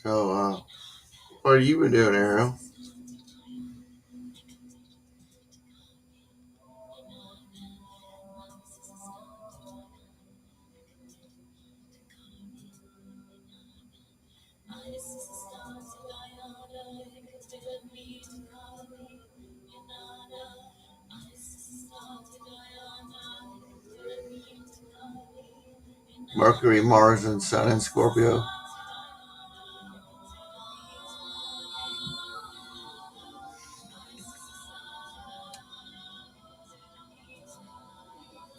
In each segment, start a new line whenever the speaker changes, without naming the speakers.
So, what have you been doing, Arrow? Mercury, Mars, and Sun in Scorpio.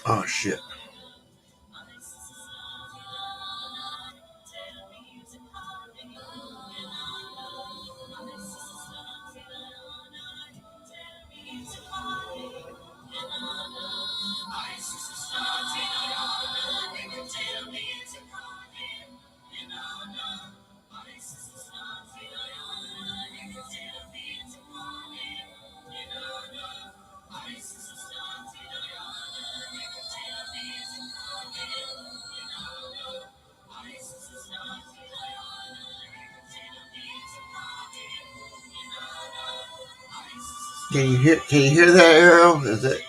Oh, shit. Can you hear that, Arrow? Is it?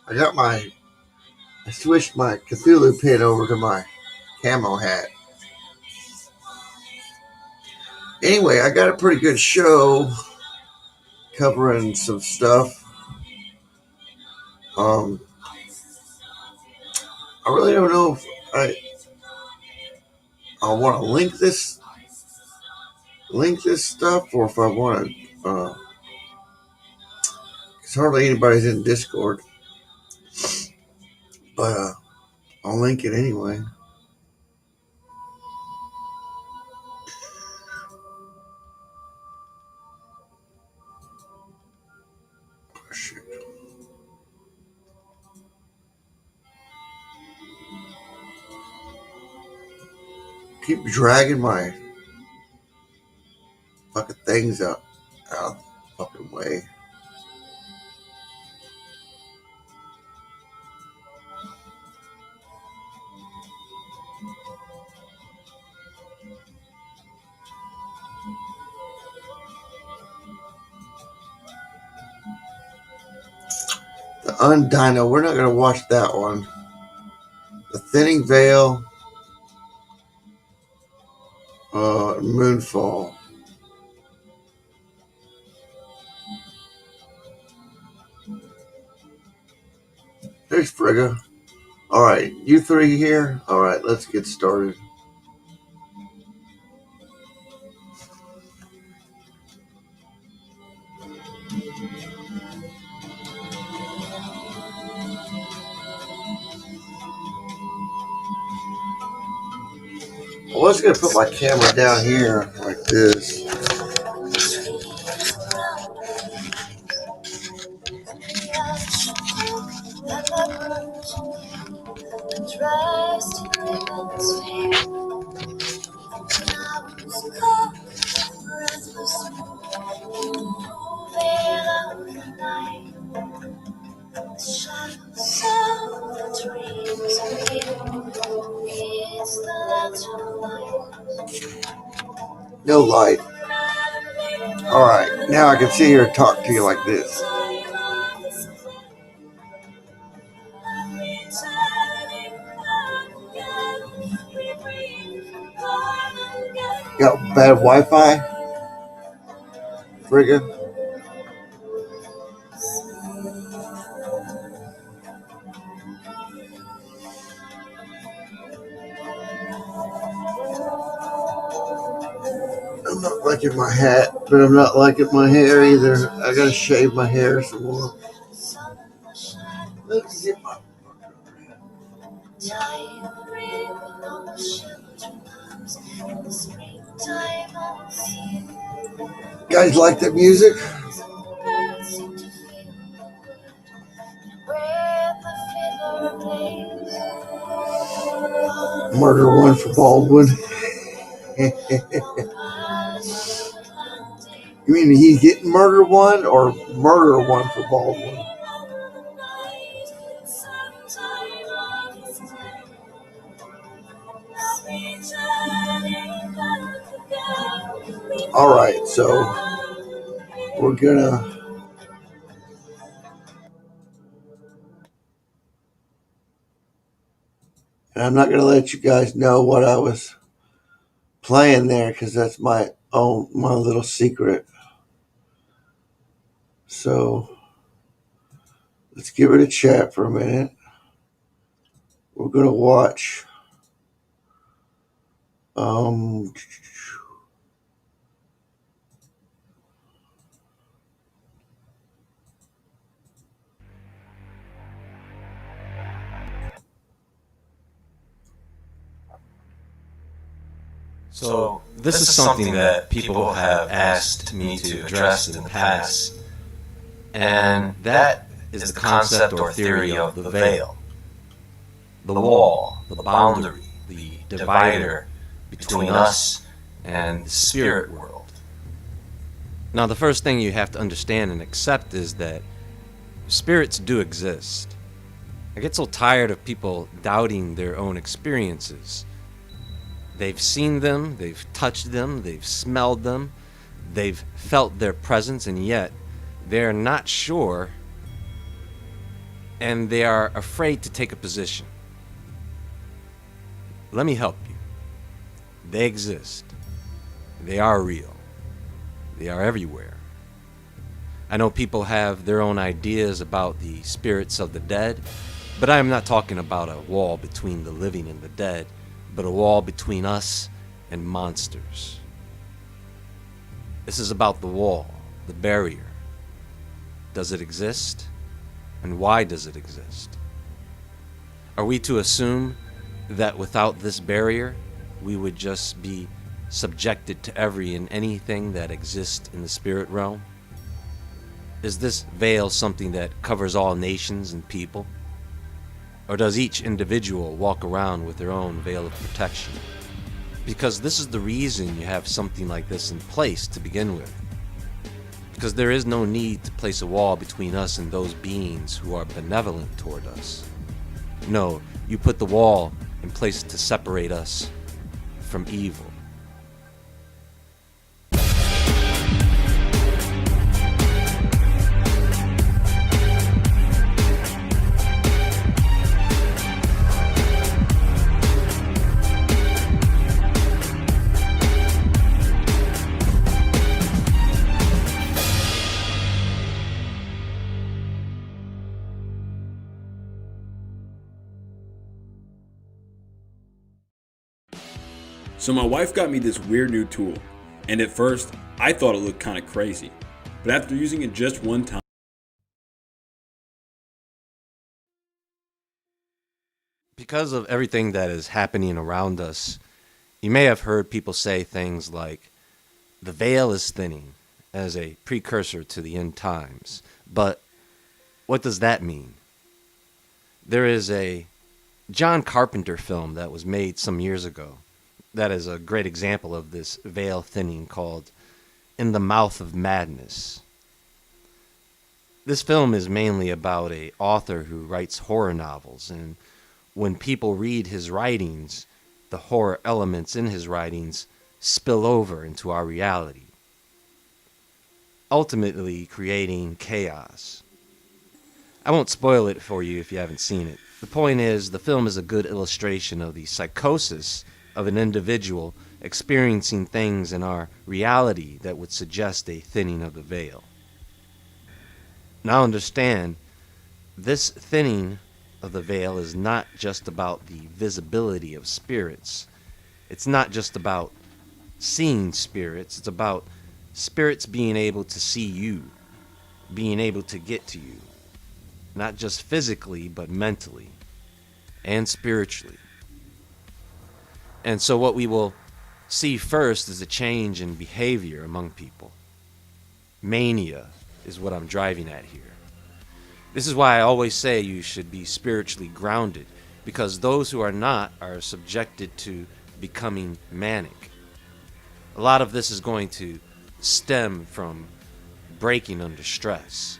I switched my Cthulhu pin over to my camo hat. Anyway, I got a pretty good show covering some stuff. I really don't know if I want to link this stuff, or if I want to. Because hardly anybody's in Discord, but I'll link it anyway. Oh, shit. Keep dragging my fucking things out of the fucking way. The Undino, we're not going to watch that one. The Thinning Veil, Moonfall. There's Frigga. Alright, you three here? Alright, let's get started. I was going to put my camera down here like this. No light. Alright, now I can sit here and talk to you like this. Got bad Wi-Fi? Frigga? I'm not liking my hat, but I'm not liking my hair either. I gotta shave my hair some more. Let's get my guys like the music? Murder One for Baldwin. You mean he's getting Murder One or Murder One for Baldwin? All right, so we're gonna. And I'm not gonna let you guys know what I was playing there because that's my little secret. So let's give it a chat for a minute. We're gonna watch. Um,
So, this is something that people have asked me to address in the past, and that is the concept or theory of the veil. The wall, the boundary, the divider between us and the spirit world.
Now, the first thing you have to understand and accept is that spirits do exist. I get so tired of people doubting their own experiences. They've seen them, they've touched them, they've smelled them, they've felt their presence, and yet they're not sure, and they are afraid to take a position. Let me help you. They exist. They are real. They are everywhere. I know people have their own ideas about the spirits of the dead, but I am not talking about a wall between the living and the dead, but a wall between us and monsters. This is about the wall, the barrier. Does it exist? And why does it exist? Are we to assume that without this barrier, we would just be subjected to every and anything that exists in the spirit realm? Is this veil something that covers all nations and people? Or does each individual walk around with their own veil of protection? Because this is the reason you have something like this in place to begin with. Because there is no need to place a wall between us and those beings who are benevolent toward us. No, you put the wall in place to separate us from evil.
So my wife got me this weird new tool, and at first I thought it looked kind of crazy, but after using it just one time,
Because of everything that is happening around us, you may have heard people say things like, the veil is thinning, as a precursor to the end times. But what does that mean? There is a John Carpenter film that was made some years ago that is a great example of this veil thinning, called In the Mouth of Madness. This film is mainly about an author who writes horror novels, and when people read his writings, the horror elements in his writings spill over into our reality, ultimately creating chaos. I won't spoil it for you if you haven't seen it. The point is, the film is a good illustration of the psychosis of an individual experiencing things in our reality that would suggest a thinning of the veil. Now understand, this thinning of the veil is not just about the visibility of spirits. It's not just about seeing spirits. It's about spirits being able to see you, being able to get to you, not just physically, but mentally and spiritually. And so what we will see first is a change in behavior among people. Mania is what I'm driving at here. This is why I always say you should be spiritually grounded, because those who are not are subjected to becoming manic. A lot of this is going to stem from breaking under stress.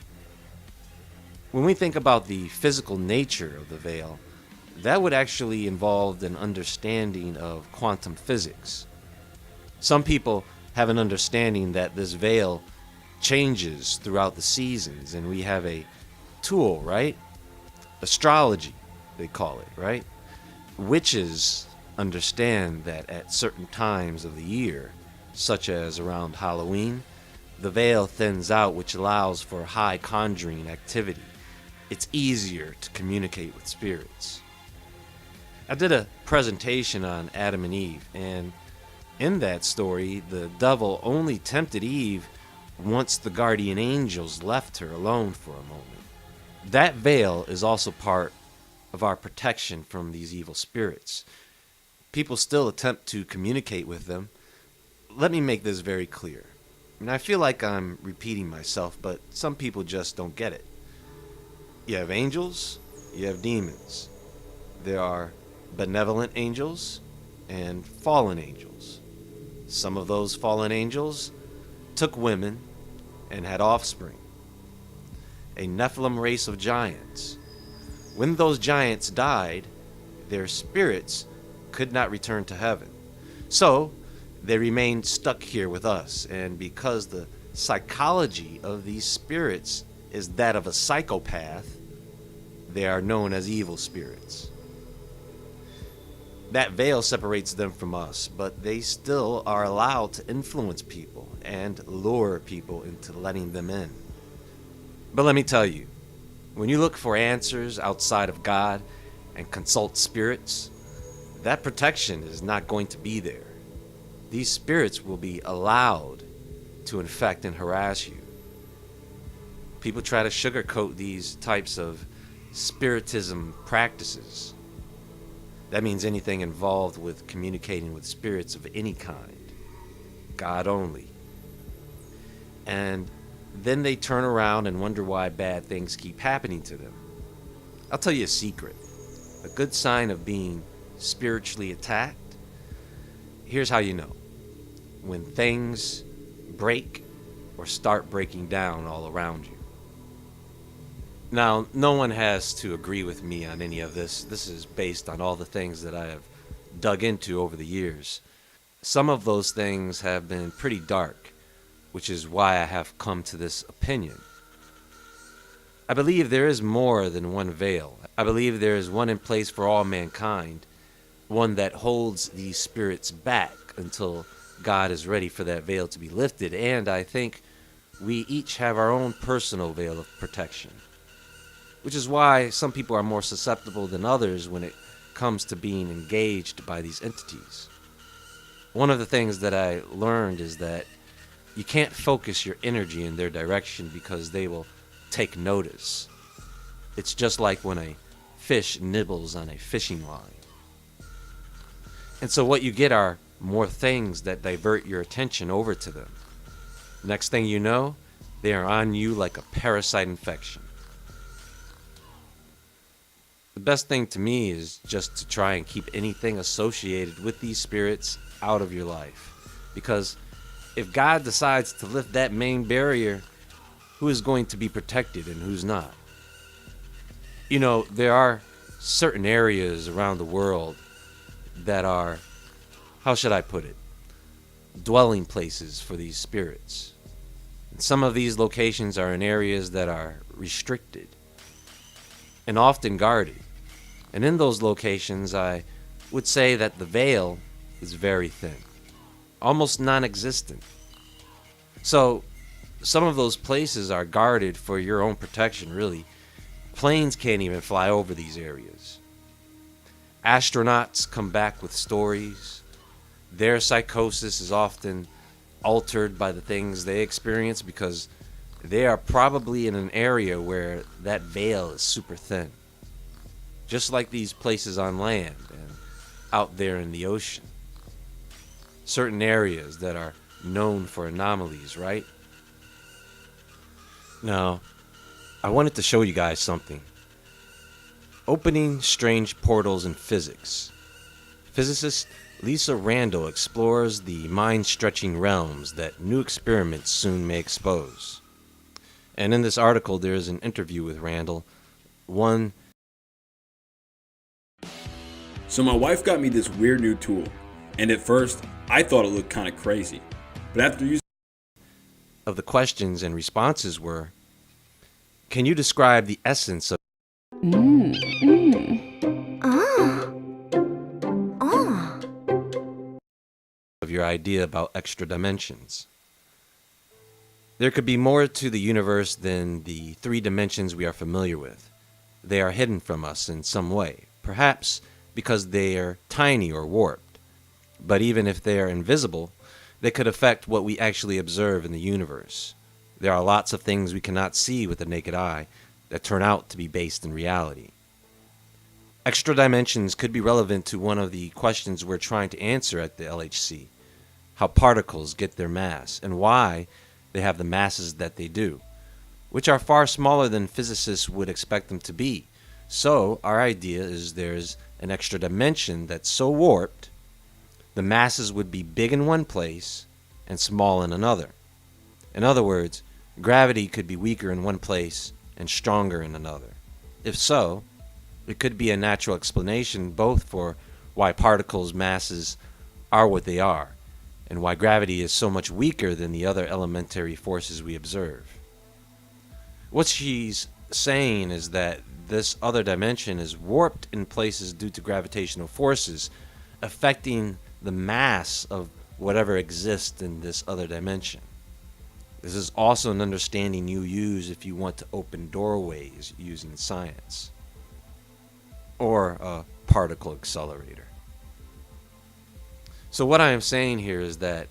When we think about the physical nature of the veil, that would actually involve an understanding of quantum physics. Some people have an understanding that this veil changes throughout the seasons, and we have a tool, right? Astrology, they call it, right? Witches understand that at certain times of the year, such as around Halloween, the veil thins out, which allows for high conjuring activity. It's easier to communicate with spirits. I did a presentation on Adam and Eve, and in that story, the devil only tempted Eve once the guardian angels left her alone for a moment. That veil is also part of our protection from these evil spirits. People still attempt to communicate with them. Let me make this very clear. And I feel like I'm repeating myself, but some people just don't get it. You have angels, you have demons. There are benevolent angels and fallen angels. Some of those fallen angels took women and had offspring. A Nephilim race of giants. When those giants died, their spirits could not return to heaven. So they remained stuck here with us, and because the psychology of these spirits is that of a psychopath, they are known as evil spirits. That veil separates them from us, but they still are allowed to influence people and lure people into letting them in. But let me tell you, when you look for answers outside of God and consult spirits, that protection is not going to be there. These spirits will be allowed to infect and harass you. People try to sugarcoat these types of spiritism practices. That means anything involved with communicating with spirits of any kind. God only. And then they turn around and wonder why bad things keep happening to them. I'll tell you a secret. A good sign of being spiritually attacked. Here's how you know. When things break or start breaking down all around you. Now, no one has to agree with me on any of this. This is based on all the things that I have dug into over the years. Some of those things have been pretty dark, which is why I have come to this opinion. I believe there is more than one veil. I believe there is one in place for all mankind, one that holds these spirits back until God is ready for that veil to be lifted, and I think we each have our own personal veil of protection. Which is why some people are more susceptible than others when it comes to being engaged by these entities. One of the things that I learned is that you can't focus your energy in their direction because they will take notice. It's just like when a fish nibbles on a fishing line. And so what you get are more things that divert your attention over to them. Next thing you know, they are on you like a parasite infection. The best thing to me is just to try and keep anything associated with these spirits out of your life. Because if God decides to lift that main barrier, who is going to be protected and who's not? You know, there are certain areas around the world that are, how should I put it, dwelling places for these spirits. And some of these locations are in areas that are restricted and often guarded. And in those locations, I would say that the veil is very thin, almost non-existent. So some of those places are guarded for your own protection, really. Planes can't even fly over these areas. Astronauts come back with stories. Their psychosis is often altered by the things they experience because they are probably in an area where that veil is super thin. Just like these places on land and out there in the ocean. Certain areas that are known for anomalies, right? Now, I wanted to show you guys something. Opening strange portals in physics. Physicist Lisa Randall explores the mind-stretching realms that new experiments soon may expose. And in this article, there is an interview with Randall, one.
So my wife got me this weird new tool, and at first, I thought it looked kind of crazy. But after using
of the questions and responses were, can you describe the essence of your idea about extra dimensions? There could be more to the universe than the 3 dimensions we are familiar with. They are hidden from us in some way, perhaps because they are tiny or warped. But even if they are invisible, they could affect what we actually observe in the universe. There are lots of things we cannot see with the naked eye that turn out to be based in reality. Extra dimensions could be relevant to one of the questions we're trying to answer at the LHC: how particles get their mass and why they have the masses that they do, which are far smaller than physicists would expect them to be. So our idea is there's an extra dimension that's so warped, the masses would be big in one place and small in another. In other words, gravity could be weaker in one place and stronger in another. If so, it could be a natural explanation both for why particles' masses are what they are, and why gravity is so much weaker than the other elementary forces we observe. What she's saying is that this other dimension is warped in places due to gravitational forces affecting the mass of whatever exists in this other dimension. This is also an understanding you use if you want to open doorways using science, or a particle accelerator. So what I am saying here is that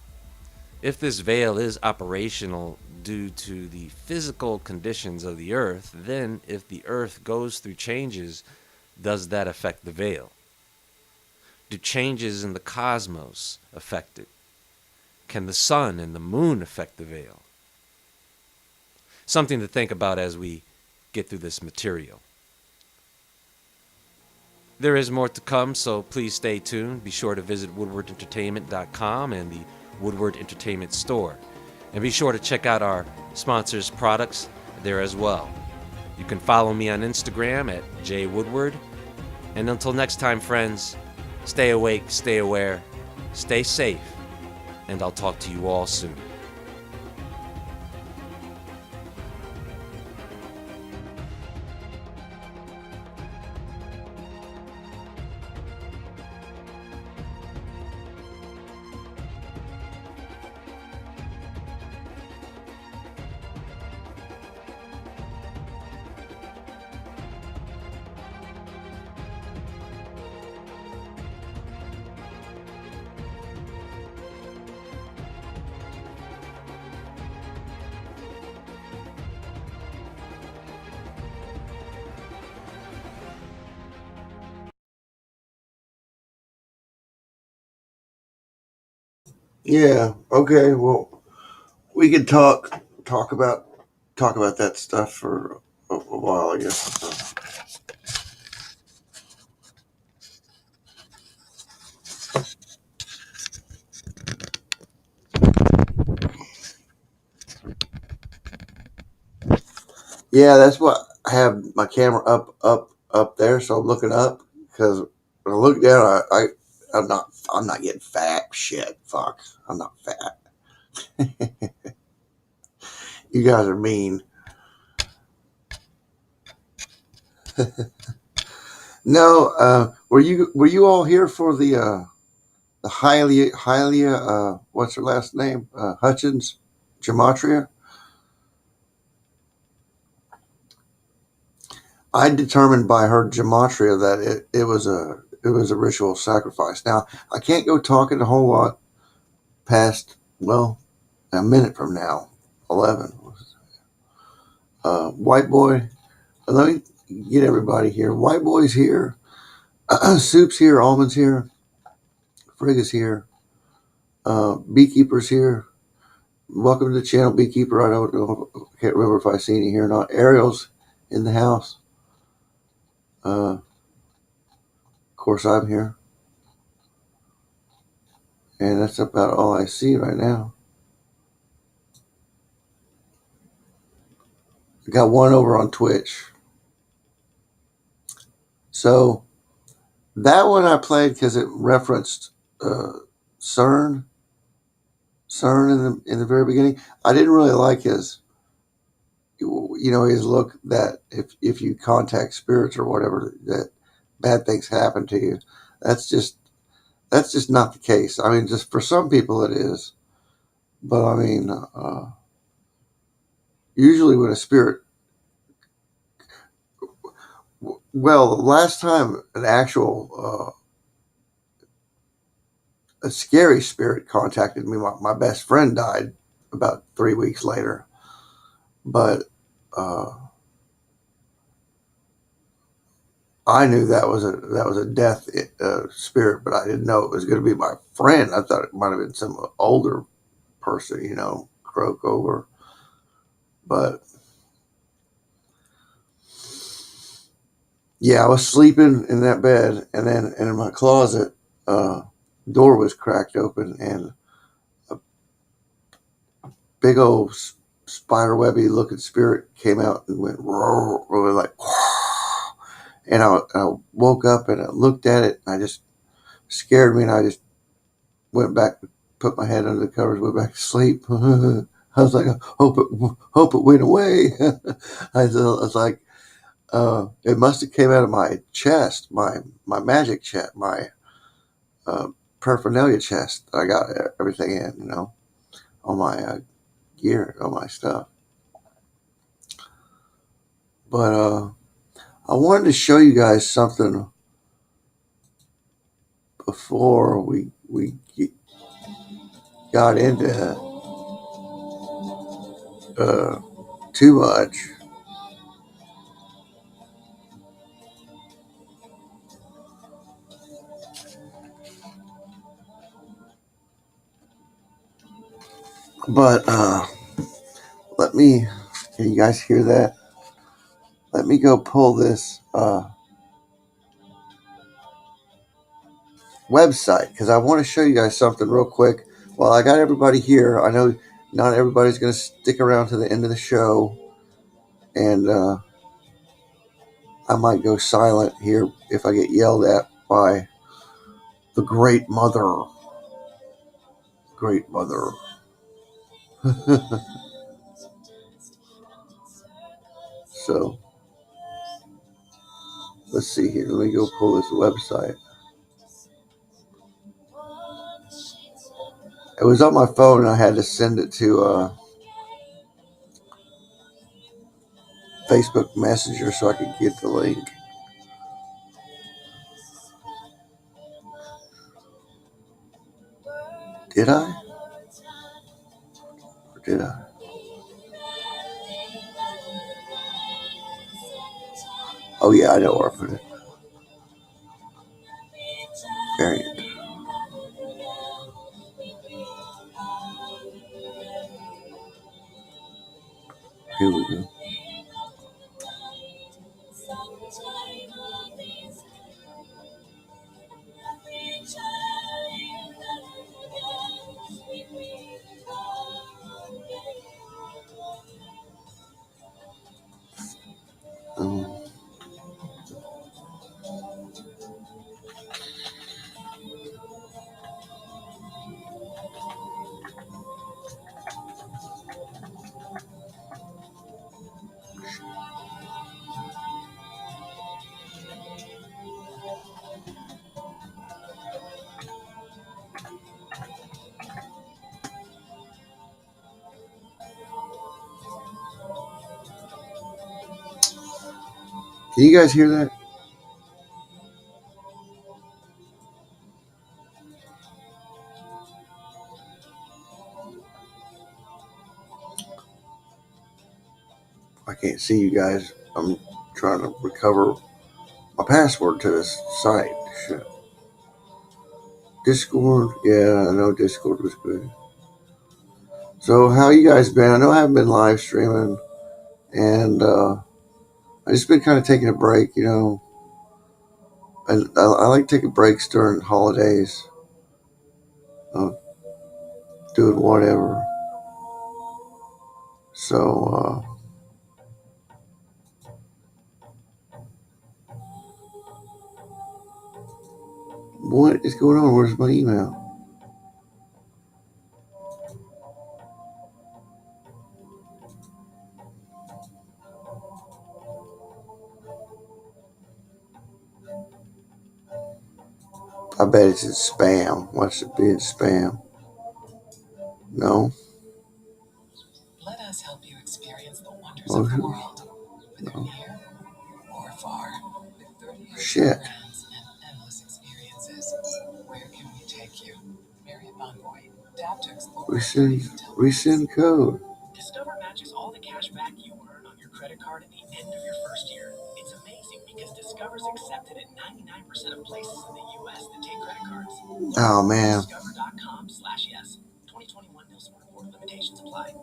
if this veil is operational due to the physical conditions of the Earth, then if the Earth goes through changes, does that affect the veil? Do changes in the cosmos affect it? Can the sun and the moon affect the veil? Something to think about as we get through this material. There is more to come, so please stay tuned. Be sure to visit woodwardentertainment.com and the Woodward Entertainment Store. And be sure to check out our sponsors' products there as well. You can follow me on Instagram at jwoodward. And until next time, friends, stay awake, stay aware, stay safe, and I'll talk to you all soon.
Yeah. Okay. Well, we could talk about that stuff for a while, I guess. Yeah, that's what I have my camera up there, so I'm looking up because when I look down, I'm not getting fat. Shit, fuck, I'm not fat. You guys are mean. No, were you all here for the Hylia, what's her last name? Hutchins gematria. I determined by her gematria that it was a ritual sacrifice. Now I can't go talking a whole lot past, well, a minute from now, 11. White boy, let me get everybody here. White boy's here. Soup's here. Almond's here. Frig is here. Beekeeper's here. Welcome to the channel, Beekeeper. I don't know, can't remember if I seen you here or not. Ariel's in the house. Of course, I'm here. And that's about all I see right now. I got one over on Twitch. So that one I played because it referenced CERN. CERN in the very beginning. I didn't really like his, his look that if you contact spirits or whatever, that bad things happen to you. That's just not the case. I mean, just for some people it is, but I mean, usually when a spirit, well, the last time an actual a scary spirit contacted me, my best friend died about 3 weeks later, but I knew that was a death spirit, but I didn't know it was going to be my friend. I thought it might have been some older person, croak over. But yeah, I was sleeping in that bed, and then in my closet, door was cracked open, and a big old spiderwebby looking spirit came out and went roar, like, and I woke up and I looked at it, and I just scared me, and I just went back, put my head under the covers, went back to sleep. I was like, hope it went away. I was like, it must have came out of my chest, my magic chest, my paraphernalia chest that I got everything in, all my gear, all my stuff. But I wanted to show you guys something before we got into too much. But can you guys hear that? Let me go pull this website, because I want to show you guys something real quick. Well, I got everybody here. I know not everybody's going to stick around to the end of the show, and I might go silent here if I get yelled at by the Great Mother. Great Mother. So, let's see here. Let me go pull this website. It was on my phone, and I had to send it to Facebook Messenger so I could get the link. Did I? Or did I? Oh, yeah, I know where I put it. Variant. Here we go. Um, Can you guys hear that? I can't see you guys. I'm trying to recover my password to this site. Shit. Discord. Yeah, I know Discord was good. So how you guys been? I know I haven't been live streaming, and I just been kind of taking a break, And I like taking breaks during holidays, doing whatever. So what is going on? Where's my email? I bet it's in spam. Watch it be in spam. No.
Let us help you experience the wonders of the world, whether near or far, with 30
Shit.
brands and endless experiences. Where can we take you? Marriott Bonvoy. Tap to explore.
Resend code.
Discover matches all the cash back you earn on your credit card at the end of your first year. It's amazing because Discover's accepted at 99% of places in the U.S. that take credit cards.
Oh man.
Discover.com/yes. 2021 Nielsen Report. Limitations apply.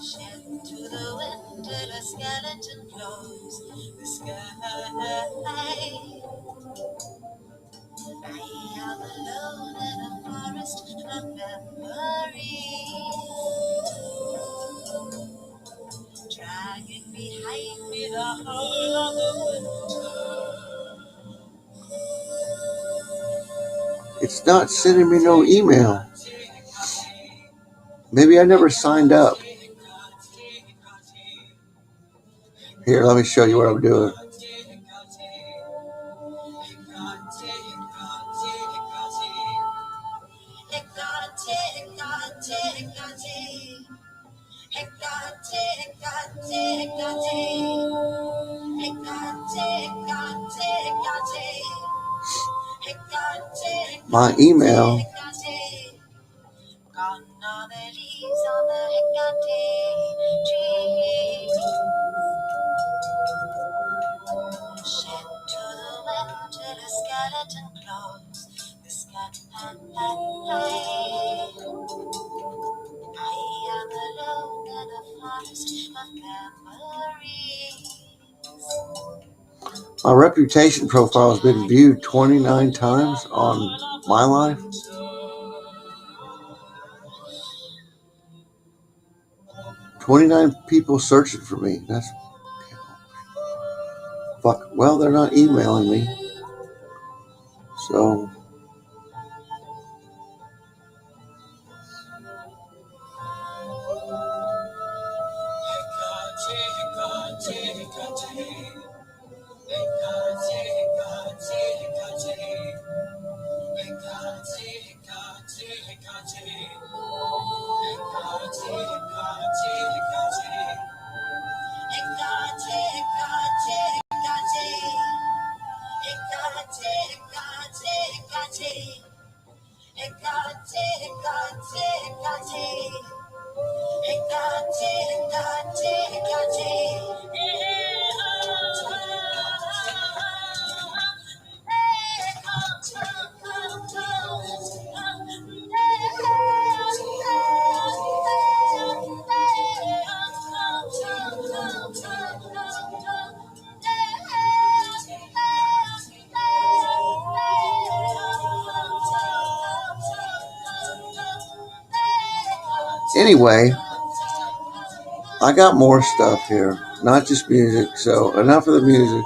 Shed to the wind till a skeleton flows the sky. I am alone in a forest of memories, dragging behind me the whole of the winter.
It's not sending me no email. Maybe I never signed up. Here, let me show you what I'm doing. My email.
Gone are the leaves on the Hecate tree. Shed to the wind till a skeleton clothes the sky. I am alone in a forest of memories.
My reputation profile has been viewed 29 times on my life. 29 people searching for me. That's fuck. Well, they're not emailing me. So anyway, I got more stuff here, not just music. So enough of the music.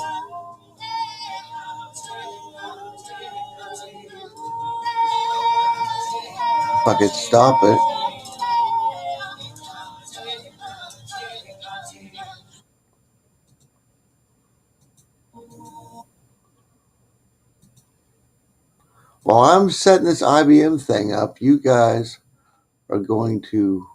If I could stop it. While I'm setting this IBM thing up, you guys are going to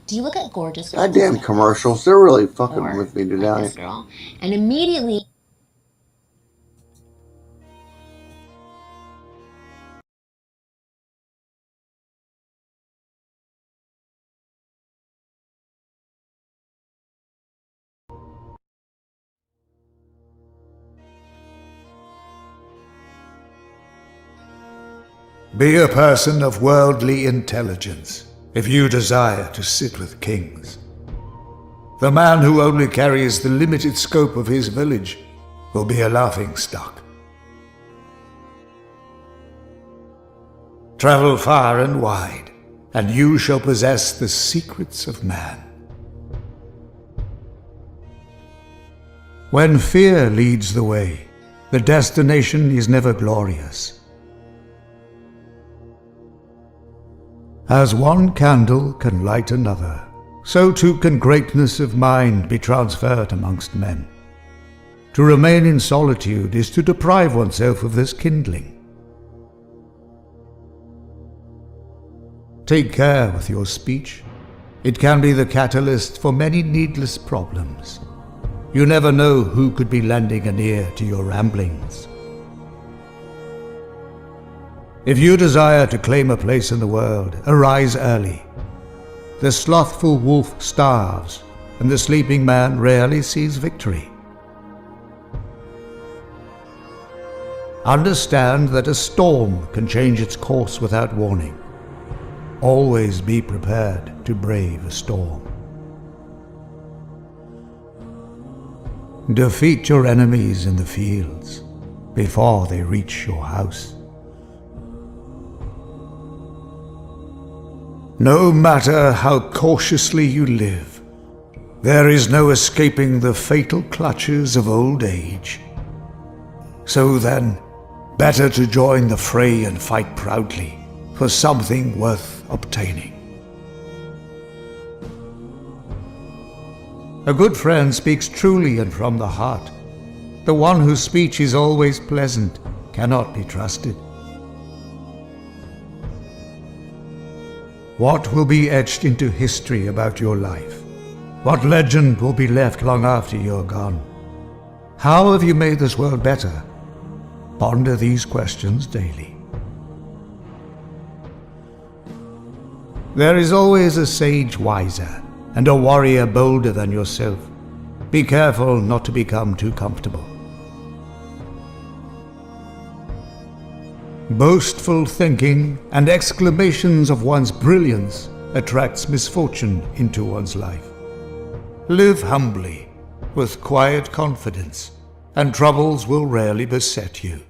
Do you look at gorgeous girls?
goddamn commercials. They're really fucking
Or
with me
like
tonight.
this girl, and immediately
Be a person of worldly intelligence, if you desire to sit with kings. The man who only carries the limited scope of his village will be a laughingstock. Travel far and wide, and you shall possess the secrets of man. When fear leads the way, the destination is never glorious. As one candle can light another, so too can greatness of mind be transferred amongst men. To remain in solitude is to deprive oneself of this kindling. Take care with your speech. It can be the catalyst for many needless problems. You never know who could be lending an ear to your ramblings. If you desire to claim a place in the world, arise early. The slothful wolf starves, and the sleeping man rarely sees victory. Understand that a storm can change its course without warning. Always be prepared to brave a storm. Defeat your enemies in the fields before they reach your house. No matter how cautiously you live, there is no escaping the fatal clutches of old age. So then, better to join the fray and fight proudly for something worth obtaining. A good friend speaks truly and from the heart. The one whose speech is always pleasant cannot be trusted. What will be etched into history about your life? What legend will be left long after you're gone? How have you made this world better? Ponder these questions daily. There is always a sage wiser and a warrior bolder than yourself. Be careful not to become too comfortable. Boastful thinking and exclamations of one's brilliance attracts misfortune into one's life. Live humbly, with quiet confidence, and troubles will rarely beset you.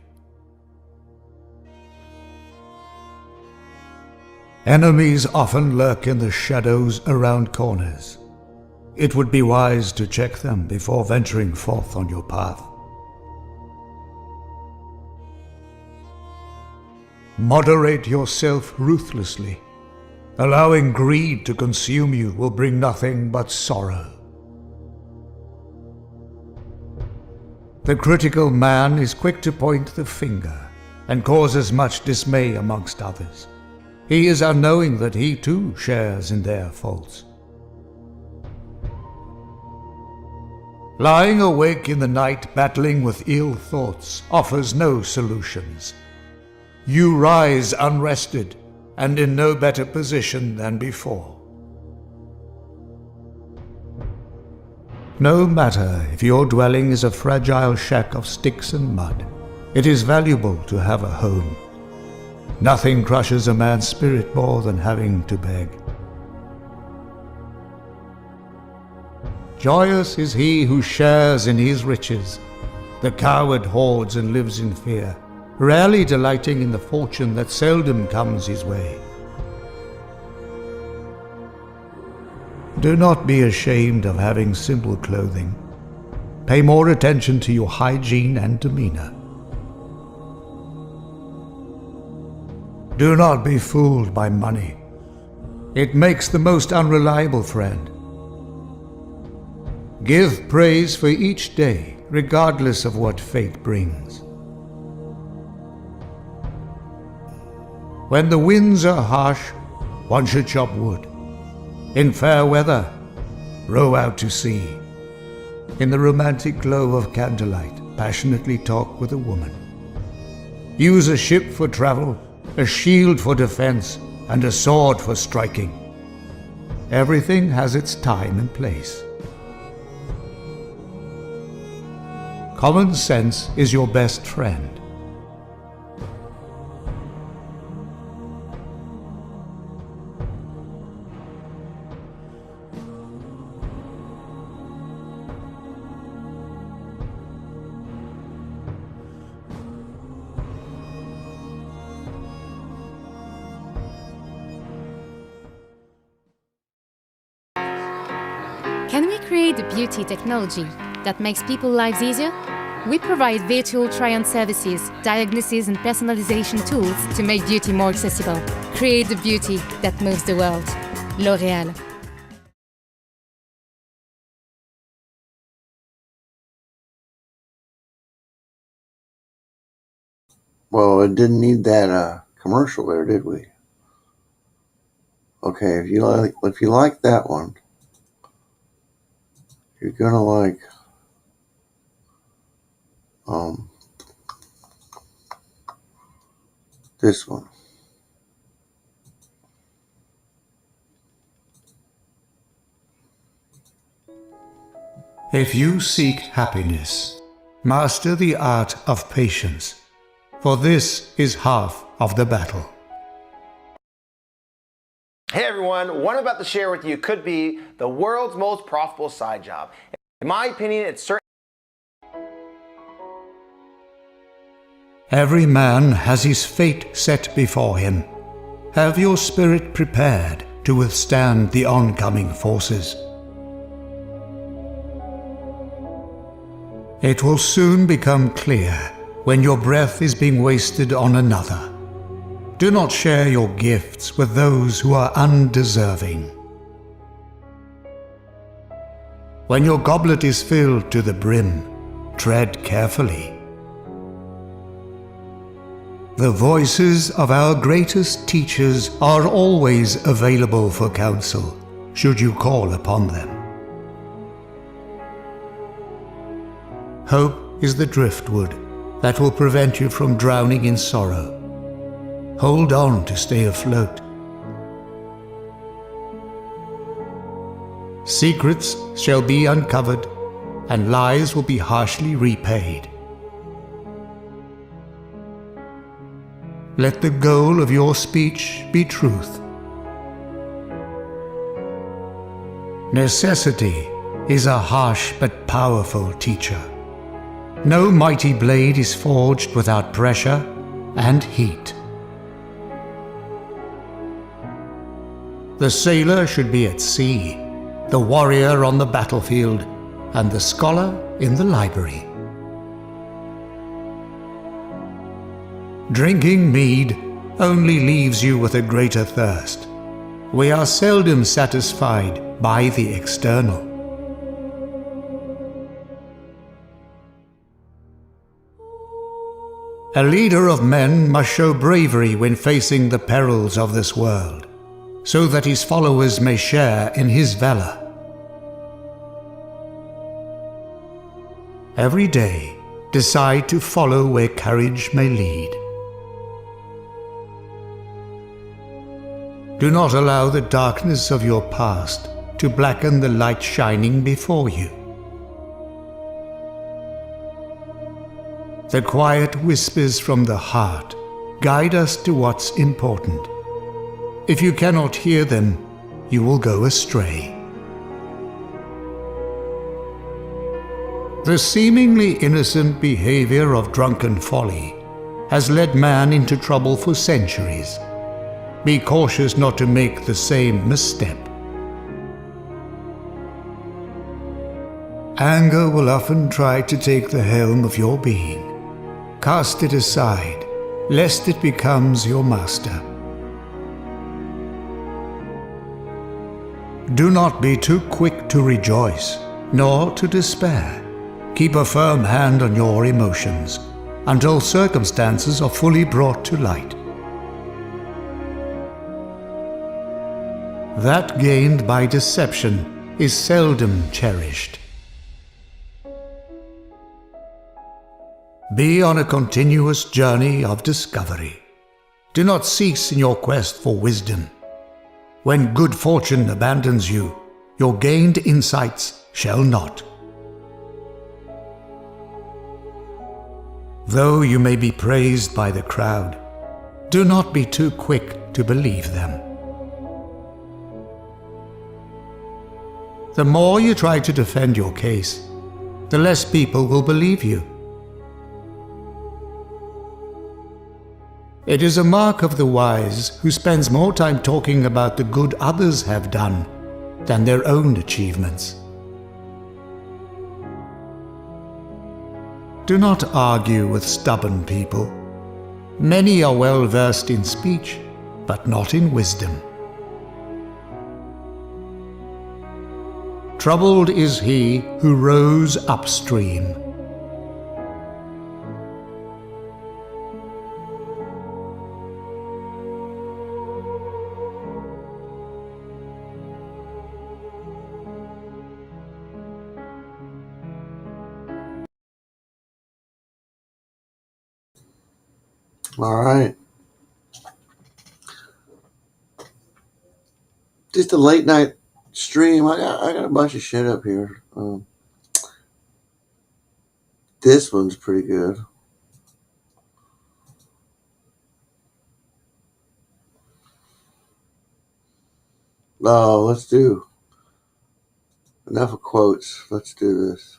Enemies often lurk in the shadows around corners. It would be wise to check them before venturing forth on your path. Moderate yourself ruthlessly. Allowing greed to consume you will bring nothing but sorrow. The critical man is quick to point the finger and causes much dismay amongst others. He is unknowing that he too shares in their faults. Lying awake in the night battling with ill thoughts offers no solutions. You rise unrested and in no better position than before. No matter if your dwelling is a fragile shack of sticks and mud, it is valuable to have a home. Nothing crushes a man's spirit more than having to beg. Joyous is he who shares in his riches. The coward hoards and lives in fear, rarely delighting in the fortune that seldom comes his way. Do not be ashamed of having simple clothing. Pay more attention to your hygiene and demeanor. Do not be fooled by money. It makes the most unreliable friend. Give praise for each day, regardless of what fate brings. When the winds are harsh, one should chop wood. In fair weather, row out to sea. In the romantic glow of candlelight, passionately talk with a woman. Use a ship for travel, a shield for defense, and a sword for striking. Everything has its time and place. Common sense is your best friend.
create the beauty technology that makes people's lives easier? We provide virtual try-on services, diagnosis and personalization tools to make beauty more accessible. Create the beauty that moves the world. L'Oréal.
Well, it didn't need that commercial there, did we? Okay, if you like that one, you're gonna like this one.
If you seek happiness, master the art of patience, for this is half of the battle.
Hey everyone, what I'm about to share with you could be the world's most profitable side job. In my opinion, it's certainly.
Every man has his fate set before him. Have your spirit prepared to withstand the oncoming forces. It will soon become clear when your breath is being wasted on another. Do not share your gifts with those who are undeserving. When your goblet is filled to the brim, tread carefully. The voices of our greatest teachers are always available for counsel, should you call upon them. Hope is the driftwood that will prevent you from drowning in sorrow. Hold on to stay afloat. Secrets shall be uncovered, and lies will be harshly repaid. Let the goal of your speech be truth. Necessity is a harsh but powerful teacher. No mighty blade is forged without pressure and heat. The sailor should be at sea, the warrior on the battlefield, and the scholar in the library. Drinking mead only leaves you with a greater thirst. We are seldom satisfied by the external. A leader of men must show bravery when facing the perils of this world, so that his followers may share in his valor. Every day, decide to follow where courage may lead. Do not allow the darkness of your past to blacken the light shining before you. The quiet whispers from the heart guide us to what's important. If you cannot hear them, you will go astray. The seemingly innocent behavior of drunken folly has led man into trouble for centuries. Be cautious not to make the same misstep. Anger will often try to take the helm of your being. Cast it aside, lest it becomes your master. Do not be too quick to rejoice, nor to despair. Keep a firm hand on your emotions until circumstances are fully brought to light. That gained by deception is seldom cherished. Be on a continuous journey of discovery. Do not cease in your quest for wisdom. When good fortune abandons you, your gained insights shall not. Though you may be praised by the crowd, do not be too quick to believe them. The more you try to defend your case, the less people will believe you. It is a mark of the wise who spends more time talking about the good others have done than their own achievements. Do not argue with stubborn people. Many are well versed in speech, but not in wisdom. Troubled is he who rows upstream.
All right. Just a late night stream. I got a bunch of shit up here. This one's pretty good. Oh, let's do enough of quotes. Let's do this.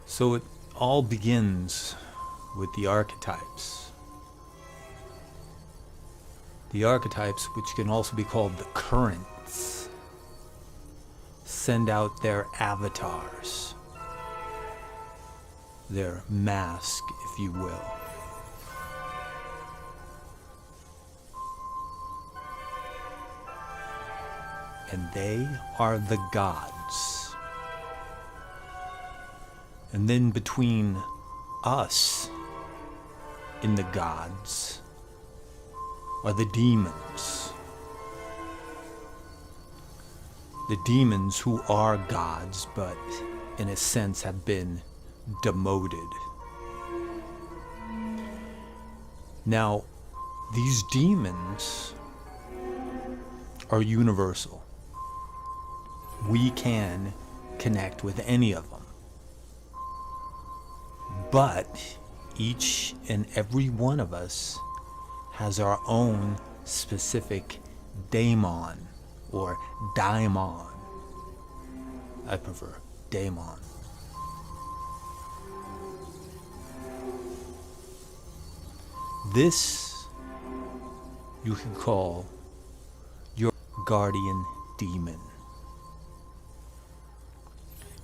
So it all begins with the archetypes. The archetypes, which can also be called the currents, send out their avatars, their mask, if you will. And they are the gods. And then between us and the gods are the demons. The demons who are gods, but in a sense have been demoted. Now, these demons are universal. We can connect with any of them. But each and every one of us has our own specific daemon or daimon. I prefer daemon. This you can call your guardian demon.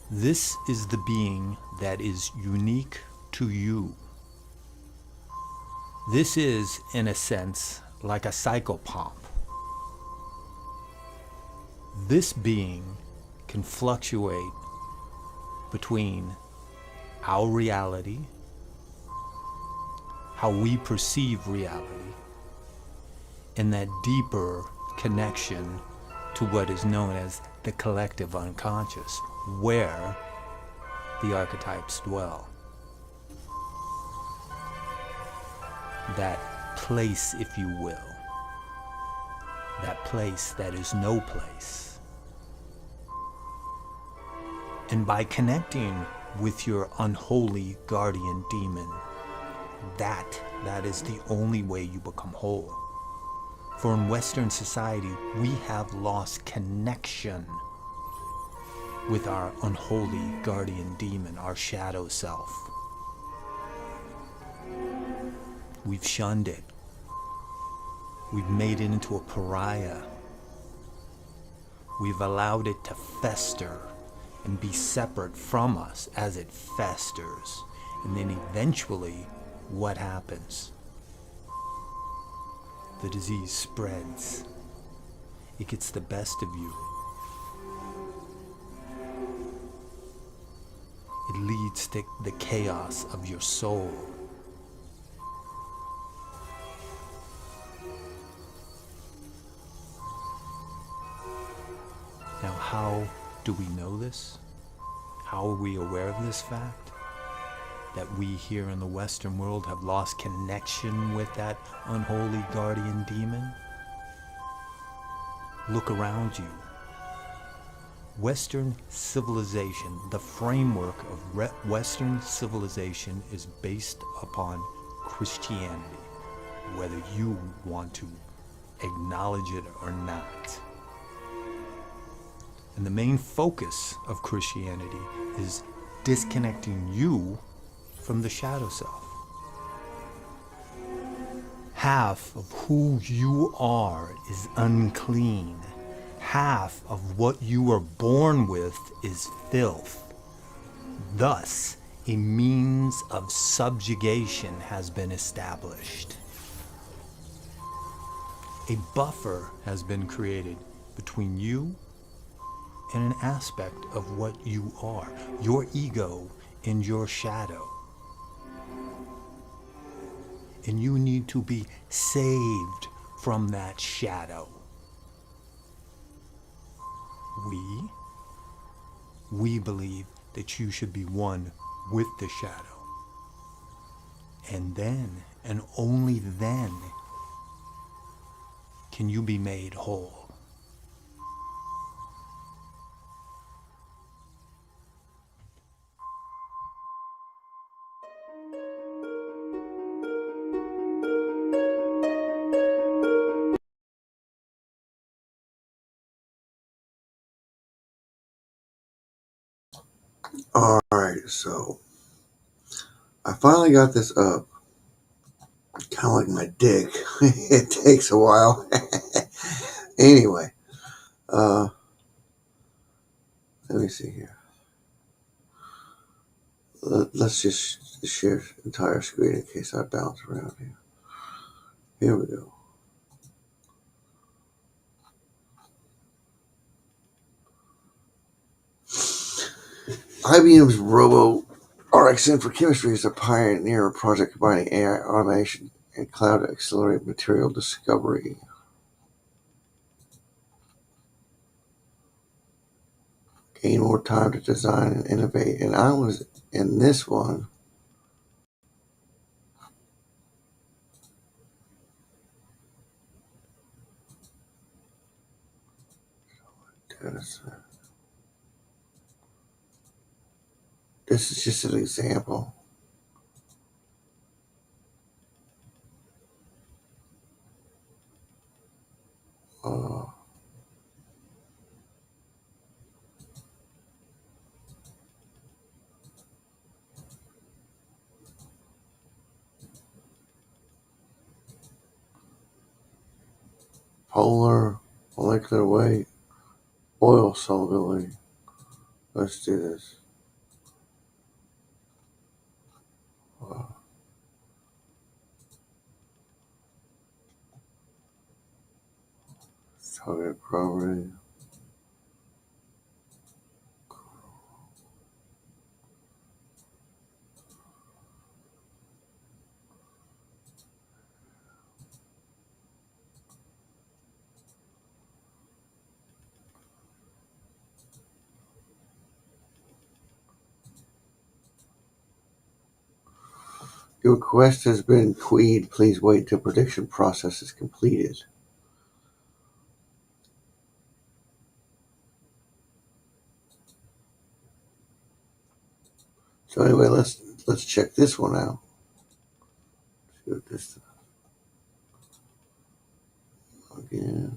This is the being that is unique to you. This is, in a sense, like a psychopomp. This being can fluctuate between our reality, how we perceive reality, and that deeper connection to what is known as the collective unconscious, where the archetypes dwell. That place, if you will. That place that is no place. And by connecting with your unholy guardian demon, that is the only way you become whole. For in Western society, we have lost connection with our unholy guardian demon, our shadow self. We've shunned it. We've made it into a pariah. We've allowed it to fester and be separate from us as it festers. And then eventually, what happens? The disease spreads. It gets the best of you. it leads to the chaos of your soul. Now, how do we know this? How are we aware of this fact? That we here in the Western world have lost connection with that unholy guardian demon? Look around you. Western civilization, the framework of Western civilization is based upon Christianity, whether you want to acknowledge it or not. And the main focus of Christianity is disconnecting you from the shadow self. Half of who you are is unclean. Half of what you were born with is filth. Thus, a means of subjugation has been established. A buffer has been created between you and an aspect of what you are, your ego and your shadow. And you need to be saved from that shadow. We believe that you should be one with the shadow. And then, and only then, can you be made whole.
All right, so I finally got this up. Kind of like my dick. It takes a while. Anyway, let me see here. Let's just share entire screen in case I bounce around here. Here we go. IBM's Robo RxN for Chemistry is a pioneer project combining AI automation and cloud to accelerate material discovery. Gain more time to design and innovate. And I was in this one. This is just an example. Polar, molecular weight, oil solubility. Let's do this. Target property. Your request has been queued. Please wait till prediction process is completed. So anyway, let's check this one out. See what this again.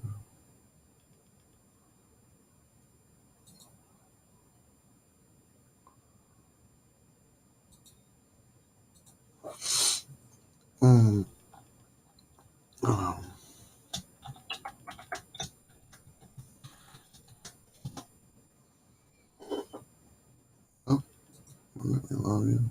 Oh, let me log in.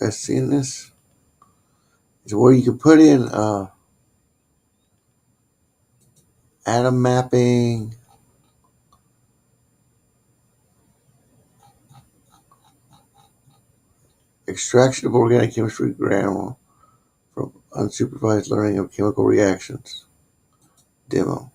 guys seen this? It's where you can put in atom mapping, extraction of organic chemistry grammar from unsupervised learning of chemical reactions. Demo.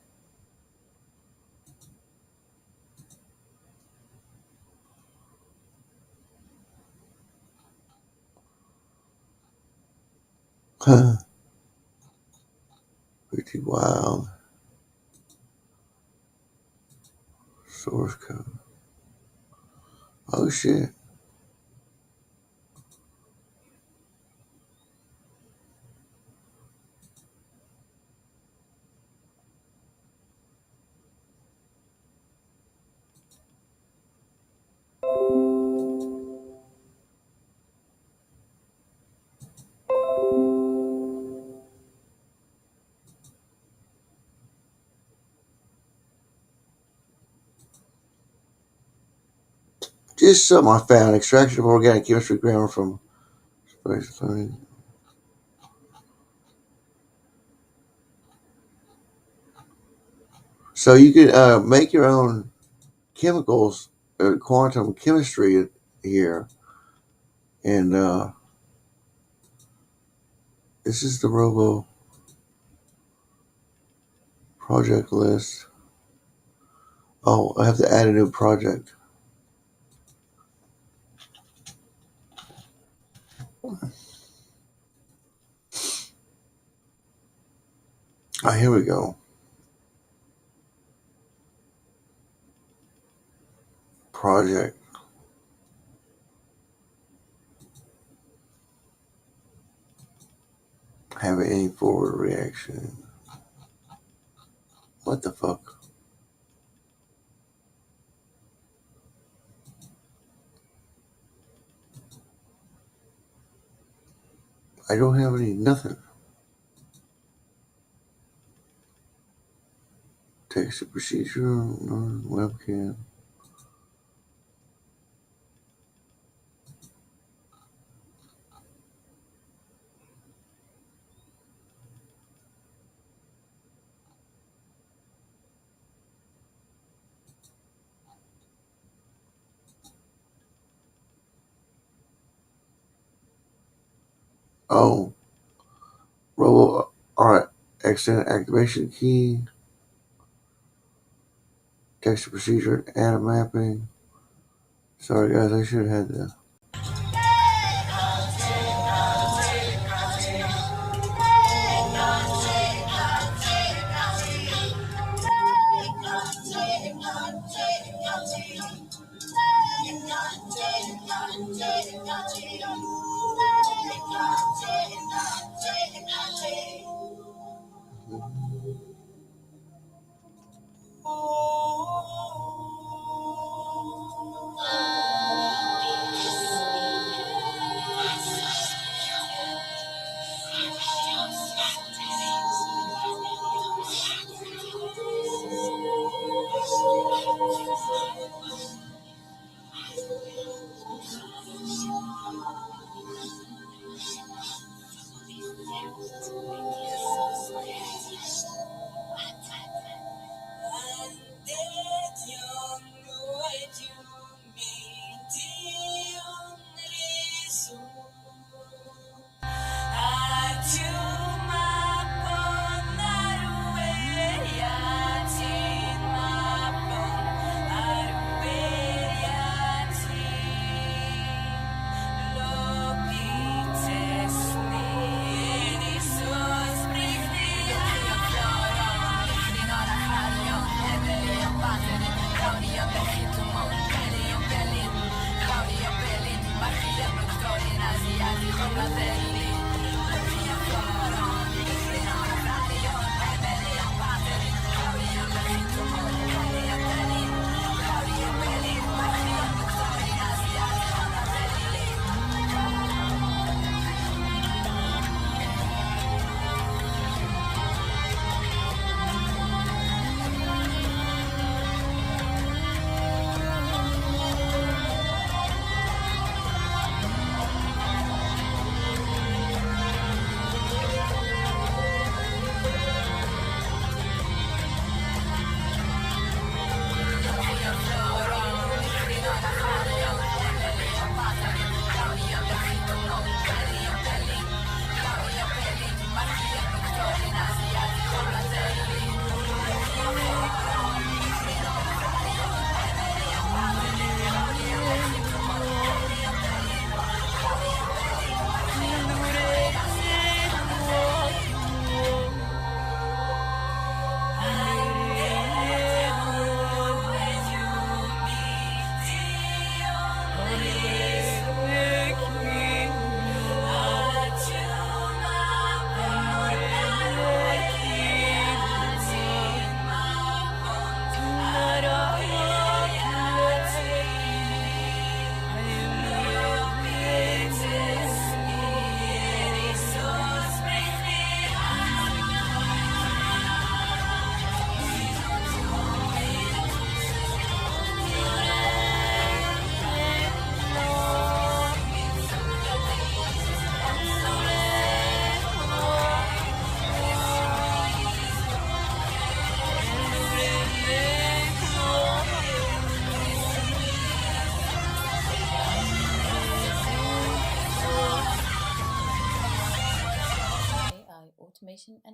Pretty wild. Source code. Oh shit. Just something I found. Extraction of organic chemistry grammar from learning. So you can make your own chemicals, quantum chemistry here. And this is the Robo project list. Oh, I have to add a new project. Oh, here we go. Project. Have any forward reaction. What the fuck? I don't have any nothing. Text to procedure, webcam. Oh, Robo. All right. Extended activation key. Text to procedure, add mapping. Sorry guys, I should have had that.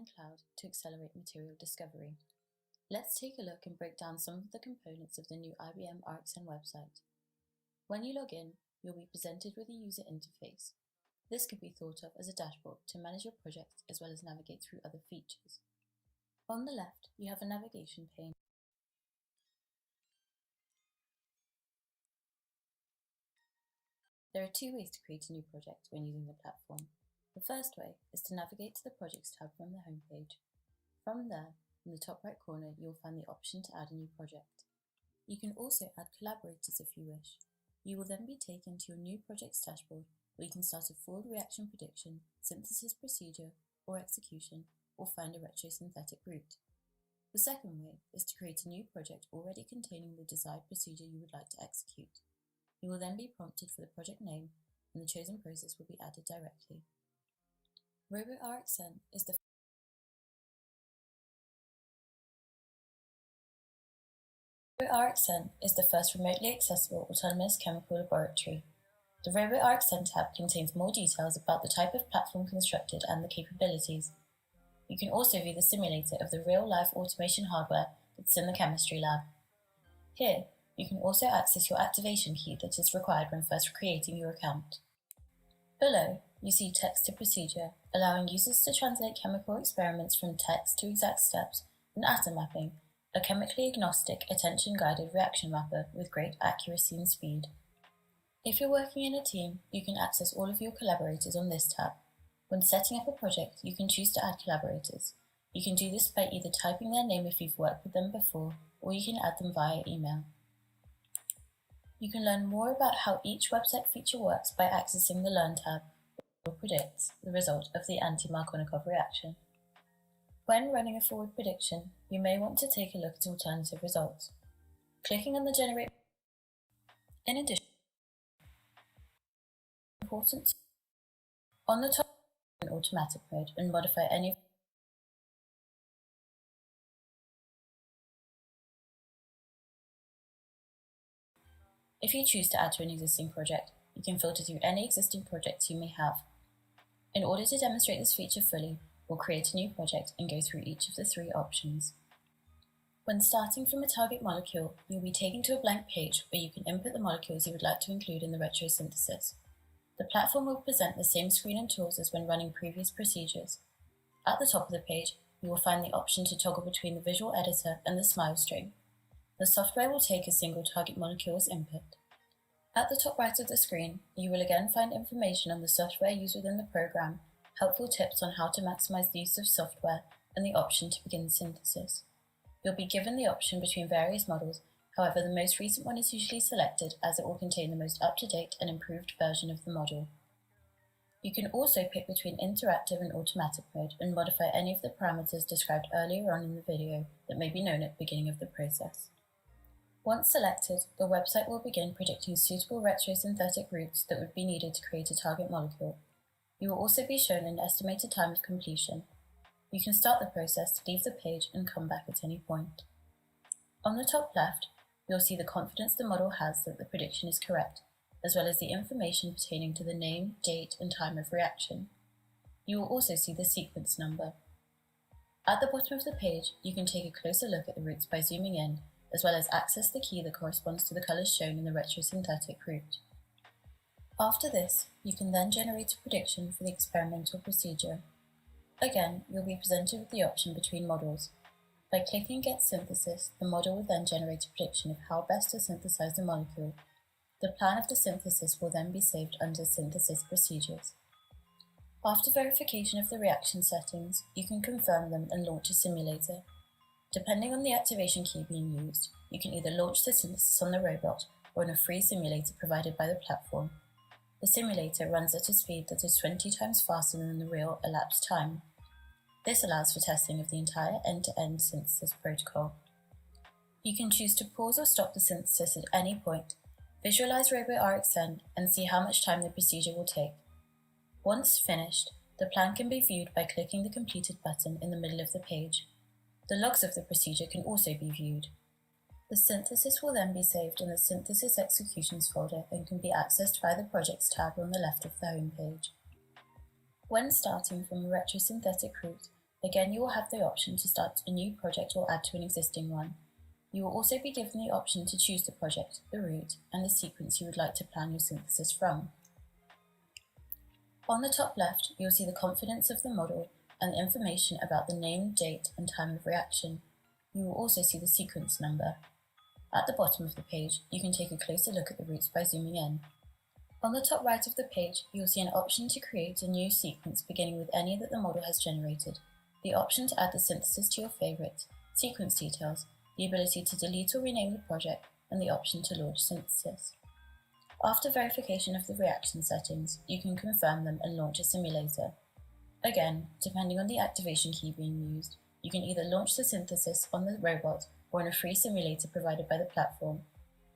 and cloud to accelerate material discovery. Let's take a look and break down some of the components of the new IBM RxN website. When you log in, you'll be presented with a user interface. This could be thought of as a dashboard to manage your project as well as navigate through other features. On the left, you have a navigation pane. There are two ways to create a new project when using the platform. The first way is to navigate to the Projects tab from the home page. From there, in the top right corner, you will find the option to add a new project. You can also add collaborators if you wish. You will then be taken to your new project's dashboard, where you can start a forward reaction prediction, synthesis procedure, or execution, or find a retrosynthetic route. The second way is to create a new project already containing the desired procedure you would like to execute. You will then be prompted for the project name, and the chosen process will be added directly. RoboRxN is the first remotely accessible autonomous chemical laboratory. The RoboRxN tab contains more details about the type of platform constructed and the capabilities. You can also view the simulator of the real-life automation hardware that's in the chemistry lab. Here, you can also access your activation key that is required when first creating your account. Below, you see text to procedure, allowing users to translate chemical experiments from text to exact steps, and atom mapping, a chemically agnostic, attention-guided reaction mapper with great accuracy and speed. If you're working in a team, you can access all of your collaborators on this tab. When setting up a project, you can choose to add collaborators. You can do this by either typing their name if you've worked with them before, or you can add them via email. You can learn more about how each website feature works by accessing the Learn tab, which predicts the result of the anti-Markovnikov reaction. When running a forward prediction, you may want to take a look at alternative results. Clicking on the Generate. In addition, important on the top in automatic mode and modify any. If you choose to add to an existing project, you can filter through any existing projects you may have. In order to demonstrate this feature fully, we'll create a new project and go through each of the three options. When starting from a target molecule, you'll be taken to a blank page where you can input the molecules you would like to include in the retrosynthesis. The platform will present the same screen and tools as when running previous procedures. At the top of the page, you will find the option to toggle between the visual editor and the smile string. The software will take a single target molecule as input. At the top right of the screen, you will again find information on the software used within the program, helpful tips on how to maximize the use of software, and the option to begin synthesis. You'll be given the option between various models, however the most recent one is usually selected as it will contain the most up-to-date and improved version of the model. You can also pick between interactive and automatic mode and modify any of the parameters described earlier on in the video that may be known at the beginning of the process. Once selected, the website will begin predicting suitable retrosynthetic routes that would be needed to create a target molecule. You will also be shown an estimated time of completion. You can start the process, leave the page, and come back at any point. On the top left, you'll see the confidence the model has that the prediction is correct, as well as the information pertaining to the name, date, and time of reaction. You will also see the sequence number. At the bottom of the page, you can take a closer look at the routes by zooming in, as well as access the key that corresponds to the colors shown in the retrosynthetic route. After this, you can then generate a prediction for the experimental procedure. Again, you'll be presented with the option between models. By clicking Get Synthesis, the model will then generate a prediction of how best to synthesize the molecule. The plan of the synthesis will then be saved under Synthesis Procedures. After verification of the reaction settings, you can confirm them and launch a simulator. Depending on the activation key being used, you can either launch the synthesis on the robot or in a free simulator provided by the platform. The simulator runs at a speed that is 20 times faster than the real elapsed time. This allows for testing of the entire end-to-end synthesis protocol. You can choose to pause or stop the synthesis at any point, visualize RoboRxN, and see how much time the procedure will take. Once finished, the plan can be viewed by clicking the Completed button in the middle of the page. The logs of the procedure can also be viewed. The synthesis will then be saved in the Synthesis Executions folder and can be accessed via the Projects tab on the left of the home page. When starting from a retrosynthetic route, Again, you will have the option to start a new project or add to an existing one. You will also be given the option to choose the project, the route, and the sequence you would like to plan your synthesis from. On the top left, you will see the confidence of the model and information about the name, date, and time of reaction. You will also see the sequence number. At the bottom of the page, you can take a closer look at the roots by zooming in. On the top right of the page, you will see an option to create a new sequence beginning with any that the model has generated, the option to add the synthesis to your favorites, sequence details, the ability to delete or rename the project, and the option to launch synthesis. After verification of the reaction settings, you can confirm them and launch a simulator. Again, depending on the activation key being used, you can either launch the synthesis on the robot or in a free simulator provided by the platform.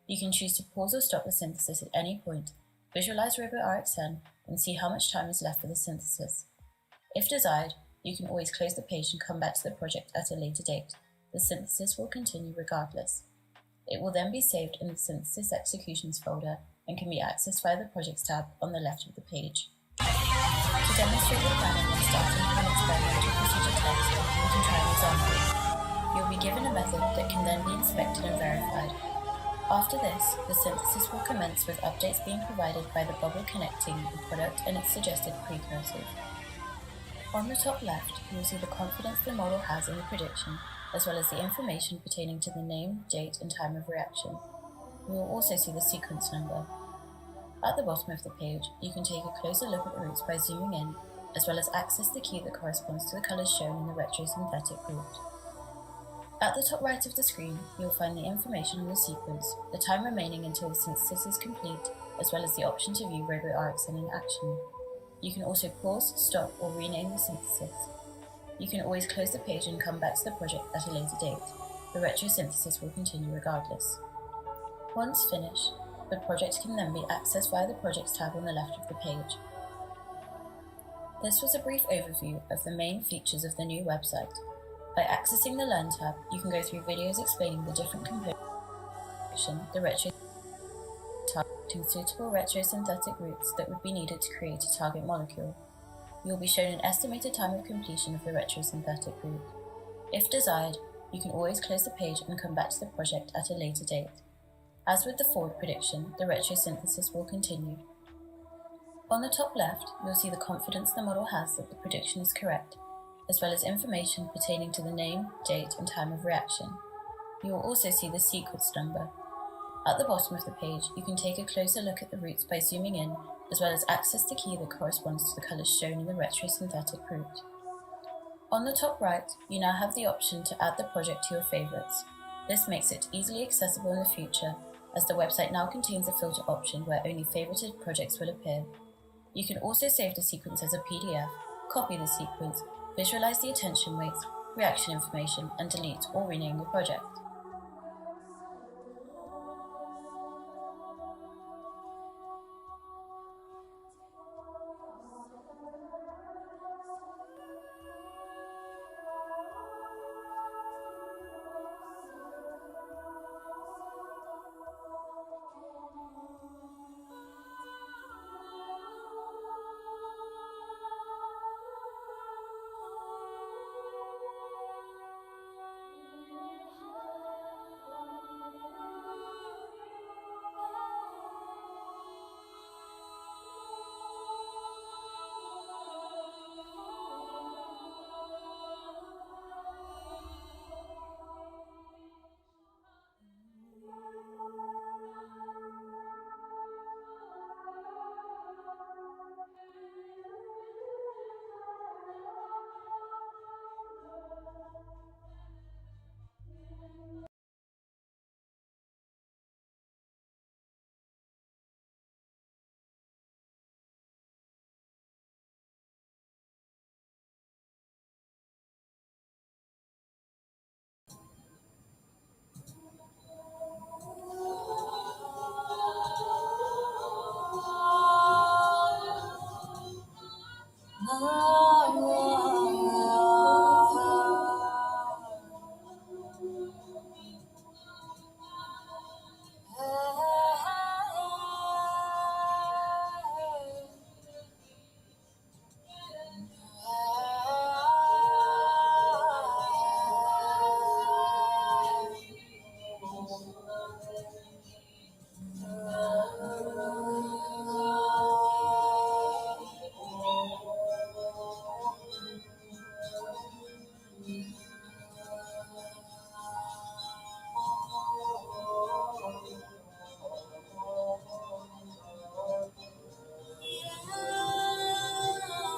You can choose to pause or stop the synthesis at any point, visualize RoboRxN, and see how much time is left for the synthesis. If desired, you can always close the page and come back to the project at a later date. The synthesis will continue regardless. It will then be saved in the Synthesis Executions folder and can be accessed via the Projects tab on the left of the page. To demonstrate the planning and starting an experimental procedure test, we can try an example. You'll be given a method that can then be inspected and verified. After this, the synthesis will commence with updates being provided by the bubble connecting the product and its suggested precursors. On the top left, you will see the confidence the model has in the prediction, as well as the information pertaining to the name, date, and time of reaction. You will also see the sequence number. At the bottom of the page, you can take a closer look at the roots by zooming in, as well as access the key that corresponds to the colours shown in the retrosynthetic route. At the top right of the screen, you will find the information on the sequence, the time remaining until the synthesis is complete, as well as the option to view RoboRxN in action. You can also pause, stop, or rename the synthesis. You can always close the page and come back to the project at a later date. The retrosynthesis will continue regardless. Once finished, the project can then be accessed via the Projects tab on the left of the page. This was a brief overview of the main features of the new website. By accessing the Learn tab, you can go through videos explaining the different components, the retro targeting suitable retrosynthetic routes that would be needed to create a target molecule. You will be shown an estimated time of completion of the retrosynthetic route. If desired, you can always close the page and come back to the project at a later date. As with the forward prediction, the retrosynthesis will continue. On the top left, you will see the confidence the model has that the prediction is correct, as well as information pertaining to the name, date, and time of reaction. You will also see the sequence number. At the bottom of the page, you can take a closer look at the roots by zooming in, as well as access the key that corresponds to the colours shown in the retrosynthetic route. On the top right, you now have the option to add the project to your favourites. This makes it easily accessible in the future, as the website now contains a filter option where only favorited projects will appear. You can also save the sequence as a PDF, copy the sequence, visualize the attention weights, reaction information, and delete or rename the project.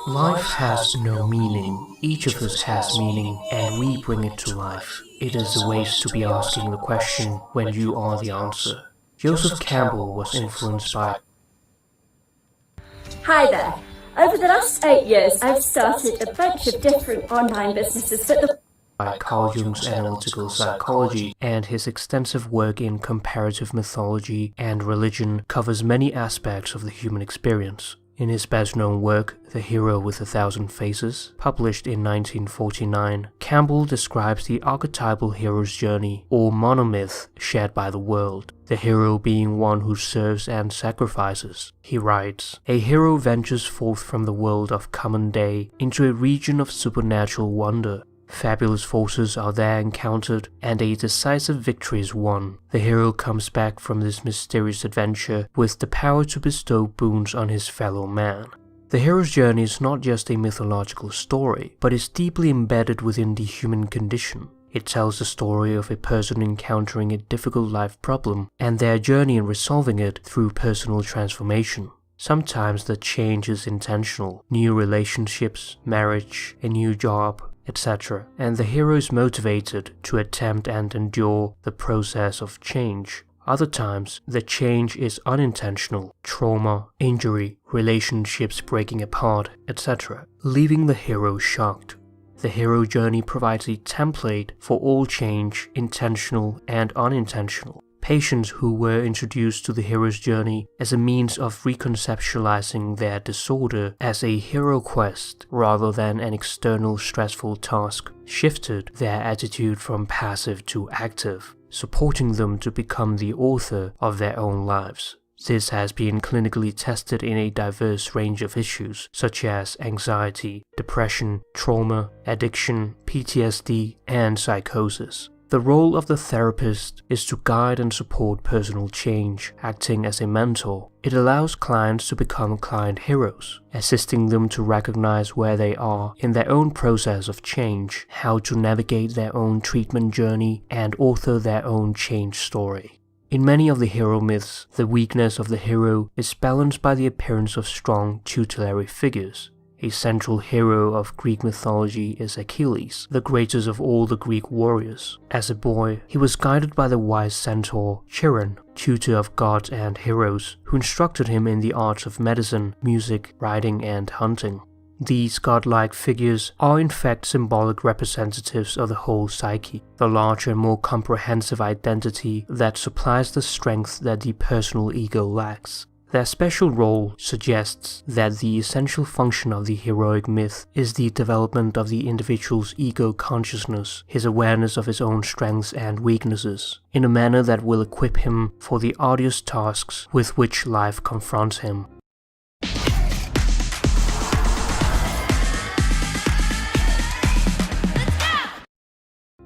Life has no meaning. Each of us has meaning, and we bring it to life. It is a waste to be asking the question when you are the answer. Joseph Campbell was influenced by...
Hi there. Over the last 8 years, I've started a bunch of different online businesses, but the
by Carl Jung's analytical psychology, and his extensive work in comparative mythology and religion covers many aspects of the human experience. In his best-known work, The Hero with 1,000 Faces, published in 1949, Campbell describes the archetypal hero's journey, or monomyth, shared by the world, the hero being one who serves and sacrifices. He writes, "A hero ventures forth from the world of common day into a region of supernatural wonder. Fabulous forces are there encountered, and a decisive victory is won. The hero comes back from this mysterious adventure with the power to bestow boons on his fellow man." The hero's journey is not just a mythological story, but is deeply embedded within the human condition. It tells the story of a person encountering a difficult life problem, and their journey in resolving it through personal transformation. Sometimes the change is intentional, new relationships, marriage, a new job, etc., and the hero is motivated to attempt and endure the process of change. Other times, the change is unintentional, trauma, injury, relationships breaking apart, etc., leaving the hero shocked. The hero journey provides a template for all change, intentional and unintentional. Patients who were introduced to the hero's journey as a means of reconceptualizing their disorder as a hero quest rather than an external stressful task shifted their attitude from passive to active, supporting them to become the author of their own lives. This has been clinically tested in a diverse range of issues such as anxiety, depression, trauma, addiction, PTSD, and psychosis. The role of the therapist is to guide and support personal change, acting as a mentor. It allows clients to become client heroes, assisting them to recognize where they are in their own process of change, how to navigate their own treatment journey, and author their own change story. In many of the hero myths, the weakness of the hero is balanced by the appearance of strong tutelary figures. A central hero of Greek mythology is Achilles, the greatest of all the Greek warriors. As a boy, he was guided by the wise centaur Chiron, tutor of gods and heroes, who instructed him in the arts of medicine, music, riding, and hunting. These godlike figures are in fact symbolic representatives of the whole psyche, the larger and more comprehensive identity that supplies the strength that the personal ego lacks. Their special role suggests that the essential function of the heroic myth is the development of the individual's ego consciousness, his awareness of his own strengths and weaknesses, in a manner that will equip him for the arduous tasks with which life confronts him.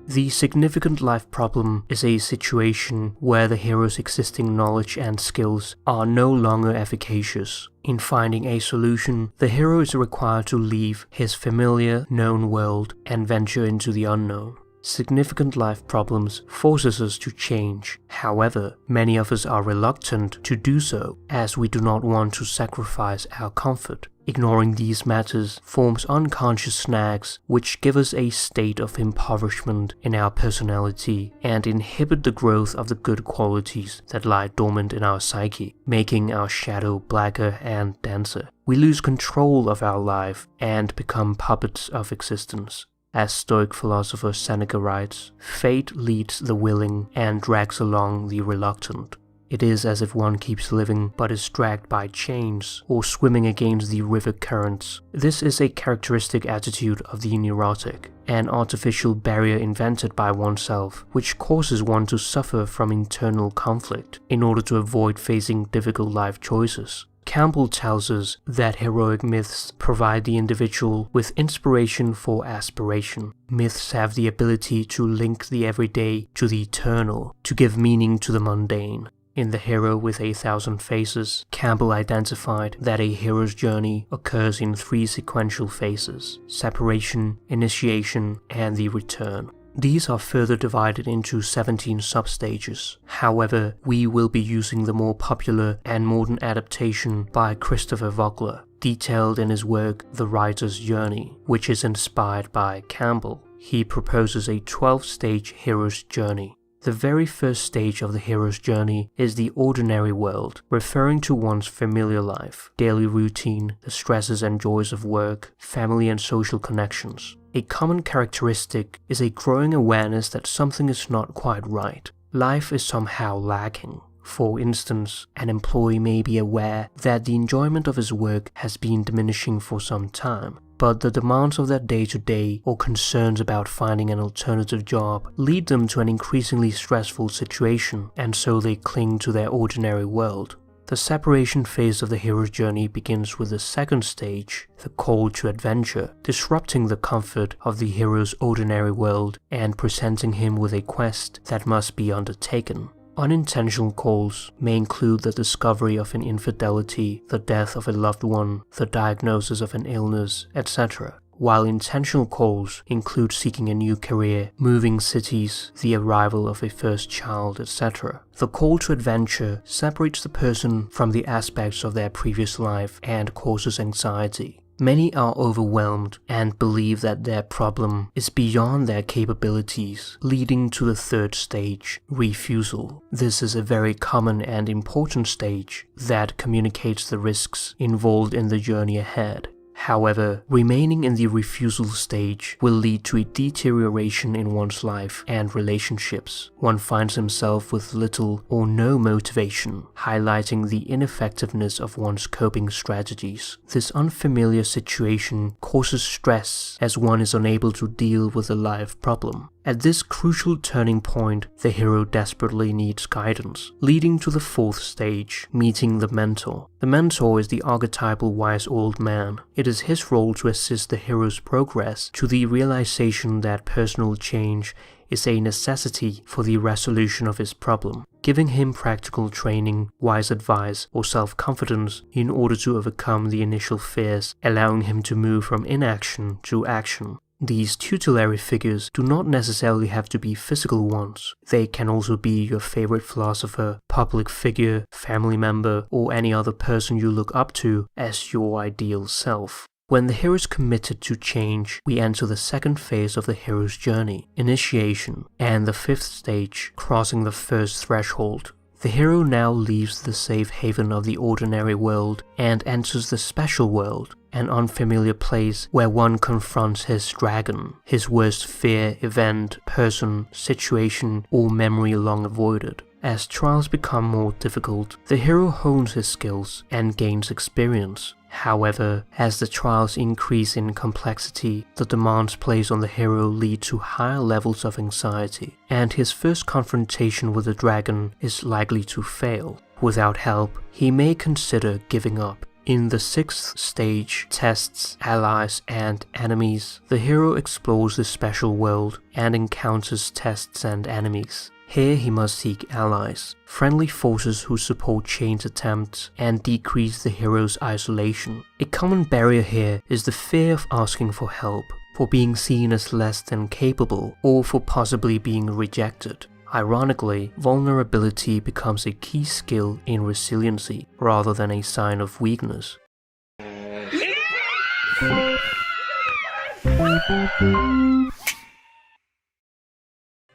The significant life problem is a situation where the hero's existing knowledge and skills are no longer efficacious. In finding a solution, the hero is required to leave his familiar, known world and venture into the unknown. Significant life problems forces us to change. However, many of us are reluctant to do so, as we do not want to sacrifice our comfort. Ignoring these matters forms unconscious snags which give us a state of impoverishment in our personality and inhibit the growth of the good qualities that lie dormant in our psyche, making our shadow blacker and denser. We lose control of our life and become puppets of existence. As Stoic philosopher Seneca writes, fate leads the willing and drags along the reluctant. It is as if one keeps living but is dragged by chains or swimming against the river currents. This is a characteristic attitude of the neurotic, an artificial barrier invented by oneself which causes one to suffer from internal conflict in order to avoid facing difficult life choices. Campbell tells us that heroic myths provide the individual with inspiration for aspiration. Myths have the ability to link the everyday to the eternal, to give meaning to the mundane. In The Hero with 1,000 Faces, Campbell identified that a hero's journey occurs in 3 sequential phases: separation, initiation, and the return. These are further divided into 17 substages. However, we will be using the more popular and modern adaptation by Christopher Vogler. detailed in his work The Writer's Journey, which is inspired by Campbell. He proposes a 12-stage hero's journey. The very first stage of the hero's journey is the ordinary world, referring to one's familiar life, daily routine, the stresses and joys of work, family and social connections. A common characteristic is a growing awareness that something is not quite right. Life is somehow lacking. For instance, an employee may be aware that the enjoyment of his work has been diminishing for some time, but the demands of their day-to-day or concerns about finding an alternative job lead them to an increasingly stressful situation, and so they cling to their ordinary world. The separation phase of the hero's journey begins with the second stage, the call to adventure, disrupting the comfort of the hero's ordinary world and presenting him with a quest that must be undertaken. Unintentional calls may include the discovery of an infidelity, the death of a loved one, the diagnosis of an illness, etc., while intentional calls include seeking a new career, moving cities, the arrival of a first child, etc. The call to adventure separates the person from the aspects of their previous life and causes anxiety. Many are overwhelmed and believe that their problem is beyond their capabilities, leading to the third stage, refusal. This is a very common and important stage that communicates the risks involved in the journey ahead. However, remaining in the refusal stage will lead to a deterioration in one's life and relationships. One finds himself with little or no motivation, highlighting the ineffectiveness of one's coping strategies. This unfamiliar situation causes stress as one is unable to deal with a life problem. At this crucial turning point, the hero desperately needs guidance, leading to the fourth stage, meeting the mentor. The mentor is the archetypal wise old man. It is his role to assist the hero's progress to the realization that personal change is a necessity for the resolution of his problem, giving him practical training, wise advice, or self-confidence in order to overcome the initial fears, allowing him to move from inaction to action. These tutelary figures do not necessarily have to be physical ones. They can also be your favorite philosopher, public figure, family member, or any other person you look up to as your ideal self. When the hero is committed to change, we enter the second phase of the hero's journey, initiation, and the fifth stage, crossing the first threshold. The hero now leaves the safe haven of the ordinary world and enters the special world, an unfamiliar place where one confronts his dragon, his worst fear, event, person, situation, or memory long avoided. As trials become more difficult, the hero hones his skills and gains experience. However, as the trials increase in complexity, the demands placed on the hero lead to higher levels of anxiety, and his first confrontation with the dragon is likely to fail. Without help, he may consider giving up. In the sixth stage, tests, allies, and enemies, the hero explores the special world and encounters tests and enemies. Here he must seek allies, friendly forces who support change attempts and decrease the hero's isolation. A common barrier here is the fear of asking for help, for being seen as less than capable, or for possibly being rejected. Ironically, vulnerability becomes a key skill in resiliency rather than a sign of weakness.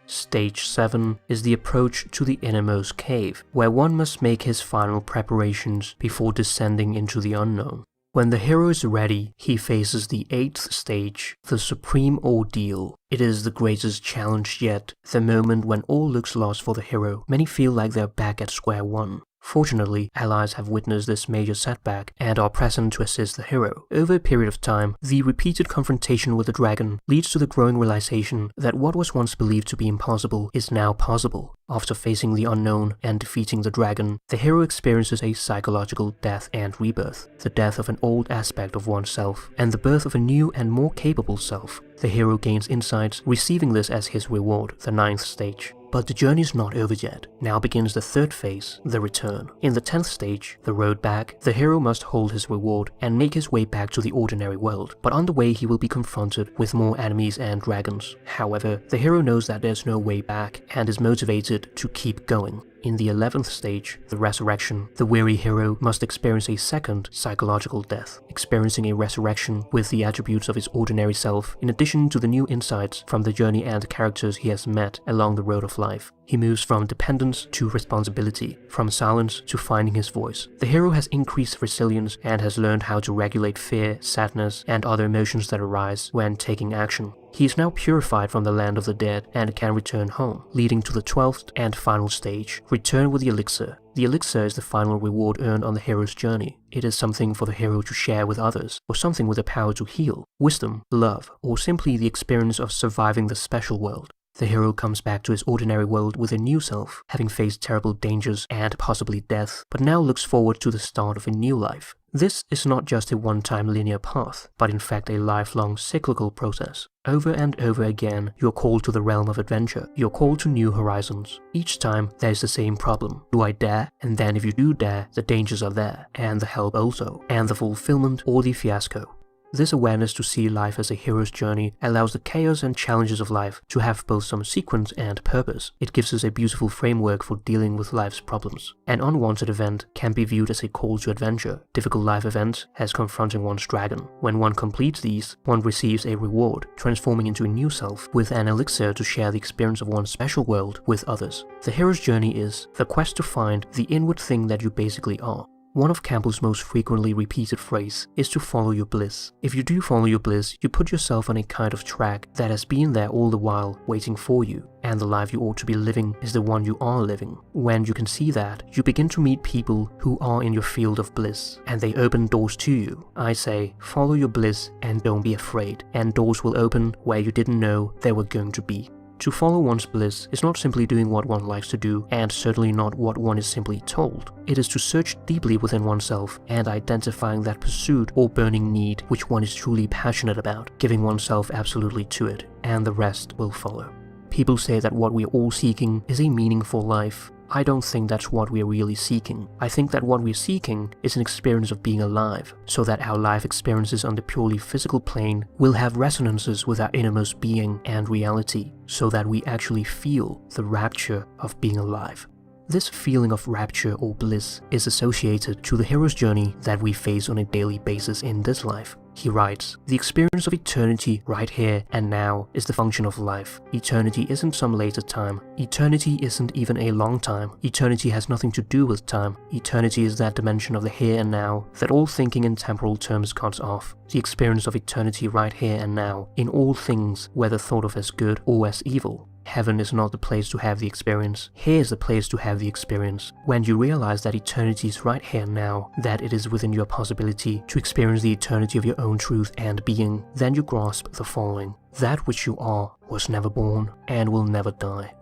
Stage 7 is the approach to the innermost cave, where one must make his final preparations before descending into the unknown. When the hero is ready, he faces the 8th stage, the supreme ordeal. It is the greatest challenge yet, the moment when all looks lost for the hero. Many feel like they're back at square one. Fortunately, allies have witnessed this major setback and are present to assist the hero. Over a period of time, the repeated confrontation with the dragon leads to the growing realization that what was once believed to be impossible is now possible. After facing the unknown and defeating the dragon, the hero experiences a psychological death and rebirth, the death of an old aspect of oneself, and the birth of a new and more capable self. The hero gains insights, receiving this as his reward, the 9th stage. But the journey is not over yet. Now begins the 3rd phase, the return. In the 10th stage, the road back, the hero must hold his reward and make his way back to the ordinary world. But on the way he will be confronted with more enemies and dragons. However, the hero knows that there's no way back and is motivated to keep going. In the 11th stage, the resurrection, the weary hero must experience a second psychological death, experiencing a resurrection with the attributes of his ordinary self, in addition to the new insights from the journey and characters he has met along the road of life. He moves from dependence to responsibility, from silence to finding his voice. The hero has increased resilience and has learned how to regulate fear, sadness, and other emotions that arise when taking action. He is now purified from the land of the dead and can return home, leading to the 12th and final stage, return with the elixir. The elixir is the final reward earned on the hero's journey. It is something for the hero to share with others, or something with the power to heal, wisdom, love, or simply the experience of surviving the special world. The hero comes back to his ordinary world with a new self, having faced terrible dangers and possibly death, but now looks forward to the start of a new life. This is not just a one-time linear path, but in fact a lifelong cyclical process. Over and over again, you're called to the realm of adventure. You're called to new horizons. Each time, there's the same problem. Do I dare? And then if you do dare, the dangers are there, and the help also, and the fulfillment or the fiasco. This awareness to see life as a hero's journey allows the chaos and challenges of life to have both some sequence and purpose. It gives us a beautiful framework for dealing with life's problems. An unwanted event can be viewed as a call to adventure. Difficult life events as confronting one's dragon. When one completes these, one receives a reward, transforming into a new self with an elixir to share the experience of one's special world with others. The hero's journey is the quest to find the inward thing that you basically are. One of Campbell's most frequently repeated phrases is to follow your bliss. If you do follow your bliss, you put yourself on a kind of track that has been there all the while, waiting for you, and the life you ought to be living is the one you are living. When you can see that, you begin to meet people who are in your field of bliss, and they open doors to you. I say, follow your bliss and don't be afraid, and doors will open where you didn't know they were going to be. To follow one's bliss is not simply doing what one likes to do, and certainly not what one is simply told. It is to search deeply within oneself and identifying that pursuit or burning need which one is truly passionate about, giving oneself absolutely to it, and the rest will follow. People say that what we're all seeking is a meaningful life. I don't think that's what we're really seeking. I think that what we're seeking is an experience of being alive, so that our life experiences on the purely physical plane will have resonances with our innermost being and reality, so that we actually feel the rapture of being alive. This feeling of rapture or bliss is associated to the hero's journey that we face on a daily basis in this life. He writes, "The experience of eternity right here and now is the function of life. Eternity isn't some later time. Eternity isn't even a long time. Eternity has nothing to do with time. Eternity is that dimension of the here and now that all thinking in temporal terms cuts off. The experience of eternity right here and now in all things, whether thought of as good or as evil. Heaven is not the place to have the experience. Here is the place to have the experience. When you realize that eternity is right here now, that it is within your possibility to experience the eternity of your own truth and being, then you grasp the following. That which you are was never born and will never die."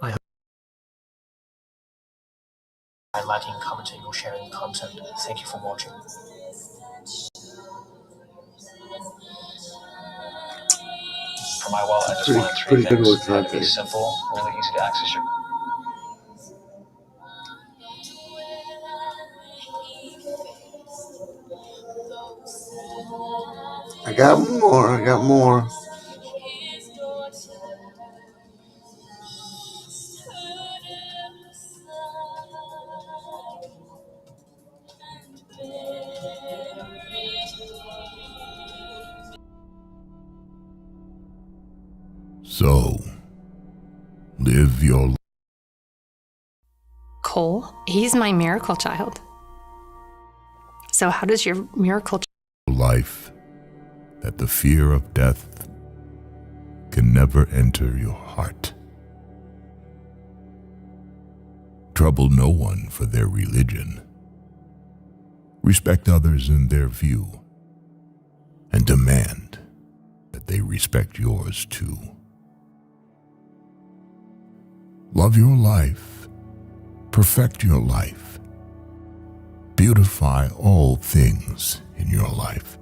By liking, commenting, or sharing the content. Thank you for watching. For my wallet, I just wanted three
Pretty good
things.
with
Had to be
content.
simple, really easy to access your
I got more.
So, live your
Cole, he's my miracle child. So how does your miracle
life that the fear of death can never enter your heart. Trouble no one for their religion. Respect others in their view, and demand that they respect yours too. Love your life, perfect your life, beautify all things in your life.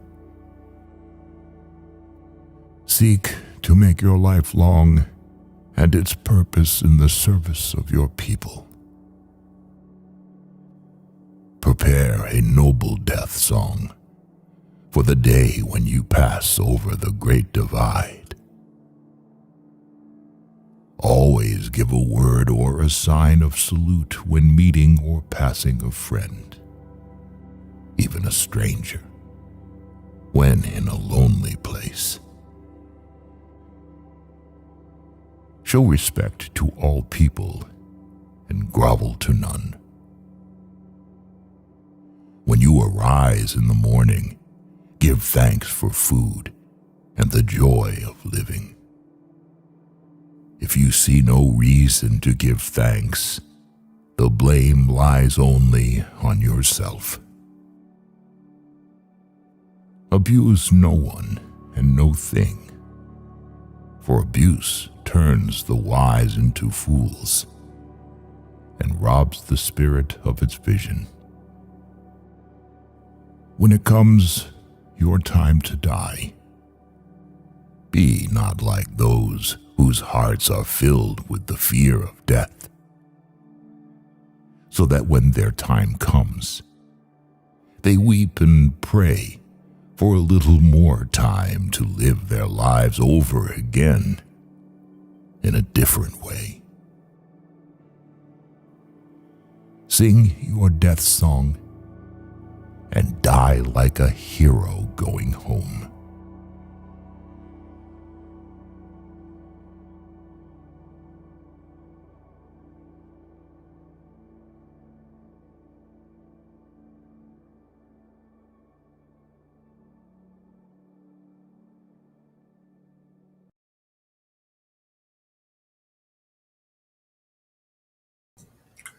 Seek to make your life long and its purpose in the service of your people. Prepare a noble death song for the day when you pass over the great divide. All always give a word or a sign of salute when meeting or passing a friend, even a stranger, when in a lonely place. Show respect to all people and grovel to none. When you arise in the morning, give thanks for food and the joy of living. If you see no reason to give thanks, the blame lies only on yourself. Abuse no one and no thing, for abuse turns the wise into fools and robs the spirit of its vision. When it comes your time to die, be not like those whose hearts are filled with the fear of death, so that when their time comes, they weep and pray for a little more time to live their lives over again in a different way. Sing your death song and die like a hero going home.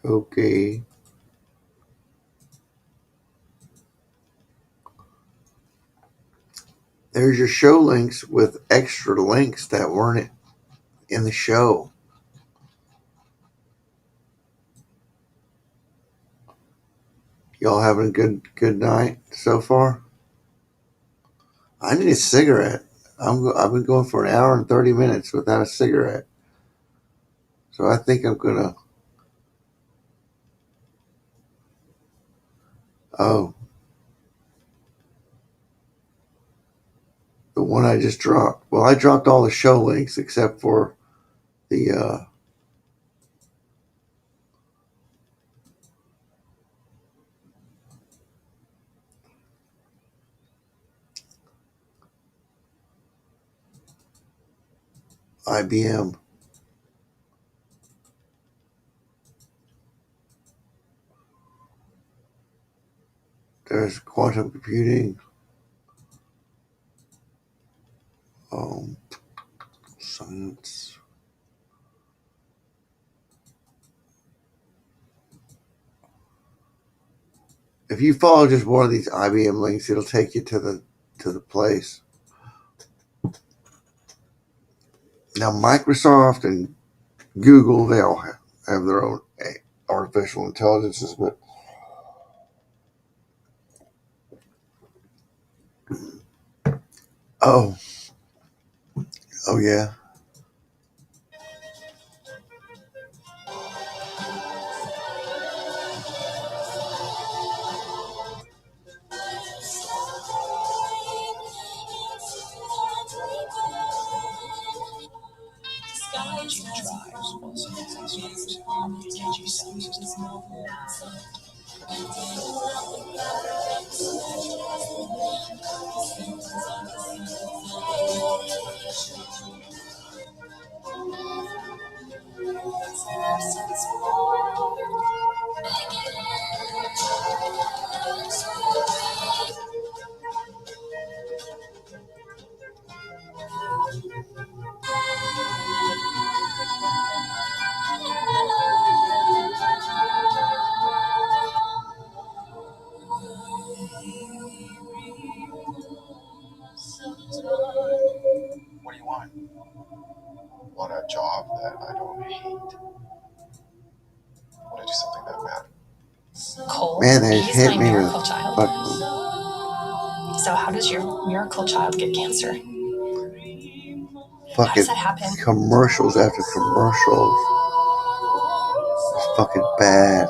Okay. There's your show links with extra links that weren't in the show. Y'all having a good night so far? I need a cigarette. I've been going for an hour and 30 minutes without a cigarette. So I think I'm gonna. Oh, the one I just dropped. Well, I dropped all the show links except for the IBM. There's quantum computing. Science. If you follow just one of these IBM links, it'll take you to the place. Now, Microsoft and Google, they all have their own artificial intelligences, but oh yeah.
Jim Drives also has used on the AKG sound system.
What do you want? Want a job that I don't hate. Want to do something that matters.
Cole,
Man, they
he's
hit
my
me with
miracle child.
fucking
So how does your miracle child get cancer? How
fucking
does that happen?
commercials after commercials. It's fucking bad.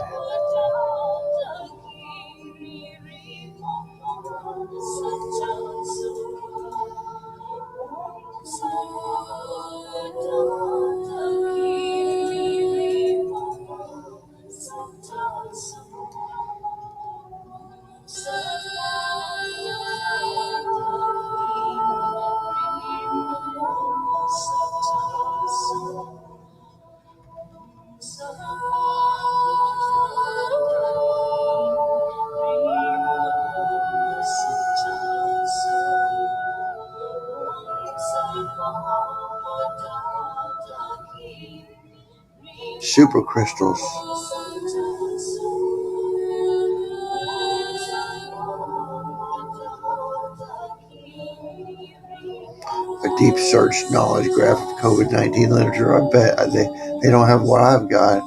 supercrystals. A deep search knowledge graph of COVID-19 literature. I bet they don't have what I've got.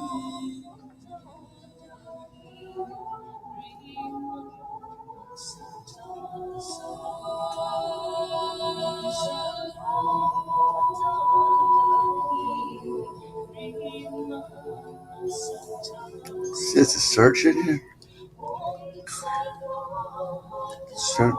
It's a search engine. Search.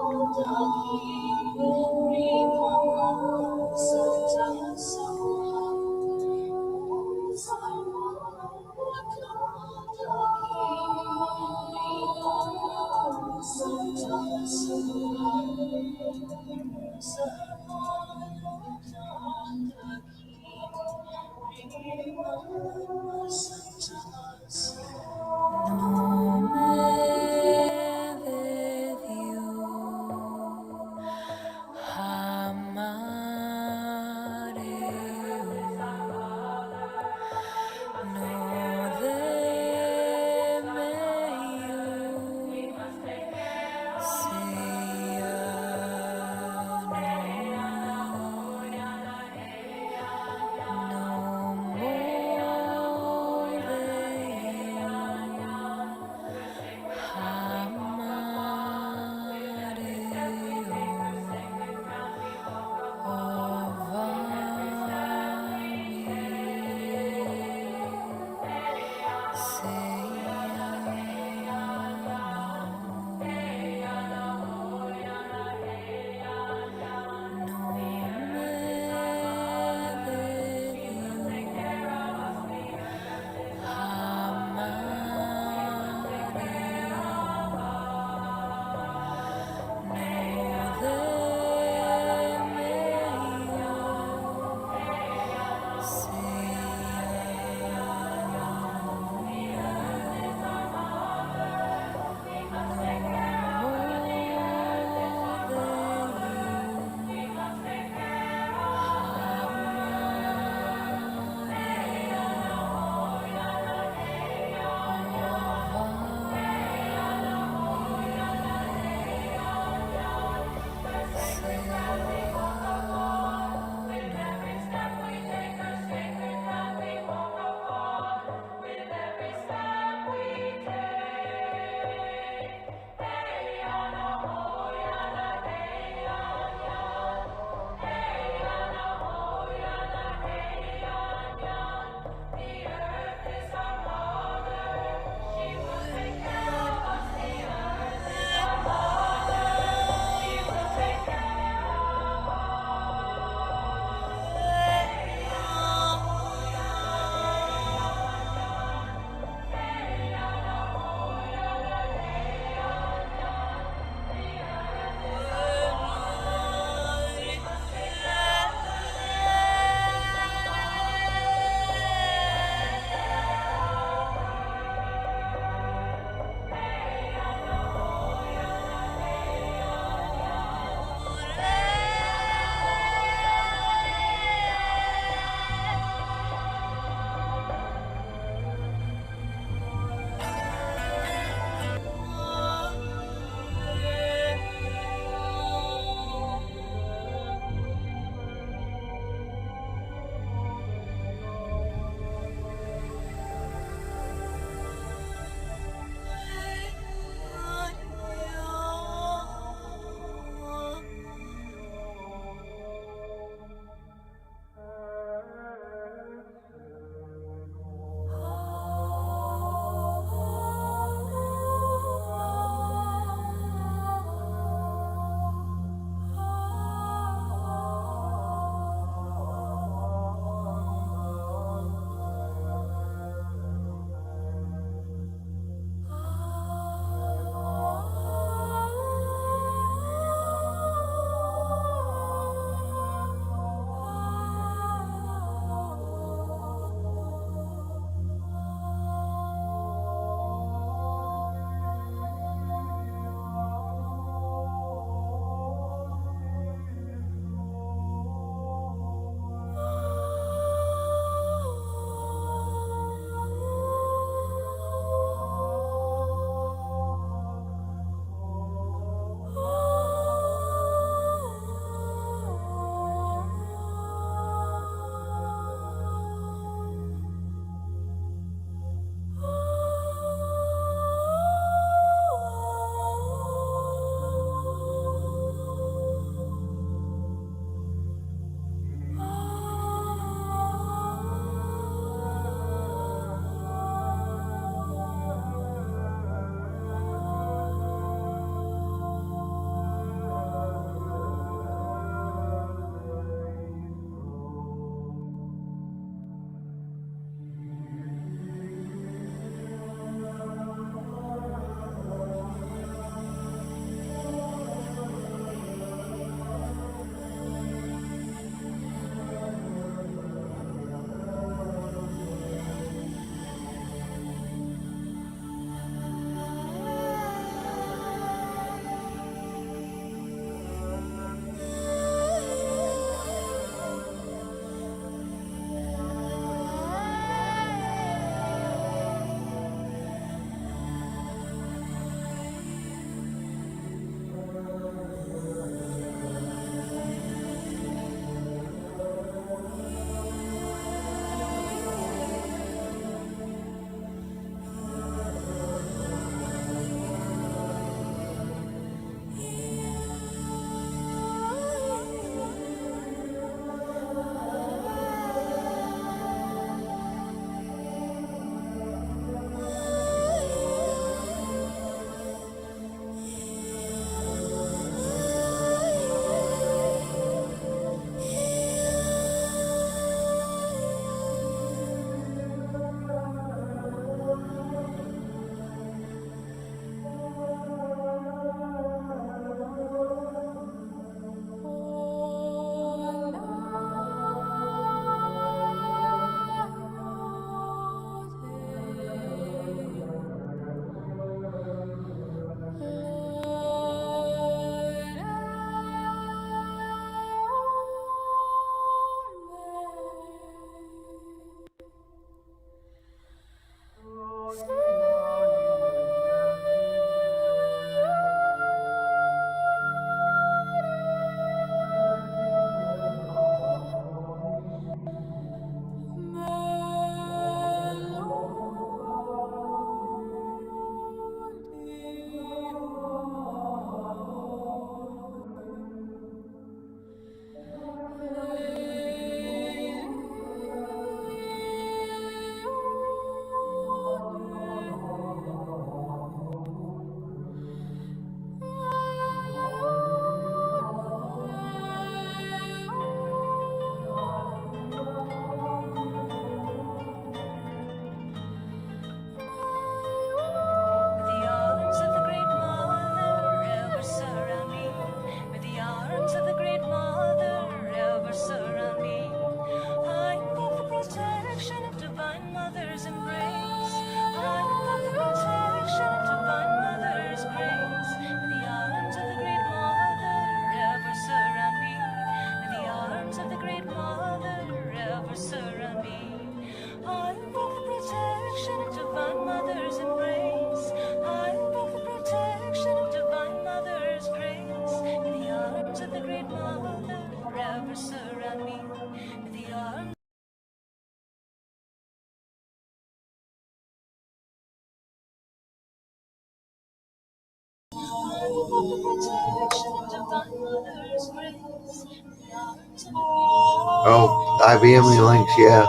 Oh, IBM links, yeah.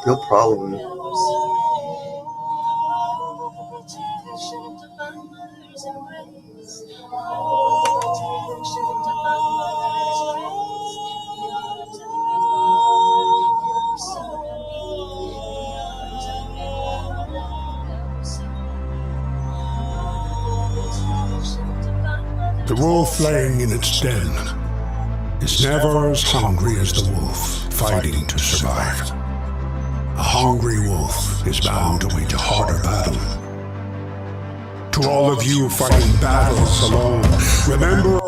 No problem.
The wolf laying in its den is never as hungry as the wolf fighting to survive. A hungry wolf is bound to wage a harder battle. To all of you fighting battles alone, remember...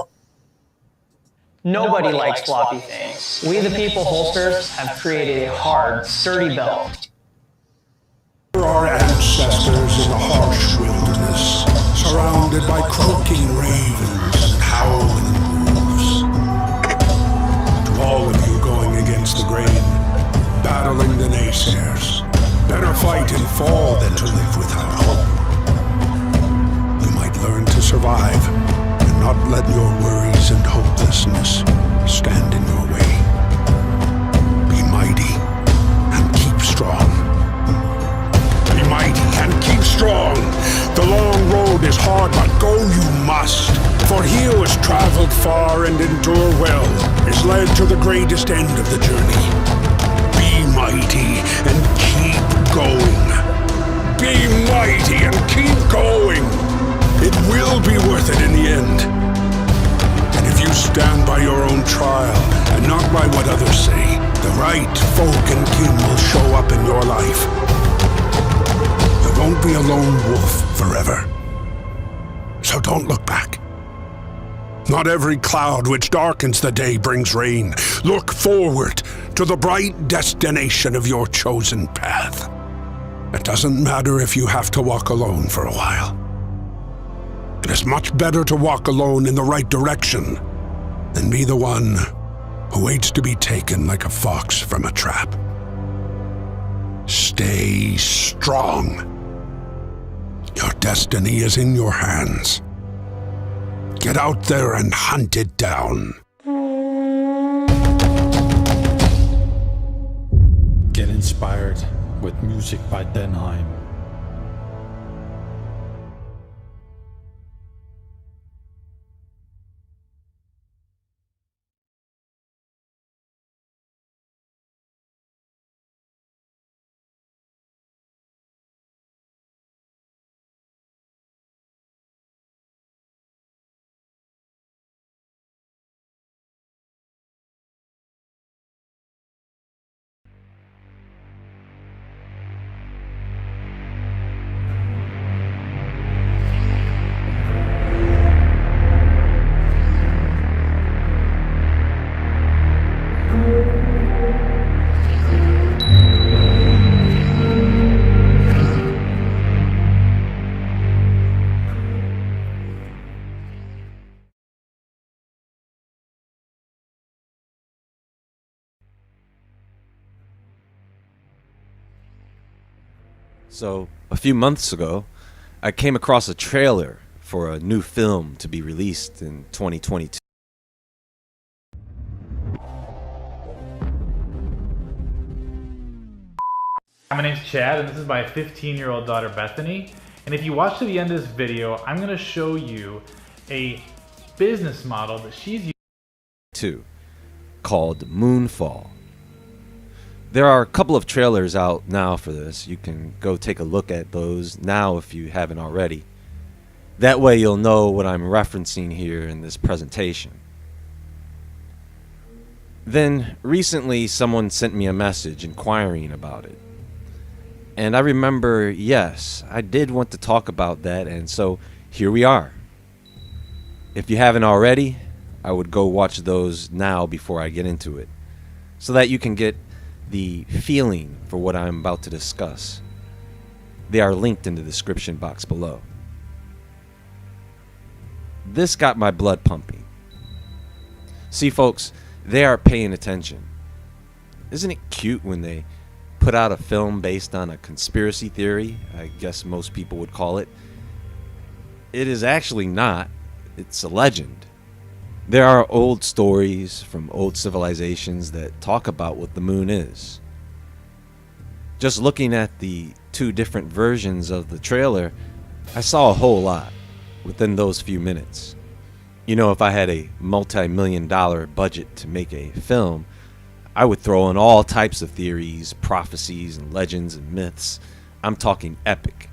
Nobody likes floppy things. We the People holsters have created a hard, sturdy belt.
Our ancestors in the harsh wilderness, surrounded by croaking ravens and howling wolves. To all of you going against the grain, battling the naysayers, better fight and fall than to live without hope. You might learn to survive and not let your worries and hopelessness stand in your way. Be mighty and keep strong. Be mighty and keep strong. The long road is hard, but go you must. For he who has traveled far and endured well is led to the greatest end of the journey. Be mighty and keep going. Be mighty and keep going. It will be worth it in the end. And if you stand by your own trial and not by what others say, the right folk and kin will show up in your life. You won't be a lone wolf forever. So don't look back. Not every cloud which darkens the day brings rain. Look forward to the bright destination of your chosen path. It doesn't matter if you have to walk alone for a while. It is much better to walk alone in the right direction than be the one who waits to be taken like a fox from a trap. Stay strong. Your destiny is in your hands. Get out there and hunt it down.
Get inspired with music by Denheim.
So, a few months ago, I came across a trailer for a new film to be released in 2022.
My name's Chad, and this is my 15-year-old daughter, Bethany. And if you watch to the end of this video, I'm going to show you a business model that she's using.
Called Moonfall. There are a couple of trailers out now for this. You can go take a look at those now if you haven't already. That way you'll know what I'm referencing here in this presentation. Then recently someone sent me a message inquiring about it. And I remember, yes, I did want to talk about that, and so here we are. If you haven't already, I would go watch those now before I get into it, so that you can get the feeling for what I'm about to discuss. They are linked in the description box below. This got my blood pumping. See, folks, they are paying attention. Isn't it cute when they put out a film based on a conspiracy theory, I guess most people would call it, It is actually not. It's a legend. There are old stories from old civilizations that talk about what the moon is. Just looking at the two different versions of the trailer, I saw a whole lot within those few minutes. You know, if I had a multi-million-dollar budget to make a film, I would throw in all types of theories, prophecies, and legends and myths. I'm talking epic.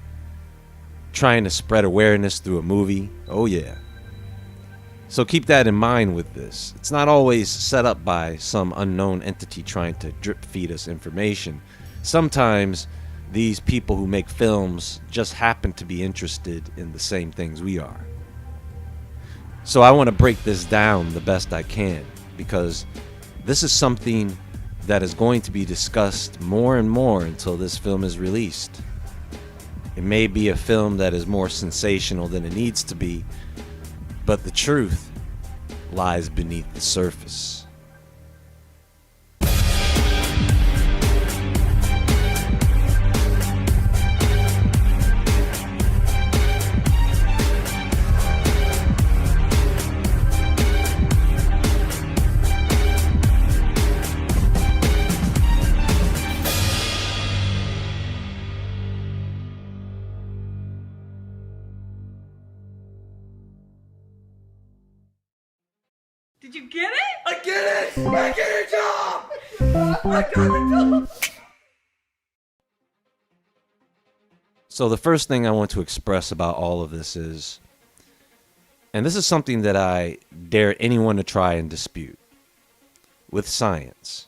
Trying to spread awareness through a movie, oh yeah. So keep that in mind with this. It's not always set up by some unknown entity trying to drip feed us information. Sometimes these people who make films just happen to be interested in the same things we are. So I want to break this down the best I can, because this is something that is going to be discussed more and more until this film is released. It may be a film that is more sensational than it needs to be, but the truth lies beneath the surface.
Did you get it? I get it! I get a job! I got a job!
So the first thing I want to express about all of this is, and this is something that I dare anyone to try and dispute with science,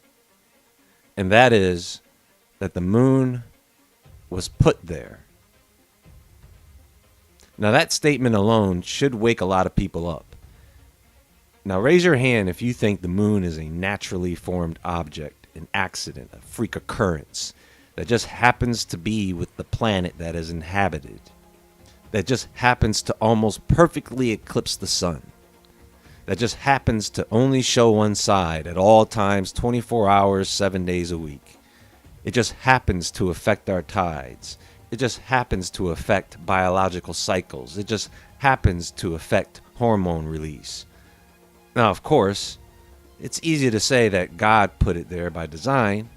and that is that the moon was put there. Now that statement alone should wake a lot of people up. Now raise your hand if you think the moon is a naturally formed object, an accident, a freak occurrence that just happens to be with the planet that is inhabited, that just happens to almost perfectly eclipse the sun, that just happens to only show one side at all times, 24 hours, 7 days a week. It just happens to affect our tides. It just happens to affect biological cycles. It just happens to affect hormone release. Now, of course, it's easy to say that God put it there by design,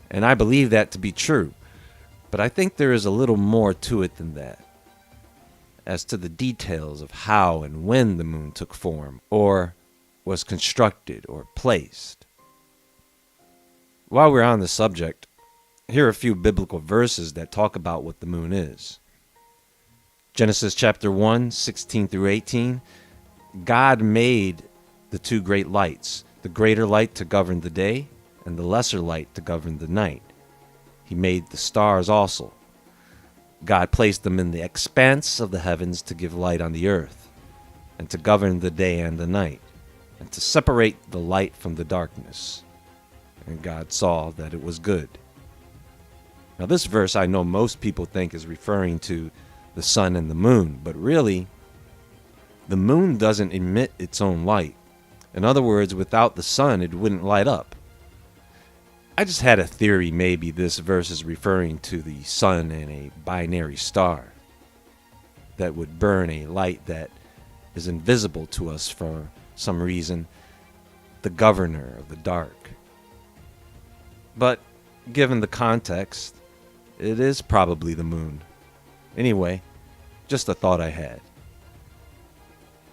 and I believe that to be true. But I think there is a little more to it than that, as to the details of how and when the moon took form, or was constructed or placed. While we're on the subject, here are a few biblical verses that talk about what the moon is. Genesis chapter 1, 16 through 18. God made the two great lights, the greater light to govern the day, and the lesser light to govern the night. He made the stars also. God placed them in the expanse of the heavens to give light on the earth, and to govern the day and the night, and to separate the light from the darkness. And God saw that it was good. Now this verse I know most people think is referring to the sun and the moon, but really, the moon doesn't emit its own light. In other words, without the sun, it wouldn't light up. I just had a theory maybe this verse is referring to the sun and a binary star that would burn a light that is invisible to us for some reason, the governor of the dark. But given the context, it is probably the moon. Anyway, just a thought I had.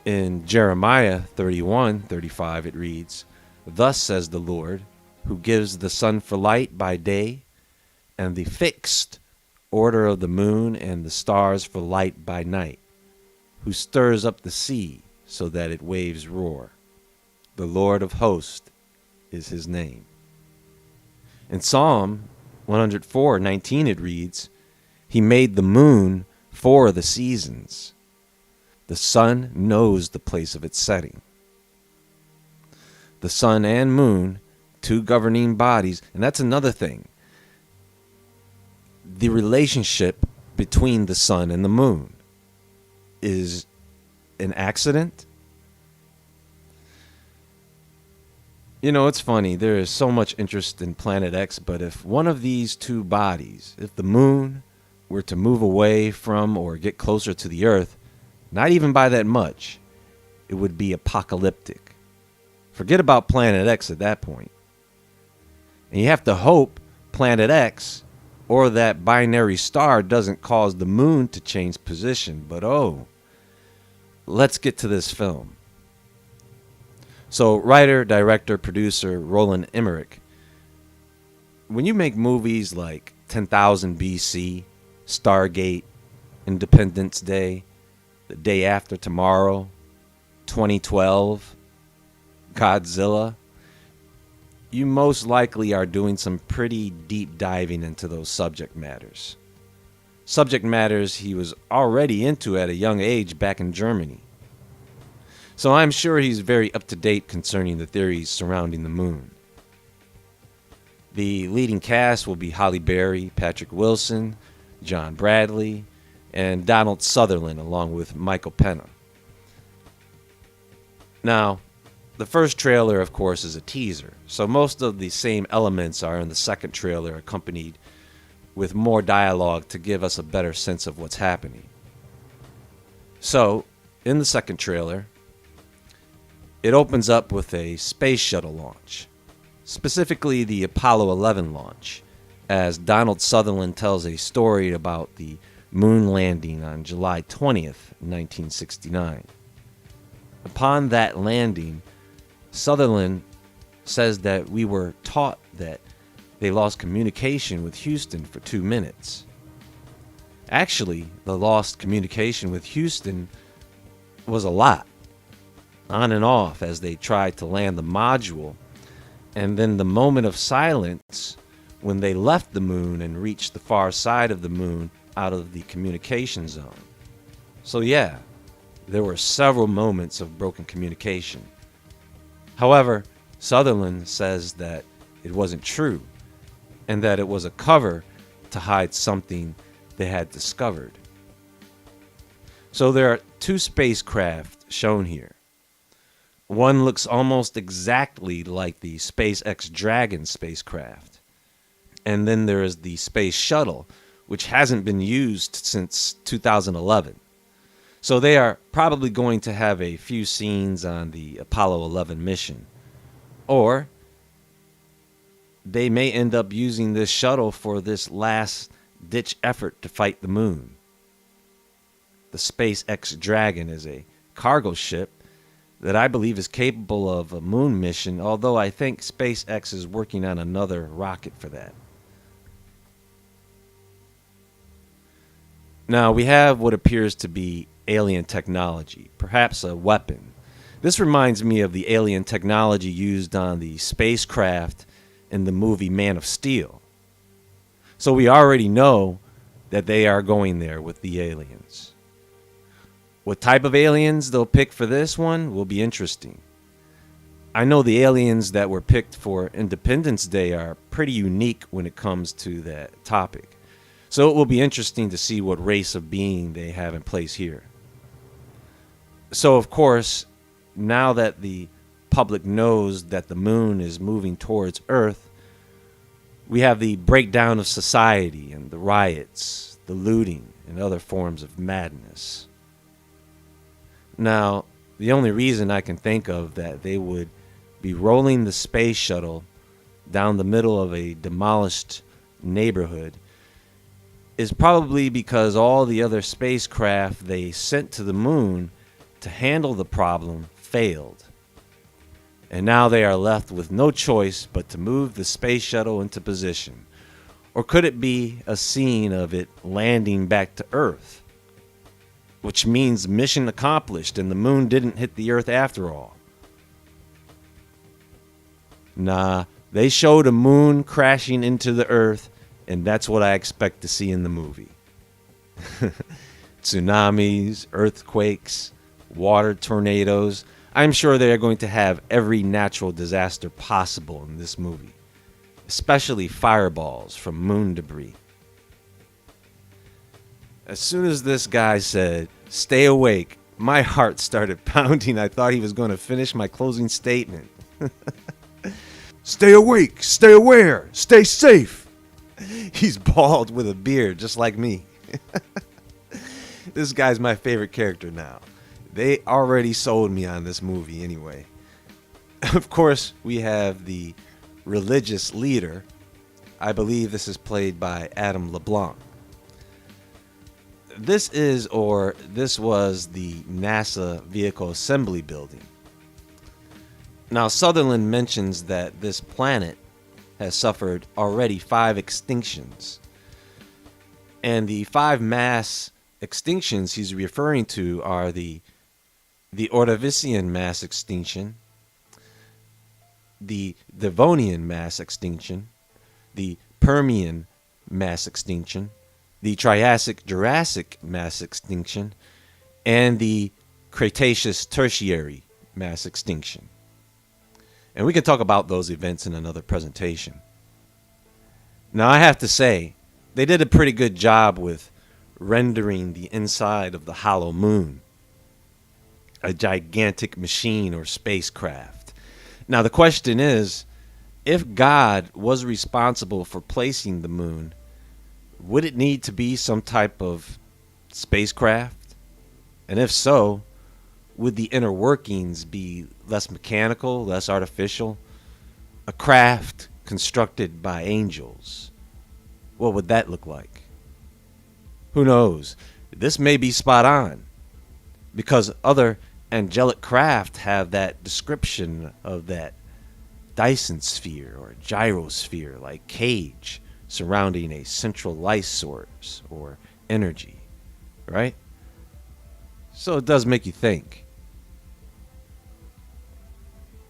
In Jeremiah 31:35 it reads, "Thus says the Lord, who gives the sun for light by day, and the fixed order of the moon and the stars for light by night, who stirs up the sea so that its waves roar. The Lord of hosts is his name." In Psalm 104:19 it reads, "He made the moon for the seasons. The sun knows the place of its setting." The sun and moon, two governing bodies, and that's another thing. The relationship between the sun and the moon is an accident. You know, it's funny, there is so much interest in Planet X, but if one of these two bodies, if the moon were to move away from or get closer to the Earth, Not even by that much. It would be apocalyptic. Forget about Planet X at that point. And you have to hope Planet X or that binary star doesn't cause the moon to change position. But let's get to this film. So, writer, director, producer Roland Emmerich. When you make movies like 10,000 BC, Stargate, Independence Day, The Day After Tomorrow, 2012, Godzilla, you most likely are doing some pretty deep diving into those subject matters. Subject matters he was already into at a young age back in Germany. So I'm sure he's very up to date concerning the theories surrounding the moon. The leading cast will be Halle Berry, Patrick Wilson, John Bradley, and Donald Sutherland, along with Michael Pena. Now, the first trailer, of course, is a teaser, so most of the same elements are in the second trailer, accompanied with more dialogue to give us a better sense of what's happening. So, in the second trailer, it opens up with a space shuttle launch, specifically the Apollo 11 launch, as Donald Sutherland tells a story about the moon landing on July 20th, 1969. Upon that landing, Sutherland says that we were taught that they lost communication with Houston for 2 minutes. Actually, the lost communication with Houston was a lot, on and off as they tried to land the module, and then the moment of silence when they left the moon and reached the far side of the moon out of the communication zone. So yeah, there were several moments of broken communication. However, Sutherland says that it wasn't true, and that it was a cover to hide something they had discovered. So there are two spacecraft shown here. One looks almost exactly like the SpaceX Dragon spacecraft. And then there is the Space Shuttle, which hasn't been used since 2011. So they are probably going to have a few scenes on the Apollo 11 mission. Or they may end up using this shuttle for this last-ditch effort to fight the moon. The SpaceX Dragon is a cargo ship that I believe is capable of a moon mission, although I think SpaceX is working on another rocket for that. Now, we have what appears to be alien technology, perhaps a weapon. This reminds me of the alien technology used on the spacecraft in the movie Man of Steel. So we already know that they are going there with the aliens. What type of aliens they'll pick for this one will be interesting. I know the aliens that were picked for Independence Day are pretty unique when it comes to that topic. So it will be interesting to see what race of being they have in place here. So of course, now that the public knows that the moon is moving towards Earth, we have the breakdown of society and the riots, the looting, and other forms of madness. Now, the only reason I can think of that they would be rolling the space shuttle down the middle of a demolished neighborhood is probably because all the other spacecraft they sent to the moon to handle the problem failed. And now they are left with no choice but to move the space shuttle into position. Or could it be a scene of it landing back to Earth? Which means mission accomplished and the moon didn't hit the Earth after all. Nah, they showed a moon crashing into the Earth, and that's what I expect to see in the movie. Tsunamis, earthquakes, water tornadoes. I'm sure they are going to have every natural disaster possible in this movie, especially fireballs from moon debris. As soon as this guy said, "Stay awake," my heart started pounding. I thought he was going to finish my closing statement. Stay awake, stay aware, stay safe. He's bald with a beard, just like me. This guy's my favorite character now. They already sold me on this movie anyway. Of course, we have the religious leader. I believe this is played by Adam LeBlanc. This was the NASA Vehicle Assembly Building. Now, Sutherland mentions that this planet has suffered already 5 extinctions. And the 5 mass extinctions he's referring to are the Ordovician mass extinction, the Devonian mass extinction, the Permian mass extinction, the Triassic-Jurassic mass extinction, and the Cretaceous-Tertiary mass extinction. And we can talk about those events in another presentation. Now, I have to say, they did a pretty good job with rendering the inside of the hollow moon, a gigantic machine or spacecraft. Now, the question is, if God was responsible for placing the moon, would it need to be some type of spacecraft? And if so, would the inner workings be less mechanical, less artificial? A craft constructed by angels. What would that look like? Who knows? This may be spot on, because other angelic craft have that description of that Dyson sphere or gyrosphere like cage surrounding a central life source or energy, right? So it does make you think.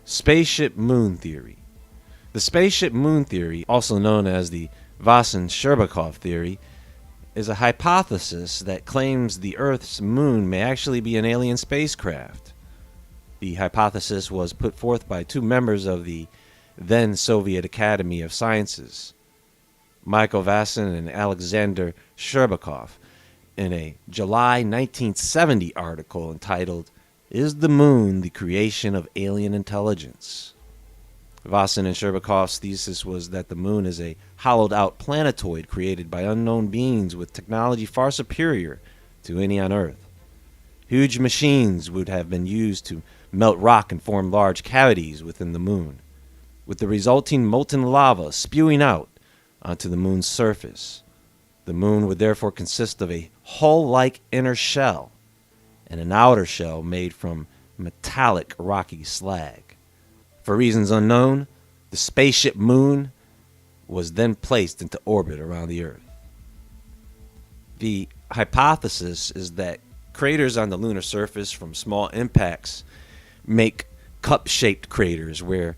Spaceship moon theory. The spaceship moon theory, also known as the Vossen-Sherbakov theory, is a hypothesis that claims the Earth's moon may actually be an alien spacecraft. The hypothesis was put forth by 2 members of the then Soviet Academy of Sciences, Michael Vossen and Alexander Sherbakov, in a July 1970 article entitled, "Is the Moon the Creation of Alien Intelligence?" Vossen and Sherbakov's thesis was that the moon is a hollowed-out planetoid created by unknown beings with technology far superior to any on Earth. Huge machines would have been used to melt rock and form large cavities within the moon, with the resulting molten lava spewing out onto the moon's surface. The moon would therefore consist of a hull-like inner shell and an outer shell made from metallic rocky slag. For reasons unknown, the spaceship moon was then placed into orbit around the Earth. The hypothesis is that craters on the lunar surface from small impacts make cup-shaped craters where,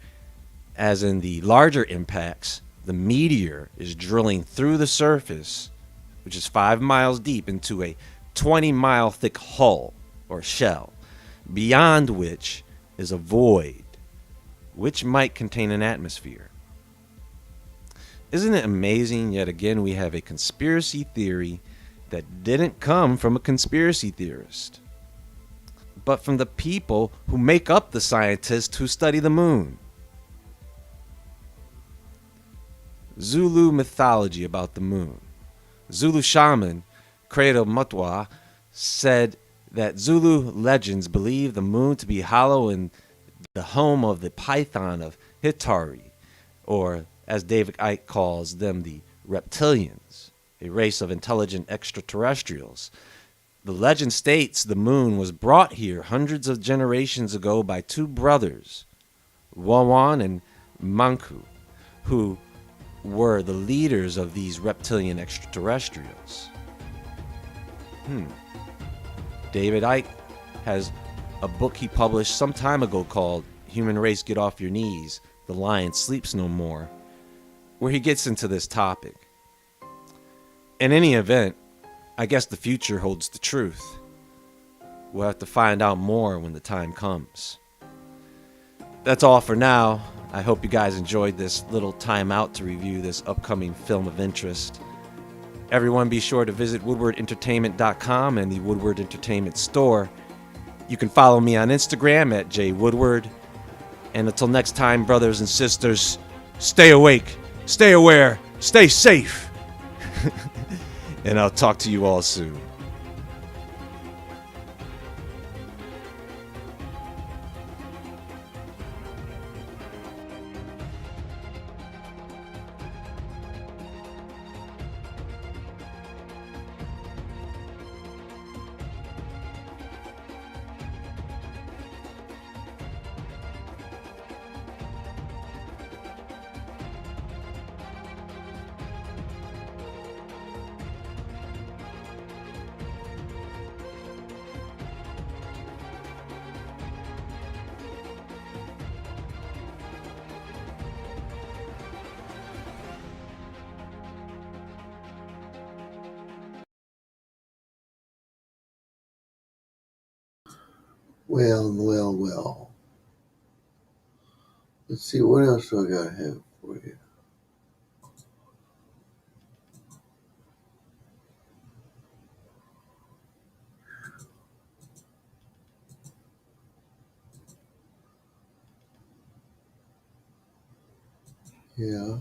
as in the larger impacts, the meteor is drilling through the surface, which is 5 miles deep, into a 20-mile thick hull or shell, beyond which is a void, which might contain an atmosphere. Isn't it amazing? Yet again, we have a conspiracy theory that didn't come from a conspiracy theorist, but from the people who make up the scientists who study the moon. Zulu mythology about the moon. Zulu shaman Credo Mutwa said that Zulu legends believe the moon to be hollow and the home of the python of Hitari, or as David Icke calls them, the reptilians, a race of intelligent extraterrestrials. The legend states the moon was brought here hundreds of generations ago by 2 brothers, Wawan and Manku, who were the leaders of these reptilian extraterrestrials. David Icke has a book he published some time ago called Human Race Get Off Your Knees, The Lion Sleeps No More, where he gets into this topic. In any event, I guess the future holds the truth. We'll have to find out more when the time comes. That's all for now. I hope you guys enjoyed this little time out to review this upcoming film of interest. Everyone be sure to visit woodwardentertainment.com and the Woodward Entertainment store. You can follow me on Instagram at jwoodward. And until next time, brothers and sisters, stay awake, stay aware, stay safe. And I'll talk to you all soon.
Well. Let's see, what else do I gotta have for you? Yeah.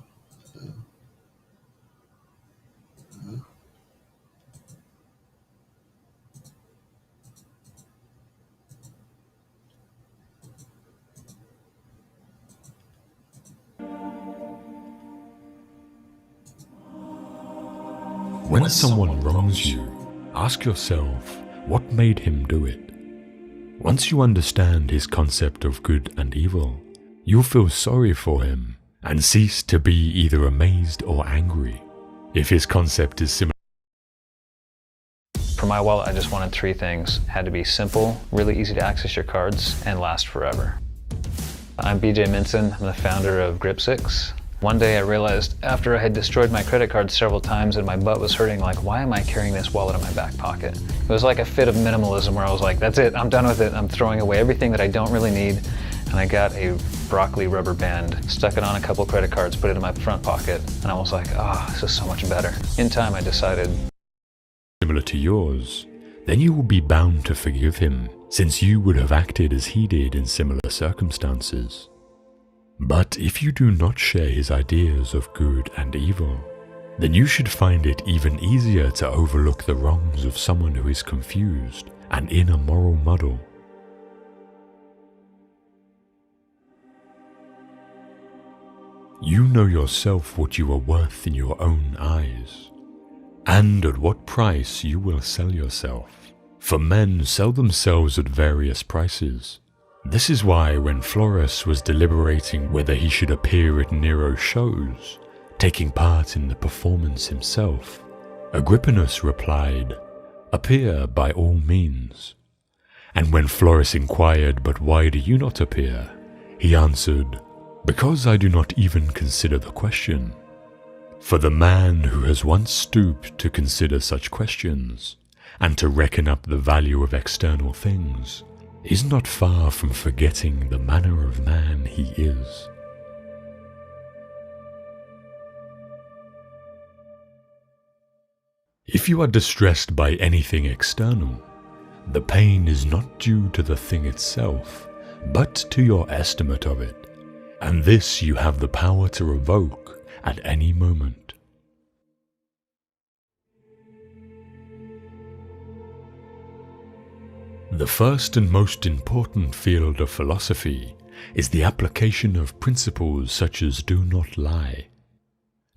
When someone wrongs you, ask yourself, what made him do it? Once you understand his concept of good and evil, you'll feel sorry for him and cease to be either amazed or angry. If his concept is similar.
For my wallet, I just wanted 3 things. It had to be simple, really easy to access your cards, and last forever. I'm BJ Minson. I'm the founder of Grip6. One day I realized after I had destroyed my credit card several times and my butt was hurting, like, why am I carrying this wallet in my back pocket? It was like a fit of minimalism where I was like, that's it, I'm done with it. I'm throwing away everything that I don't really need. And I got a broccoli rubber band, stuck it on a couple credit cards, put it in my front pocket, and I was like, oh, this is so much better. In time I decided,
similar to yours, then you will be bound to forgive him, since you would have acted as he did in similar circumstances. But if you do not share his ideas of good and evil, then you should find it even easier to overlook the wrongs of someone who is confused and in a moral muddle. You know yourself what you are worth in your own eyes, and at what price you will sell yourself. For men sell themselves at various prices. This is why when Florus was deliberating whether he should appear at Nero's shows, taking part in the performance himself, Agrippinus replied, "Appear by all means." And when Florus inquired, "But why do you not appear?" he answered, "Because I do not even consider the question." For the man who has once stooped to consider such questions, and to reckon up the value of external things, is not far from forgetting the manner of man he is. If you are distressed by anything external, the pain is not due to the thing itself, but to your estimate of it, and this you have the power to revoke at any moment. The first and most important field of philosophy is the application of principles such as do not lie.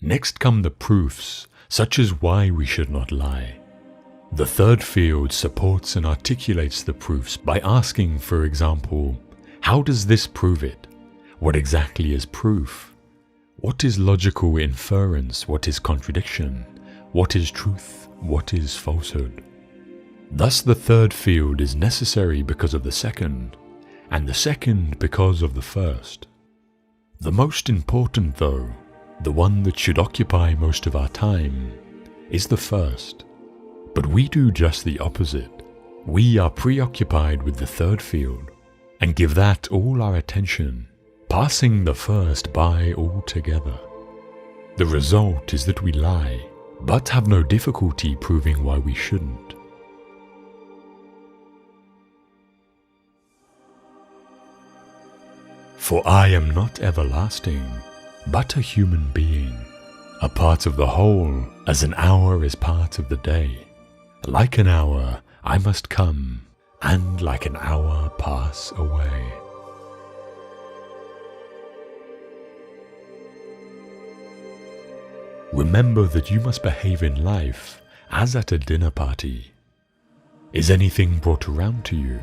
Next come the proofs, such as why we should not lie. The third field supports and articulates the proofs by asking, for example, how does this prove it? What exactly is proof? What is logical inference? What is contradiction? What is truth? What is falsehood? Thus the third field is necessary because of the second, and the second because of the first. The most important, though, the one that should occupy most of our time, is the first. But we do just the opposite. We are preoccupied with the third field, and give that all our attention, passing the first by altogether. The result is that we lie, but have no difficulty proving why we shouldn't. For I am not everlasting, but a human being, a part of the whole, as an hour is part of the day. Like an hour I must come, and like an hour pass away. Remember that you must behave in life as at a dinner party. Is anything brought around to you?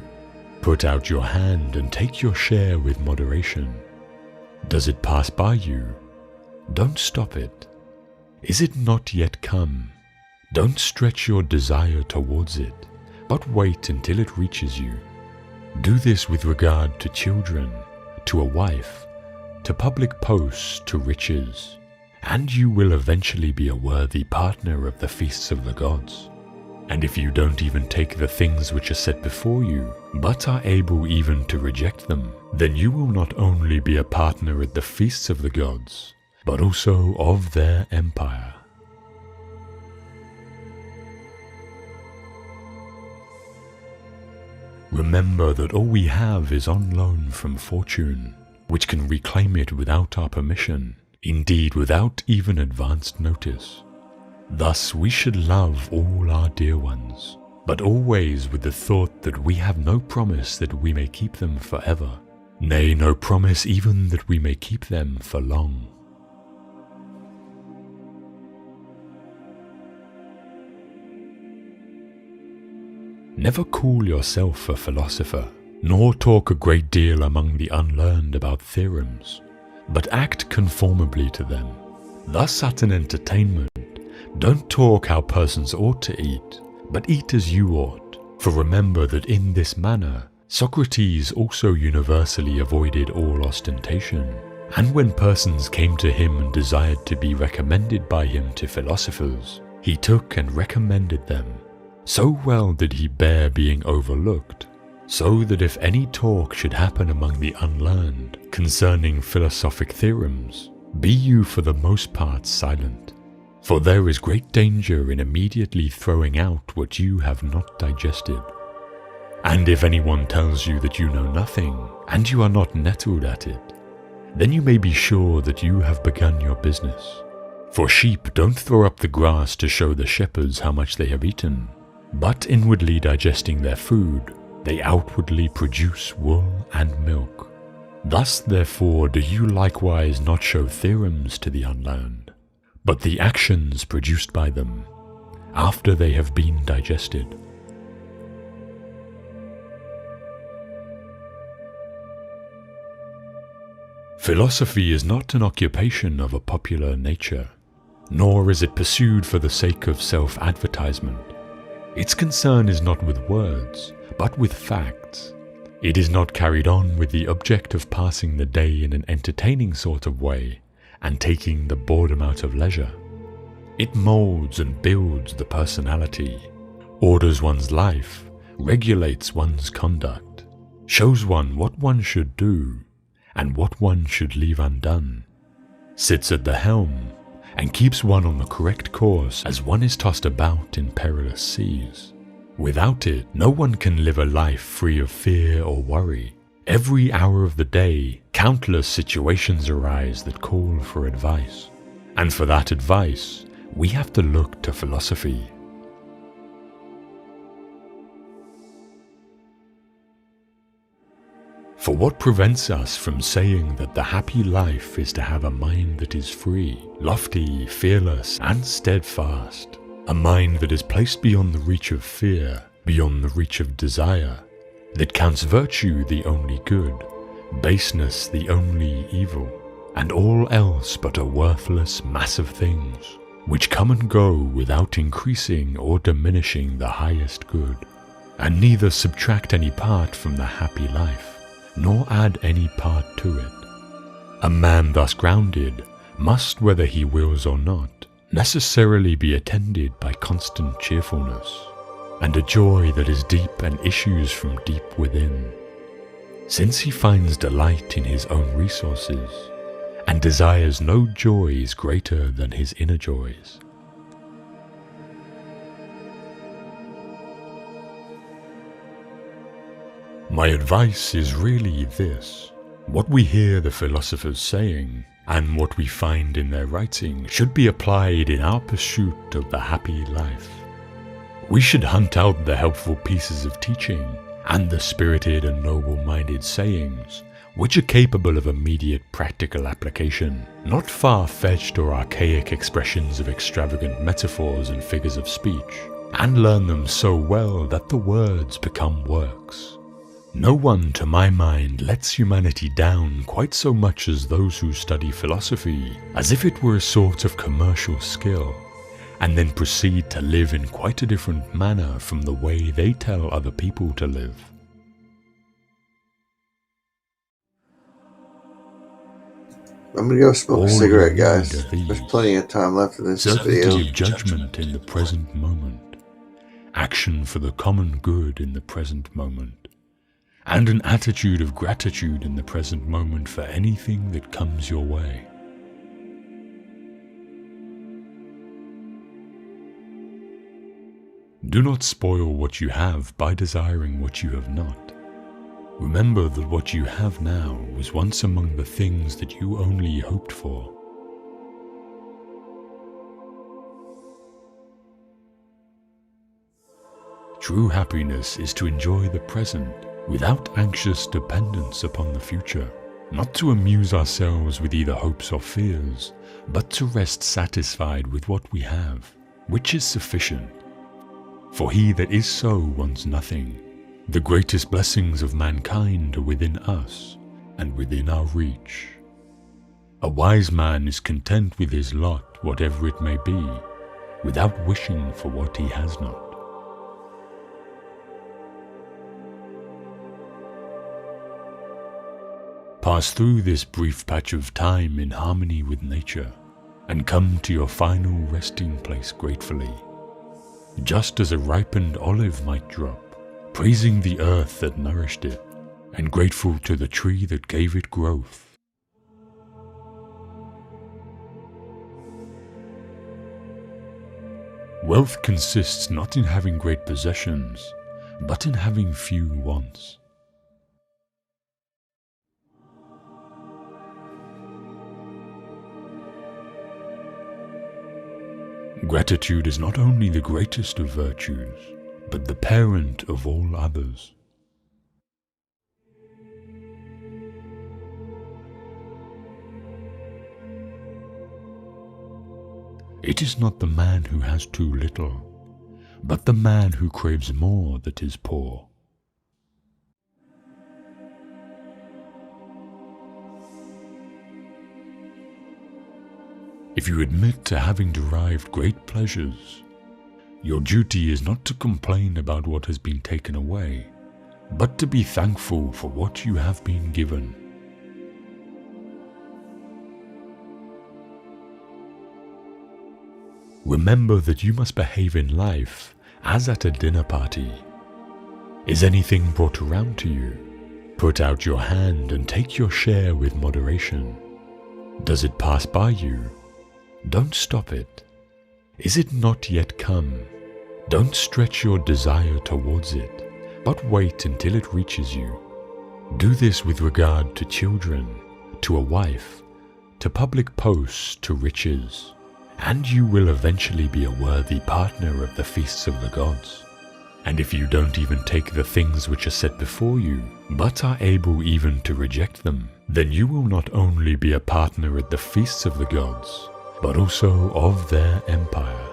Put out your hand and take your share with moderation. Does it pass by you? Don't stop it. Is it not yet come? Don't stretch your desire towards it, but wait until it reaches you. Do this with regard to children, to a wife, to public posts, to riches, and you will eventually be a worthy partner of the feasts of the gods. And if you don't even take the things which are set before you, but are able even to reject them, then you will not only be a partner at the feasts of the gods, but also of their empire. Remember that all we have is on loan from fortune, which can reclaim it without our permission, indeed without even advanced notice. Thus we should love all our dear ones, but always with the thought that we have no promise that we may keep them forever, nay, no promise even that we may keep them for long. Never call yourself a philosopher, nor talk a great deal among the unlearned about theorems, but act conformably to them. Thus at an entertainment, don't talk how persons ought to eat, but eat as you ought. For remember that in this manner, Socrates also universally avoided all ostentation. And when persons came to him and desired to be recommended by him to philosophers, he took and recommended them. So well did he bear being overlooked, so that if any talk should happen among the unlearned concerning philosophic theorems, be you for the most part silent. For there is great danger in immediately throwing out what you have not digested. And if anyone tells you that you know nothing, and you are not nettled at it, then you may be sure that you have begun your business. For sheep don't throw up the grass to show the shepherds how much they have eaten, but inwardly digesting their food, they outwardly produce wool and milk. Thus therefore do you likewise not show theorems to the unlearned, but the actions produced by them, after they have been digested. Philosophy is not an occupation of a popular nature, nor is it pursued for the sake of self-advertisement. Its concern is not with words, but with facts. It is not carried on with the object of passing the day in an entertaining sort of way and taking the boredom out of leisure. It molds and builds the personality, orders one's life, regulates one's conduct, shows one what one should do and what one should leave undone, sits at the helm and keeps one on the correct course as one is tossed about in perilous seas. Without it, no one can live a life free of fear or worry. Every hour of the day, countless situations arise that call for advice. And for that advice, we have to look to philosophy. For what prevents us from saying that the happy life is to have a mind that is free, lofty, fearless, and steadfast? A mind that is placed beyond the reach of fear, beyond the reach of desire, that counts virtue the only good, baseness the only evil, and all else but a worthless mass of things, which come and go without increasing or diminishing the highest good, and neither subtract any part from the happy life, nor add any part to it. A man thus grounded must, whether he wills or not, necessarily be attended by constant cheerfulness, and a joy that is deep and issues from deep within, since he finds delight in his own resources, and desires no joys greater than his inner joys. My advice is really this: what we hear the philosophers saying, and what we find in their writing, should be applied in our pursuit of the happy life. We should hunt out the helpful pieces of teaching, and the spirited and noble-minded sayings, which are capable of immediate practical application, not far-fetched or archaic expressions of extravagant metaphors and figures of speech, and learn them so well that the words become works. No one, to my mind, lets humanity down quite so much as those who study philosophy as if it were a sort of commercial skill, and then proceed to live in quite a different manner from the way they tell other people to live.
I'm gonna go smoke a cigarette, guys. There's plenty of time left in this video.
Certainty of judgment in the present moment, action for the common good in the present moment, and an attitude of gratitude in the present moment for anything that comes your way. Do not spoil what you have by desiring what you have not. Remember that what you have now was once among the things that you only hoped for. True happiness is to enjoy the present without anxious dependence upon the future, not to amuse ourselves with either hopes or fears, but to rest satisfied with what we have, which is sufficient. For he that is so wants nothing. The greatest blessings of mankind are within us and within our reach. A wise man is content with his lot, whatever it may be, without wishing for what he has not. Pass through this brief patch of time in harmony with nature, and come to your final resting place gratefully, just as a ripened olive might drop, praising the earth that nourished it, and grateful to the tree that gave it growth. Wealth consists not in having great possessions, but in having few wants. Gratitude is not only the greatest of virtues, but the parent of all others. It is not the man who has too little, but the man who craves more that is poor. If you admit to having derived great pleasures, your duty is not to complain about what has been taken away, but to be thankful for what you have been given. Remember that you must behave in life as at a dinner party. Is anything brought around to you? Put out your hand and take your share with moderation. Does it pass by you? Don't stop it. Is it not yet come? Don't stretch your desire towards it, but wait until it reaches you. Do this with regard to children, to a wife, to public posts, to riches, and you will eventually be a worthy partner of the feasts of the gods. And if you don't even take the things which are set before you, but are able even to reject them, then you will not only be a partner at the feasts of the gods, but also of their empire.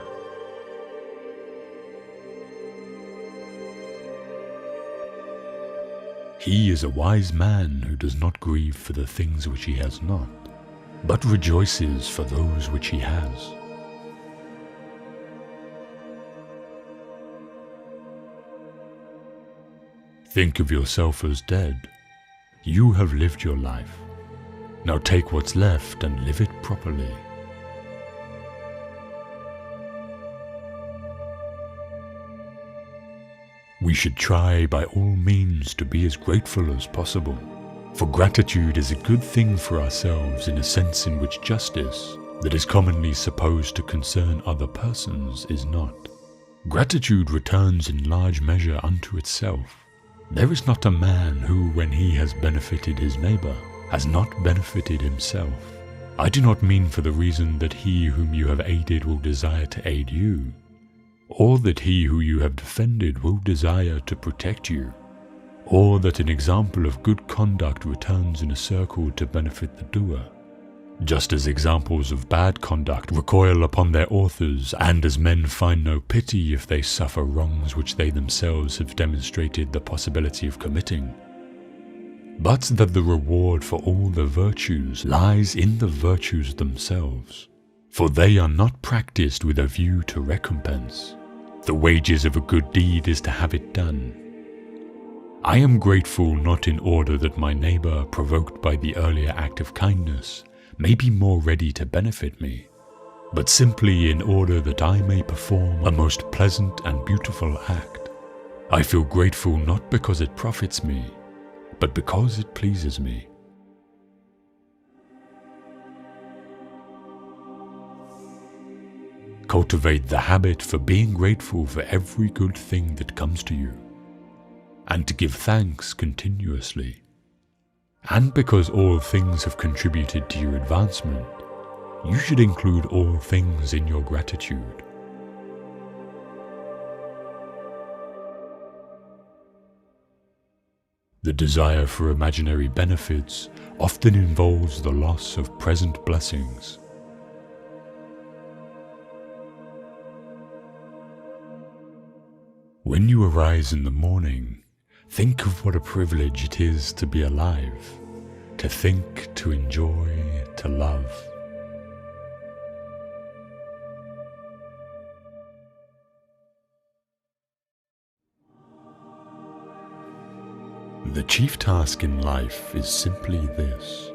He is a wise man who does not grieve for the things which he has not, but rejoices for those which he has. Think of yourself as dead. You have lived your life. Now take what's left and live it properly. We should try by all means to be as grateful as possible, for gratitude is a good thing for ourselves in a sense in which justice, that is commonly supposed to concern other persons, is not. Gratitude returns in large measure unto itself. There is not a man who, when he has benefited his neighbor, has not benefited himself. I do not mean for the reason that he whom you have aided will desire to aid you, or that he who you have defended will desire to protect you, or that an example of good conduct returns in a circle to benefit the doer, just as examples of bad conduct recoil upon their authors, and as men find no pity if they suffer wrongs which they themselves have demonstrated the possibility of committing, but that the reward for all the virtues lies in the virtues themselves, for they are not practiced with a view to recompense. The wages of a good deed is to have it done. I am grateful not in order that my neighbor, provoked by the earlier act of kindness, may be more ready to benefit me, but simply in order that I may perform a most pleasant and beautiful act. I feel grateful not because it profits me, but because it pleases me. Cultivate the habit for being grateful for every good thing that comes to you, and to give thanks continuously. And because all things have contributed to your advancement, you should include all things in your gratitude. The desire for imaginary benefits often involves the loss of present blessings. When you arise in the morning, think of what a privilege it is to be alive, to think, to enjoy, to love. The chief task in life is simply this: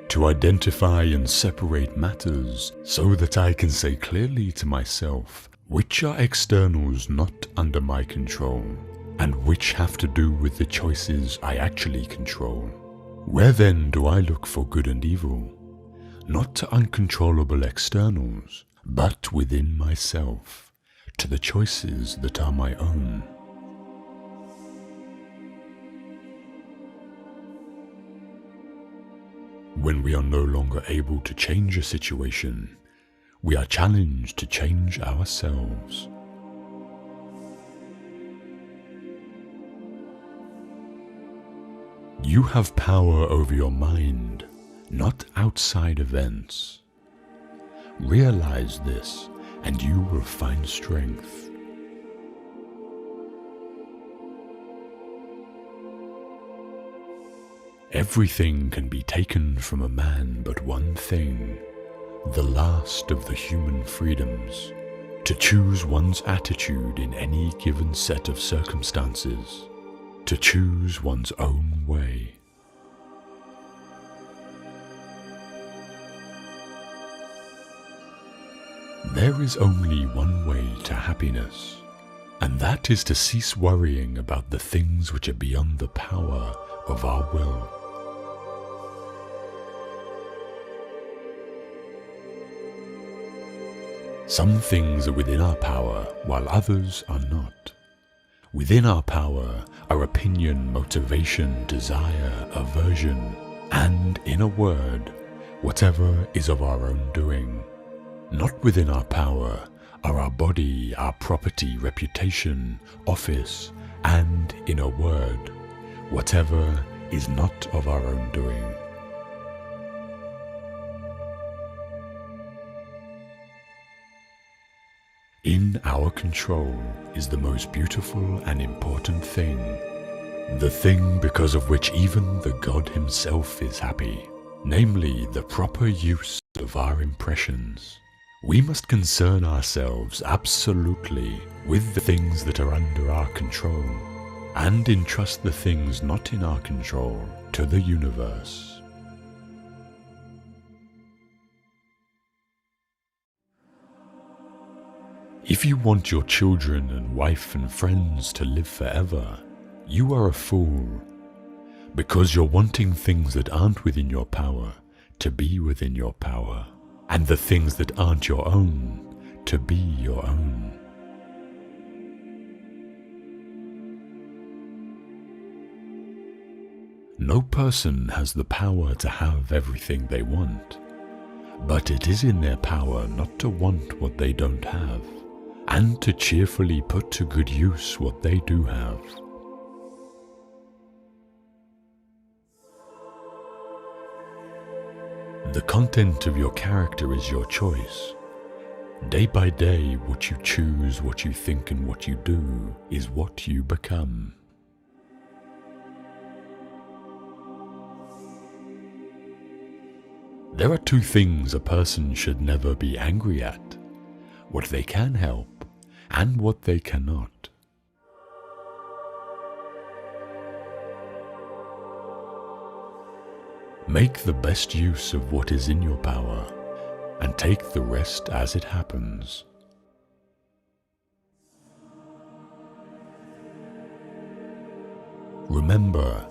to identify and separate matters so that I can say clearly to myself which are externals not under my control, and which have to do with the choices I actually control. Where then do I look for good and evil? Not to uncontrollable externals, but within myself, to the choices that are my own. When we are no longer able to change a situation, we are challenged to change ourselves. You have power over your mind, not outside events. Realize this, and you will find strength. Everything can be taken from a man but one thing, the last of the human freedoms, to choose one's attitude in any given set of circumstances, to choose one's own way. There is only one way to happiness, and that is to cease worrying about the things which are beyond the power of our will. Some things are within our power, while others are not. Within our power are opinion, motivation, desire, aversion, and, in a word, whatever is of our own doing. Not within our power are our body, our property, reputation, office, and, in a word, whatever is not of our own doing. In our control is the most beautiful and important thing, the thing because of which even the God himself is happy, namely the proper use of our impressions. We must concern ourselves absolutely with the things that are under our control, and entrust the things not in our control to the universe. If you want your children and wife and friends to live forever, you are a fool, because you're wanting things that aren't within your power to be within your power, and the things that aren't your own to be your own. No person has the power to have everything they want, but it is in their power not to want what they don't have, and to cheerfully put to good use what they do have. The content of your character is your choice. Day by day, what you choose, what you think, and what you do is what you become. There are two things a person should never be angry at: what they can help and what they cannot. Make the best use of what is in your power, and take the rest as it happens. Remember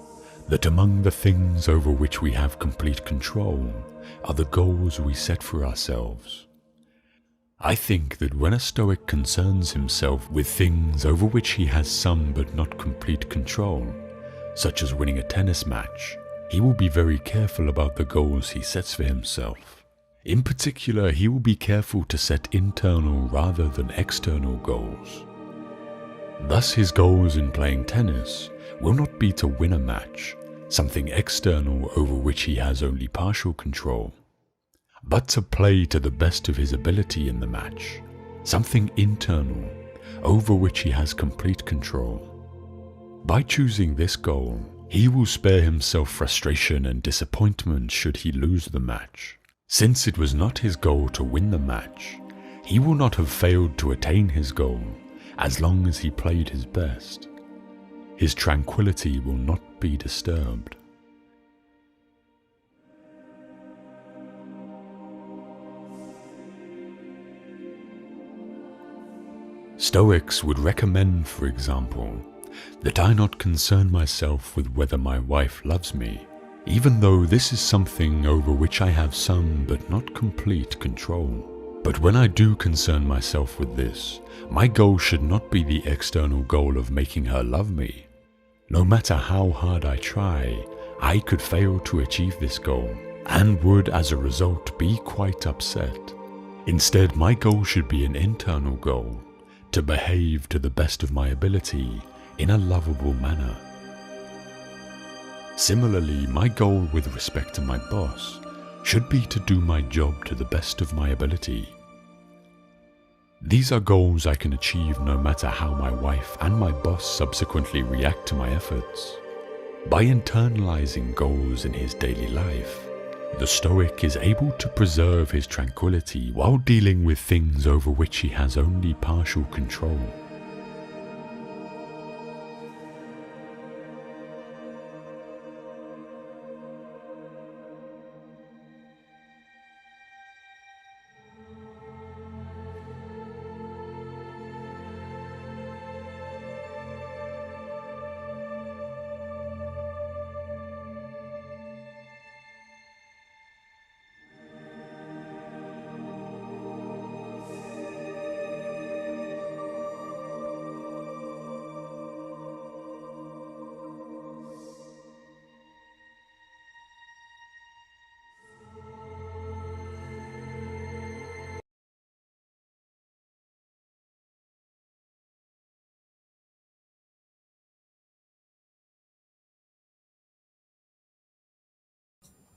that among the things over which we have complete control are the goals we set for ourselves. I think that when a Stoic concerns himself with things over which he has some but not complete control, such as winning a tennis match, he will be very careful about the goals he sets for himself. In particular, he will be careful to set internal rather than external goals. Thus, his goals in playing tennis will not be to win a match, something external over which he has only partial control, but to play to the best of his ability in the match, something internal over which he has complete control. By choosing this goal, he will spare himself frustration and disappointment should he lose the match. Since it was not his goal to win the match, he will not have failed to attain his goal as long as he played his best. His tranquility will not be disturbed. Stoics would recommend, for example, that I not concern myself with whether my wife loves me, even though this is something over which I have some but not complete control. But when I do concern myself with this, my goal should not be the external goal of making her love me. No matter how hard I try, I could fail to achieve this goal, and would as a result be quite upset. Instead, my goal should be an internal goal, to behave to the best of my ability in a lovable manner. Similarly, my goal with respect to my boss should be to do my job to the best of my ability. These are goals I can achieve no matter how my wife and my boss subsequently react to my efforts. By internalizing goals in his daily life, the Stoic is able to preserve his tranquility while dealing with things over which he has only partial control.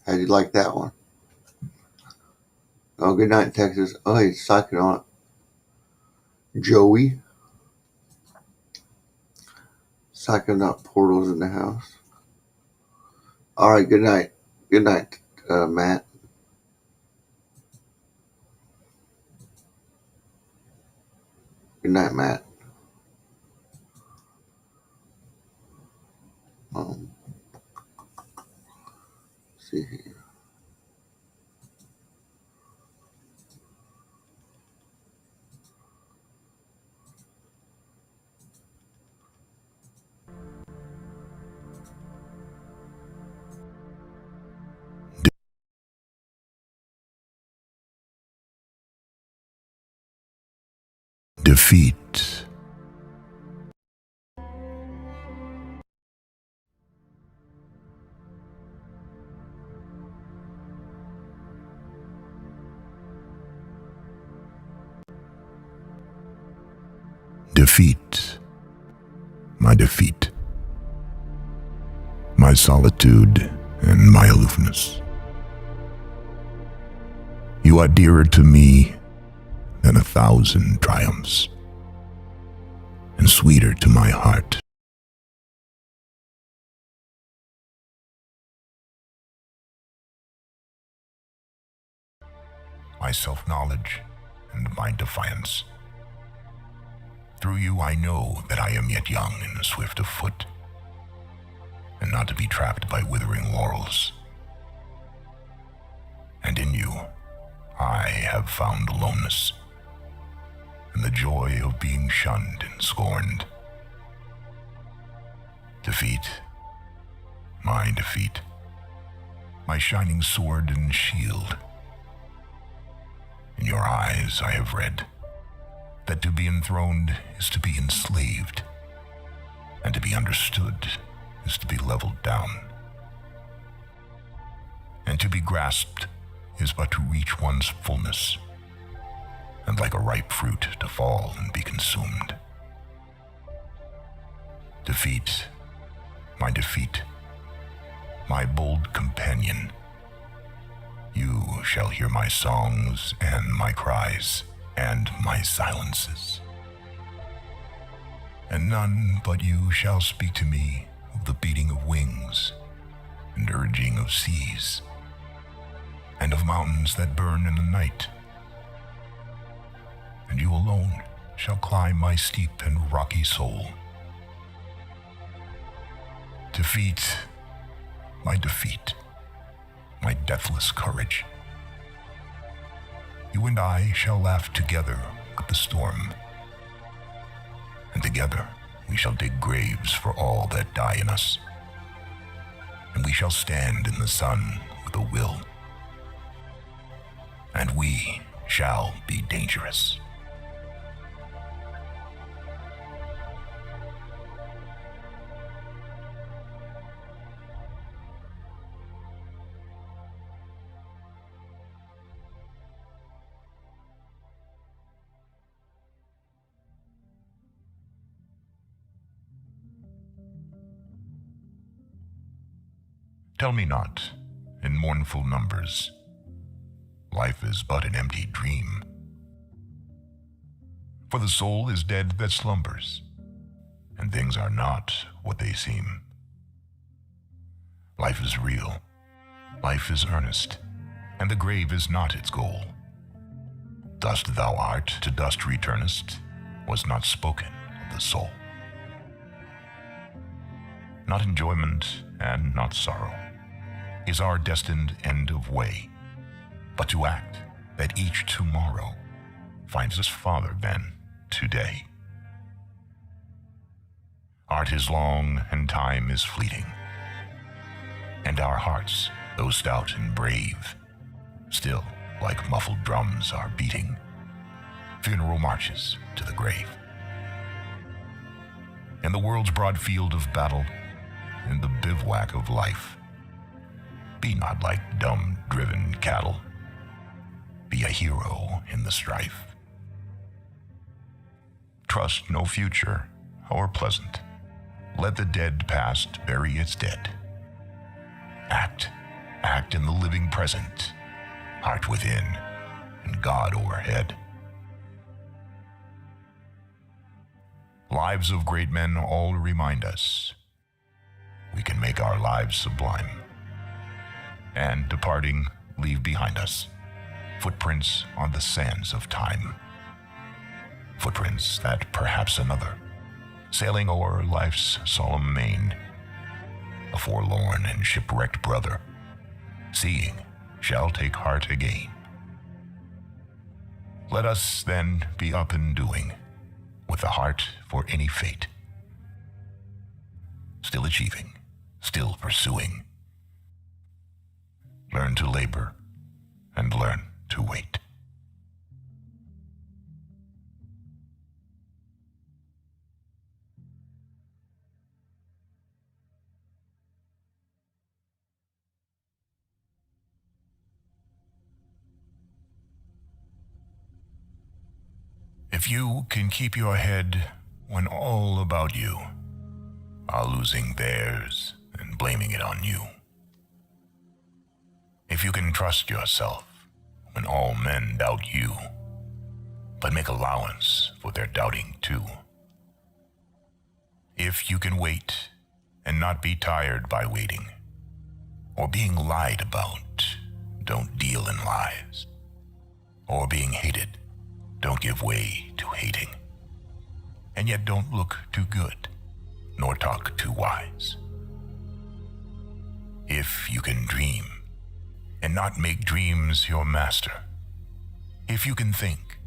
How'd you like that one? Oh, good night, Texas. Oh, hey, Psychonaut Joey. Psychonaut Portals in the house. All right, good night. Good night, Matt. Good night, Matt. See here.
Defeat. Defeat. My defeat. My solitude and my aloofness. You are dearer to me than 1,000 triumphs, and sweeter to my heart my self-knowledge and my defiance. Through you I know that I am yet young and swift of foot, and not to be trapped by withering laurels. And in you, I I have found aloneness, and the joy of being shunned and scorned. Defeat, my defeat, my shining sword and shield. In your eyes I have read that to be enthroned is to be enslaved, and to be understood is to be leveled down, and to be grasped is but to reach one's fullness, and like a ripe fruit to fall and be consumed. Defeat, my bold companion, you shall hear my songs and my cries and my silences. And none but you shall speak to me of the beating of wings and urging of seas, and of mountains that burn in the night. And you alone shall climb my steep and rocky soul. Defeat, my deathless courage. You and I shall laugh together with the storm, and together we shall dig graves for all that die in us, and we shall stand in the sun with a will, and we shall be dangerous. Tell me not, in mournful numbers, life is but an empty dream. For the soul is dead that slumbers, and things are not what they seem. Life is real, life is earnest, and the grave is not its goal. Dust thou art, to dust returnest, was not spoken of the soul. Not enjoyment and not sorrow is our destined end of way, but to act that each tomorrow finds us farther than today. Art is long and time is fleeting, and our hearts, though stout and brave, still like muffled drums are beating funeral marches to the grave. In the world's broad field of battle, in the bivouac of life, be not like dumb, driven cattle. Be a hero in the strife. Trust no future, however pleasant. Let the dead past bury its dead. Act in the living present, heart within, and God overhead. Lives of great men all remind us we can make our lives sublime, and departing, leave behind us footprints on the sands of time. Footprints that perhaps another, sailing o'er life's solemn main, a forlorn and shipwrecked brother, seeing, shall take heart again. Let us then be up and doing, with a heart for any fate, still achieving, still pursuing. Learn to labor and learn to wait. If you can keep your head when all about you are losing theirs and blaming it on you, if you can trust yourself when all men doubt you, but make allowance for their doubting too, if you can wait and not be tired by waiting, or being lied about, don't deal in lies, or being hated, don't give way to hating, and yet don't look too good, nor talk too wise. If you can dream, and not make dreams your master, If you can think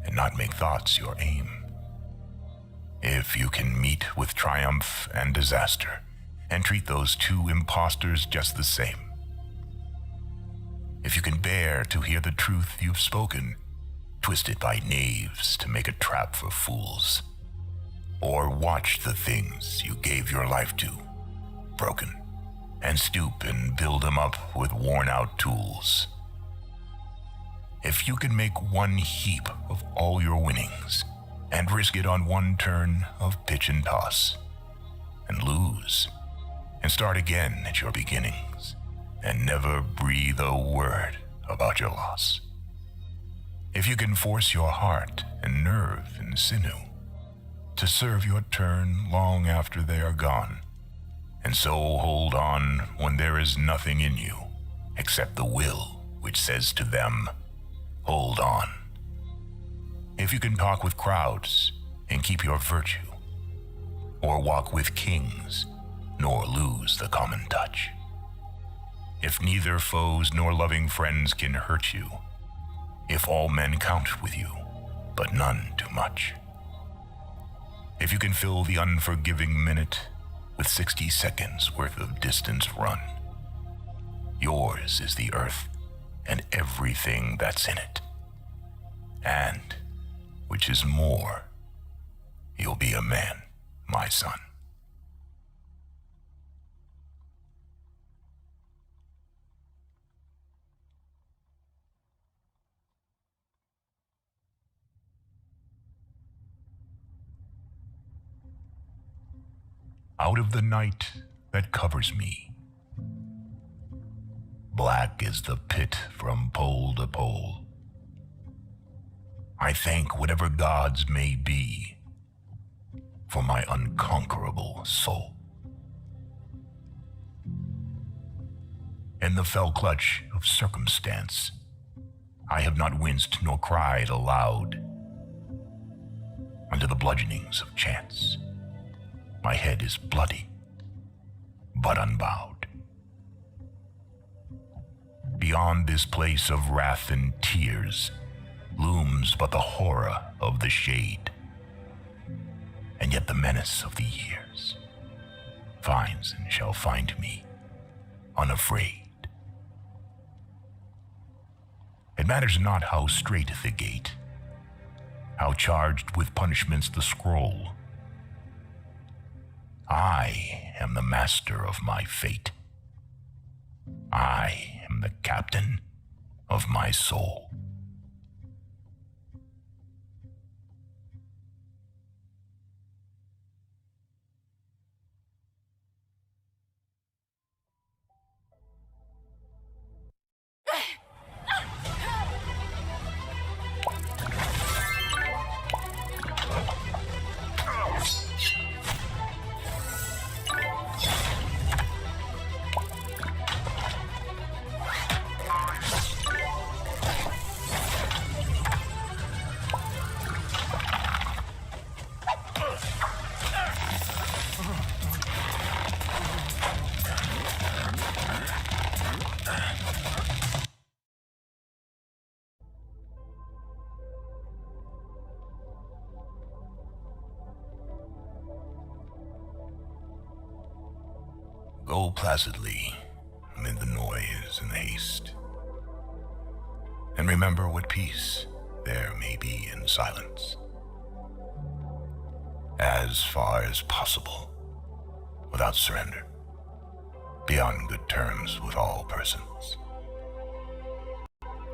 and not make thoughts your aim. If you can meet with triumph and disaster and treat those two impostors just the same. If you can bear to hear the truth you've spoken, twisted by knaves to make a trap for fools. Or watch the things you gave your life to, broken, and stoop and build them up with worn-out tools. If you can make one heap of all your winnings and risk it on one turn of pitch and toss, and lose, and start again at your beginnings, and never breathe a word about your loss. If you can force your heart and nerve and sinew to serve your turn long after they are gone, and so hold on when there is nothing in you except the will which says to them, hold on. If you can talk with crowds and keep your virtue, or walk with kings nor lose the common touch. If neither foes nor loving friends can hurt you, if all men count with you, but none too much. If you can fill the unforgiving minute with 60 seconds worth of distance run, yours is the earth and everything that's in it. And, which is more, you'll be a man, my son. Out of the night that covers me, black is the pit from pole to pole. I thank whatever gods may be for my unconquerable soul. In the fell clutch of circumstance, I have not winced nor cried aloud. Under the bludgeonings of chance, my head is bloody, but unbowed. Beyond this place of wrath and tears looms but the horror of the shade, and yet the menace of the years finds and shall find me unafraid. It matters not how strait the gate, how charged with punishments the scroll. I am the master of my fate. I am the captain of my soul. Go placidly amid the noise and the haste, and remember what peace there may be in silence. As far as possible, without surrender, be on good terms with all persons.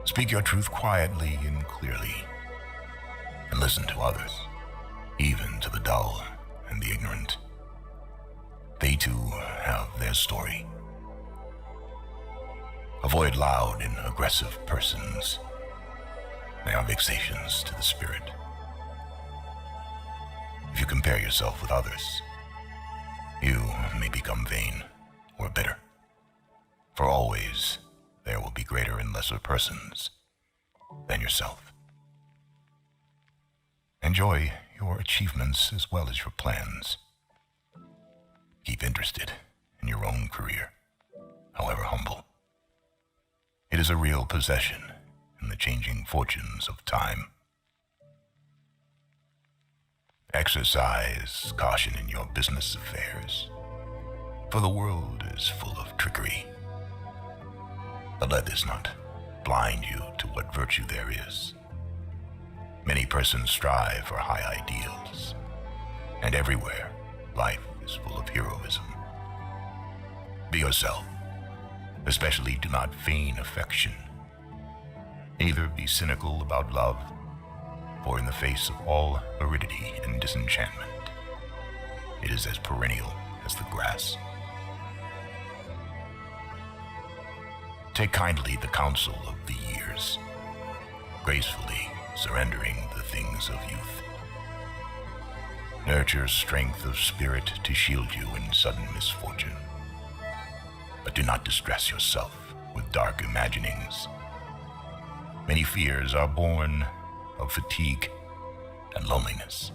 Speak your truth quietly and clearly, and listen to others, even to the dull and the ignorant. They too have their story. Avoid loud and aggressive persons. They are vexations to the spirit. If you compare yourself with others, you may become vain or bitter. For always there will be greater and lesser persons than yourself. Enjoy your achievements as well as your plans. Keep interested in your own career, however humble. It is a real possession in the changing fortunes of time. Exercise caution in your business affairs, for the world is full of trickery. But let this not blind you to what virtue there is. Many persons strive for high ideals, and everywhere life is full of heroism. Be yourself, especially do not feign affection. Neither be cynical about love, for in the face of all aridity and disenchantment, it is as perennial as the grass. Take kindly the counsel of the years, gracefully surrendering the things of youth. Nurture strength of spirit to shield you in sudden misfortune, but do not distress yourself with dark imaginings. Many fears are born of fatigue and loneliness.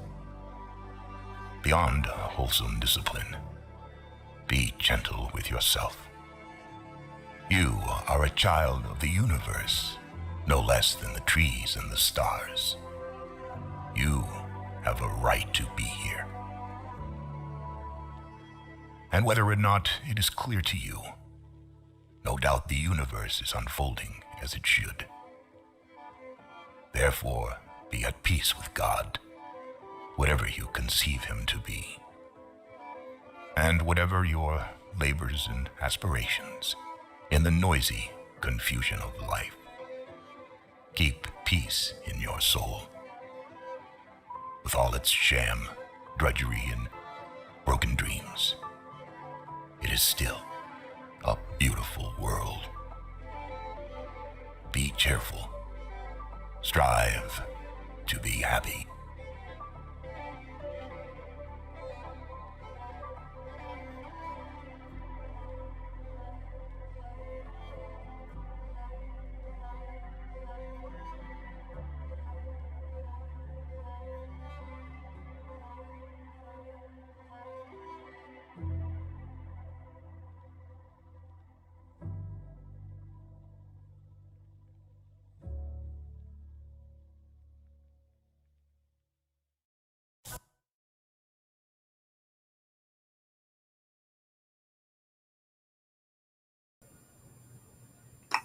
Beyond a wholesome discipline, be gentle with yourself. You are a child of the universe, no less than the trees and the stars. You have a right to be here. And whether or not it is clear to you, no doubt the universe is unfolding as it should. Therefore, be at peace with God, whatever you conceive him to be. And whatever your labors and aspirations in the noisy confusion of life, keep peace in your soul. With all its sham, drudgery, and broken dreams, it is still a beautiful world. Be cheerful. Strive to be happy.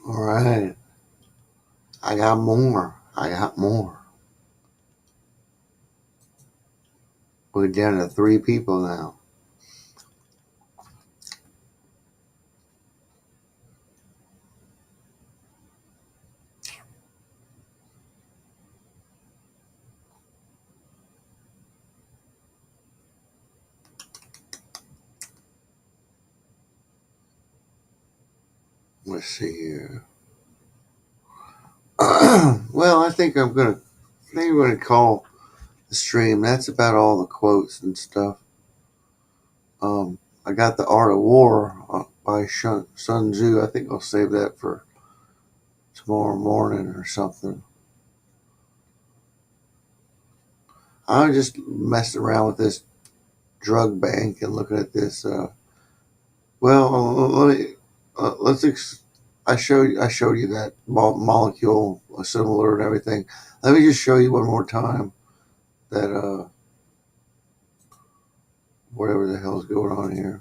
All right. I got more. We're down to 3 people now. Let's see here. Well, I think I'm gonna call the stream. That's about all the quotes and stuff. I got The Art of War by Sun Tzu. I think I'll save that for tomorrow morning or something. I was just messing around with this drug bank and looking at this. I showed you that molecule similar and everything. Let me just show you one more time that whatever the hell's going on here.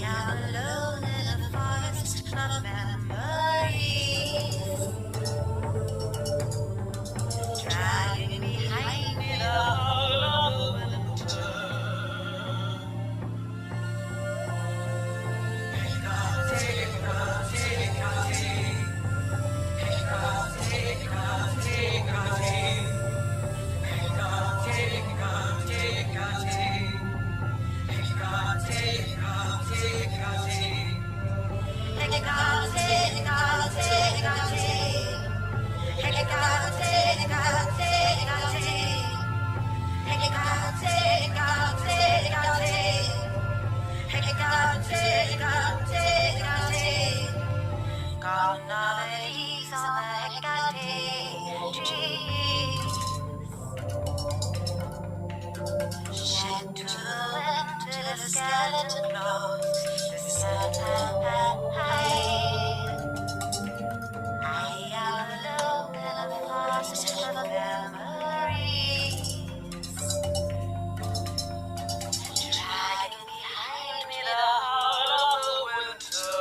am alone in a forest of memories, dragging behind me the whole of winter. Gone are the leaves on the Hecate trees, shed to the wind till the skeleton glows. The sun I am alone in a forest of memories, dragging behind me the whole of the winter.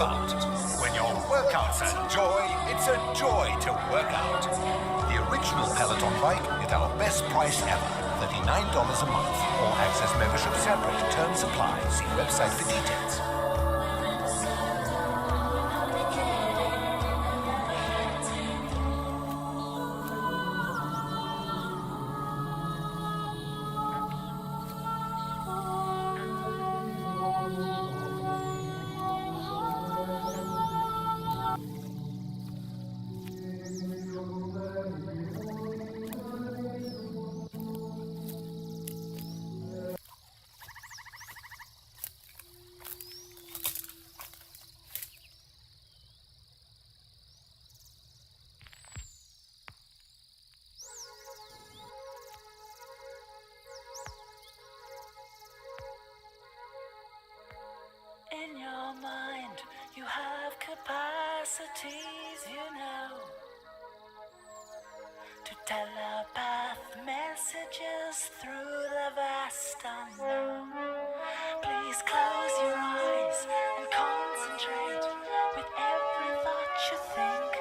out. When your workout's a joy, it's a joy to work out. The original Peloton bike is our best price ever, $39 a month. Or access membership separate. Terms apply. See website for details.
In your mind, you have capacities, you know, to telepath messages through the vast unknown. Please close your eyes and concentrate with every thought you think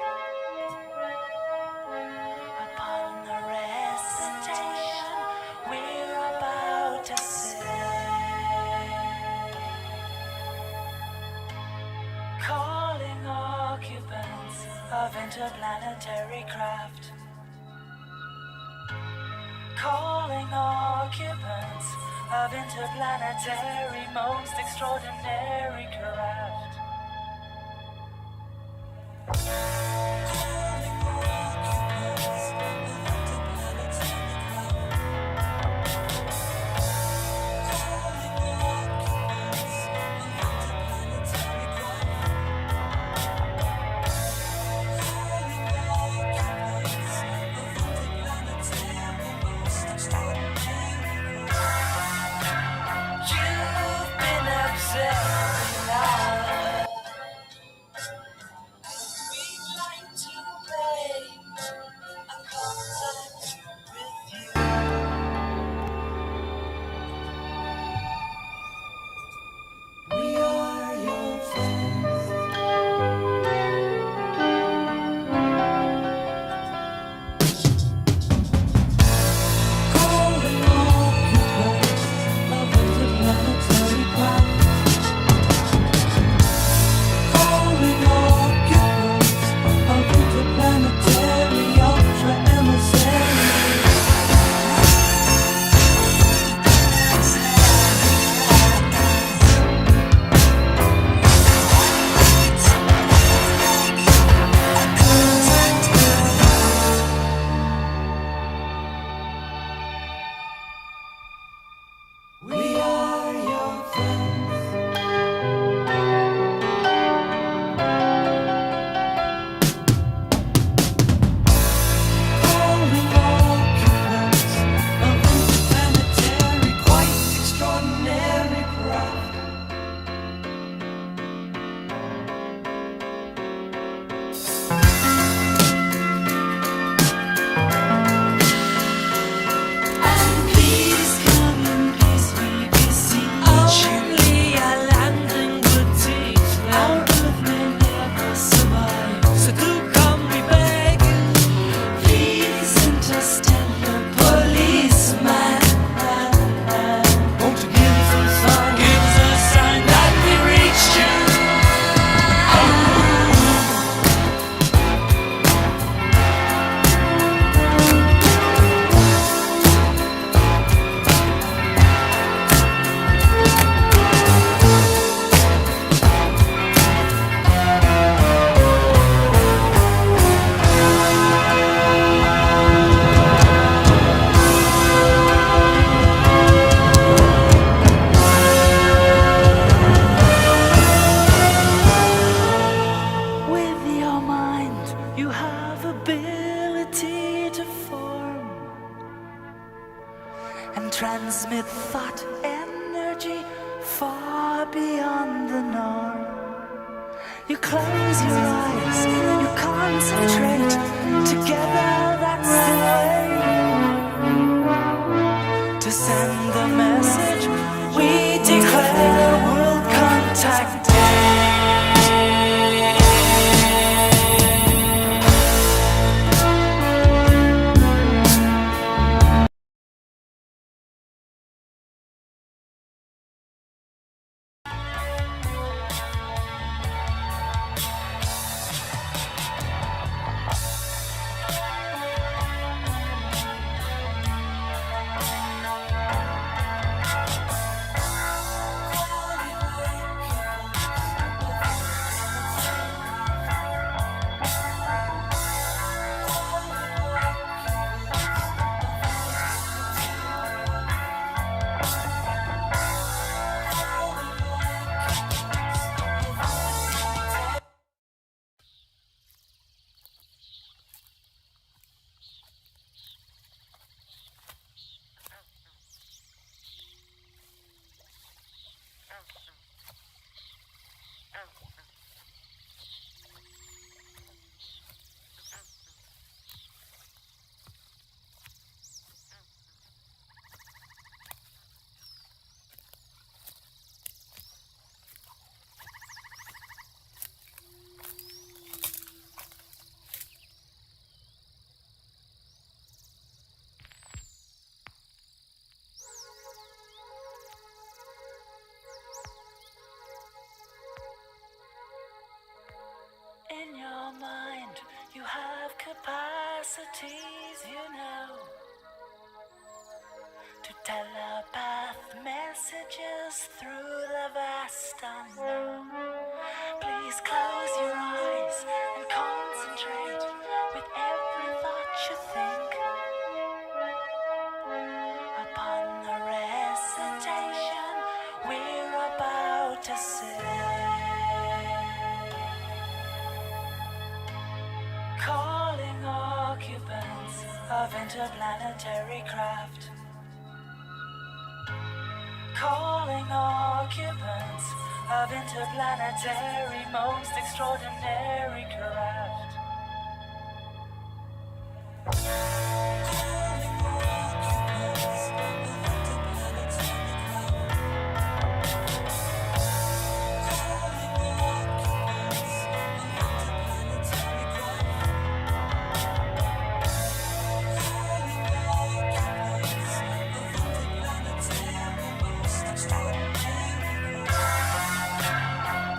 upon the recitation we're about to sing. Calling occupants of interplanetary craft. Calling occupants of interplanetary most extraordinary craft. Calling occupants of interplanetary craft. Calling occupants of interplanetary craft. You've been observed now. We'd like to make a contact with you. We are your friends. Calling occupants of interplanetary craft. Calling occupants of interplanetary ultra emissaries. We are your friends. Calling occupants of interplanetary, quite extraordinary craft. And please come in peace, we beseech you. Only a landing would teach them. Our Earth may never survive, so do come, we beg. Please interstellar policeman, won't you give us a sign? Give us a sign that we reached you. With your mind, you have ability to form and transmit thought energy far beyond the norm. You close your eyes, you concentrate. Together, that's the way to send the message. We declare World Contact Day. telepath messages through the vast unknown. Please close your eyes and concentrate with every thought you think upon the recitation we're about to sing. Calling occupants of interplanetary craft. Calling occupants of interplanetary most extraordinary craft.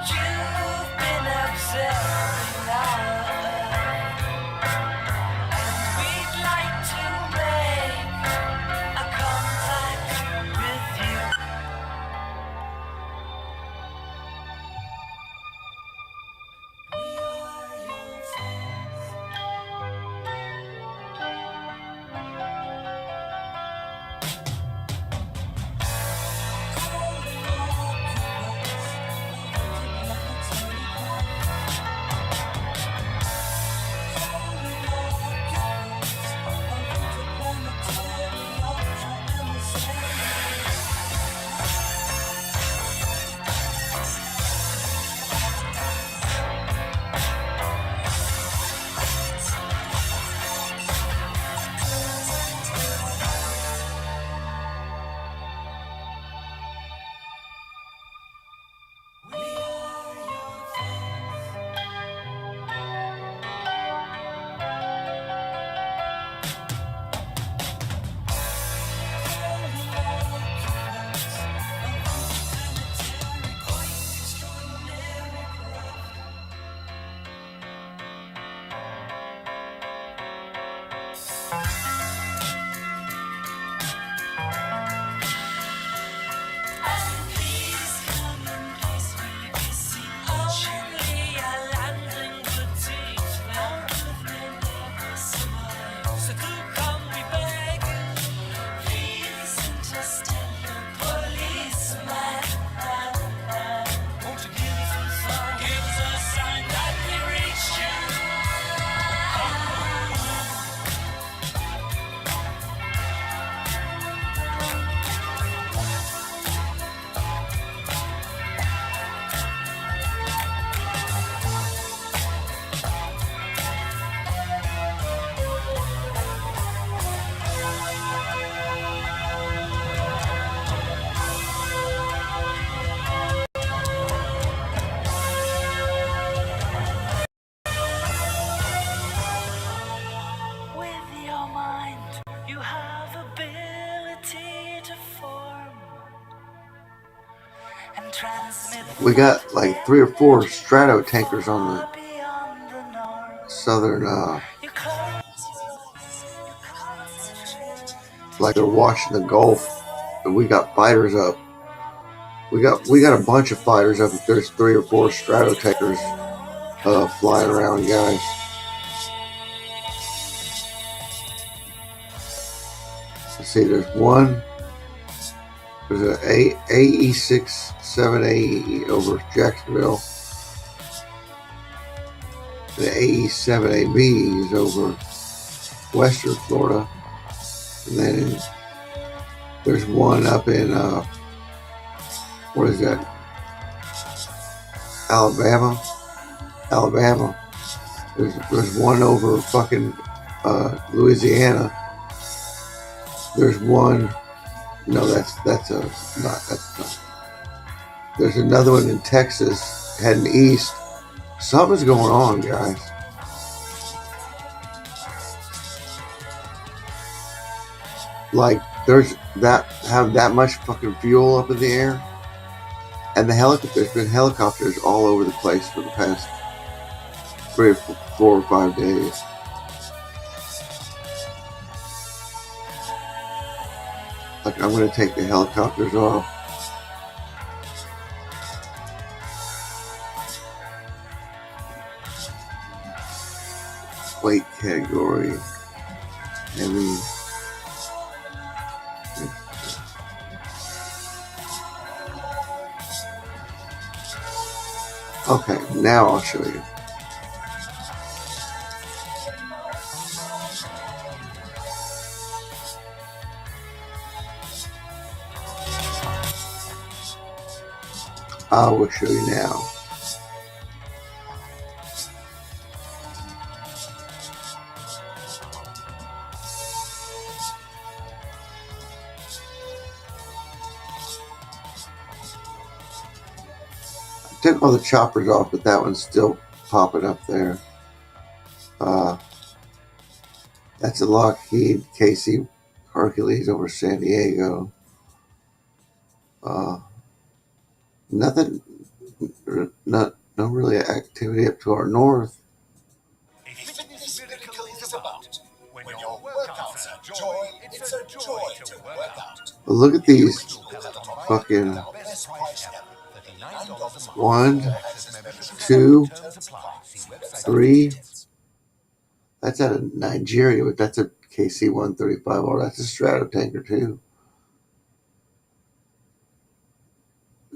You've been observing our Earth, and we'd like to make a contact with you. We are your friends. Calling occupants of interplanetary
We got like 3 or 4 strato tankers on the southern, like they're watching the Gulf. And we got fighters up. We got a bunch of fighters up. If there's 3 or 4 strato tankers flying around, guys. Let's see. There's one. There's an AE-67A over Jacksonville. The AE-7AB is over western Florida. And then there's one up in, what is that? Alabama. There's one over fucking Louisiana. There's one. No, that's not. There's another one in Texas heading east. Something's going on, guys. Like there's have that much fucking fuel up in the air, and there's been helicopters all over the place for the past 3 or 4 or 5 days. Like, I'm going to take the helicopters off. Weight category. Heavy. Okay, now I'll show you. I will show you now. I took all the choppers off, but that one's still popping up there. That's a Lockheed KC Hercules over San Diego. Nothing, no really activity up to our north.
Fitness miracle is about. When your workouts are joy, it's a joy to work out.
But look at these fucking 1, 2, 3. That's out of Nigeria, but that's a KC-135. Oh, that's a Strato tanker too.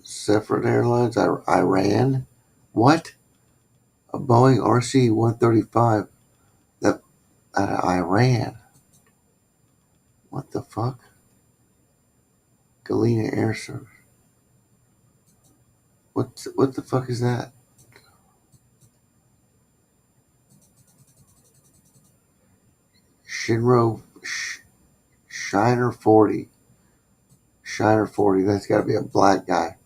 Safran Airlines, Iran. What? A Boeing RC-135 that out of Iran. What the fuck? Galena Air Service. What the fuck is that? Shinro Shiner 40. Shiner 40. That's got to be a black guy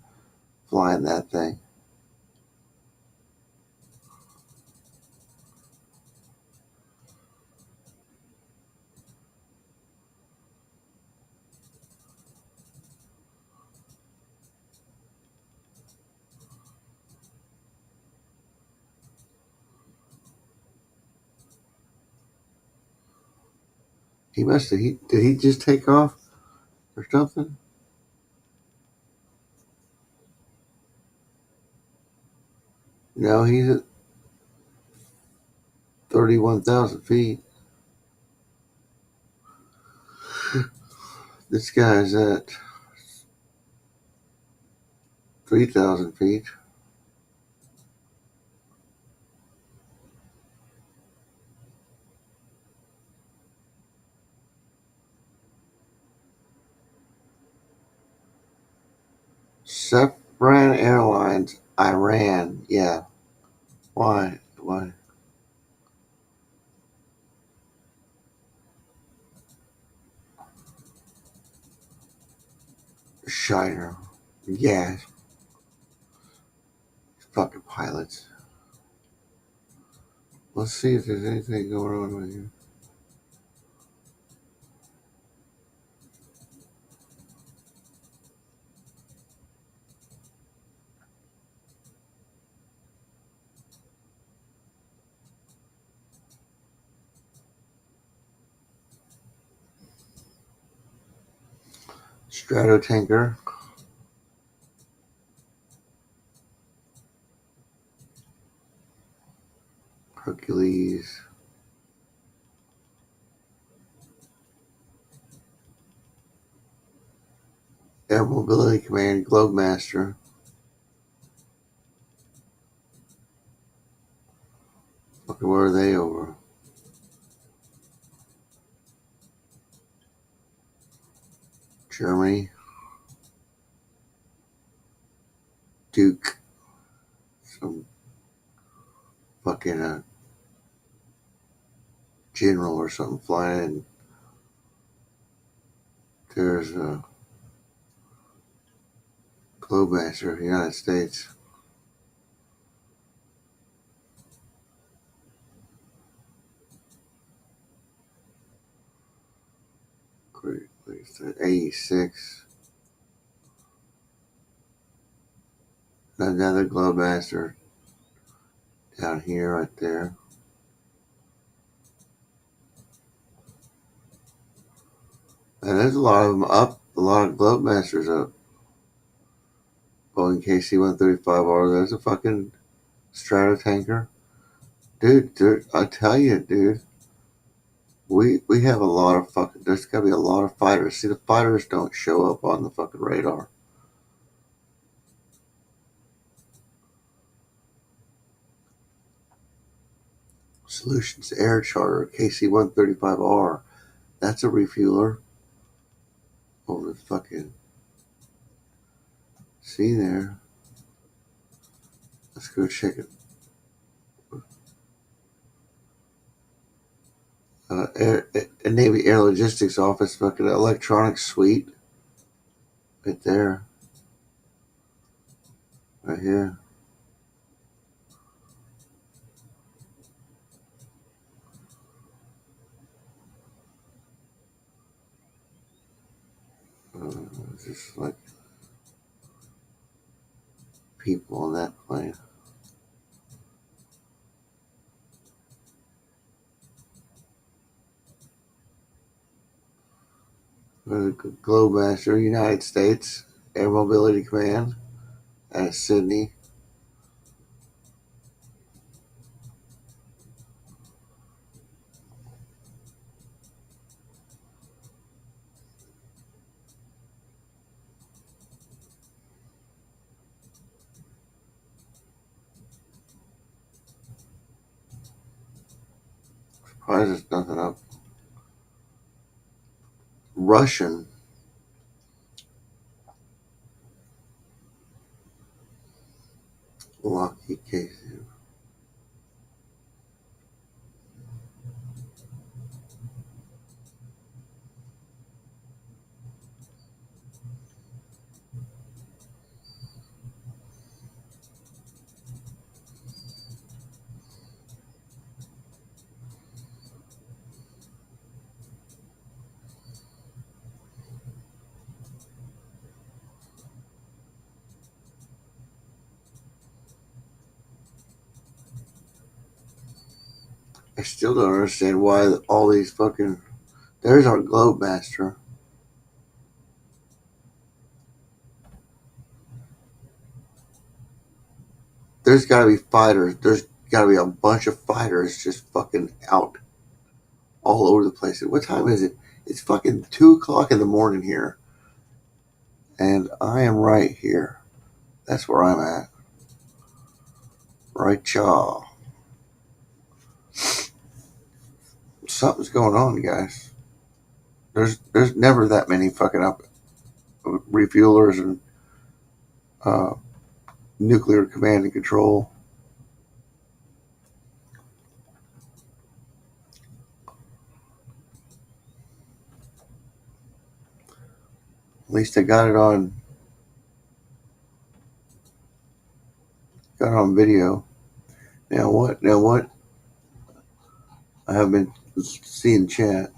flying that thing. He must have. Did he just take off or something? No, he's at 31,000 feet. This guy's at 3,000 feet. Safran Airlines, Iran. Yeah. Why? Shiner. Yeah. Fucking pilots. Let's see if there's anything going on with you. Strato tanker. Hercules. Air Mobility Command, Globemaster. Fucking where are they over? Germany. Duke. Some fucking general or something flying in. There's a Globemaster of the United States. Great. 86. Another Globemaster down here, right there. And there's a lot of them up a lot of globe masters up. Boeing KC-135R, there's a fucking Stratotanker. Dude, I tell you, dude, we have a lot of fucking, there's gotta be a lot of fighters. See, the fighters don't show up on the fucking radar. Solutions Air Charter KC-135R. That's a refueler. Over the fucking sea there. Let's go check it. Navy Air Logistics Office, fucking electronics suite. Right there. Right here. Just like people on that plane. Globemaster, United States Air Mobility Command out of Sydney. Surprised there's nothing up. Russian. Lockheed case. I still don't understand why all these fucking. There's our Globemaster. There's got to be fighters. There's got to be a bunch of fighters just fucking out all over the place. What time is it? It's fucking 2 o'clock in the morning here. And I am right here. That's where I'm at. Right, y'all. Something's going on, guys. There's never that many fucking up refuelers and nuclear command and control. At least I got it on video. Now what? I have been seeing chat.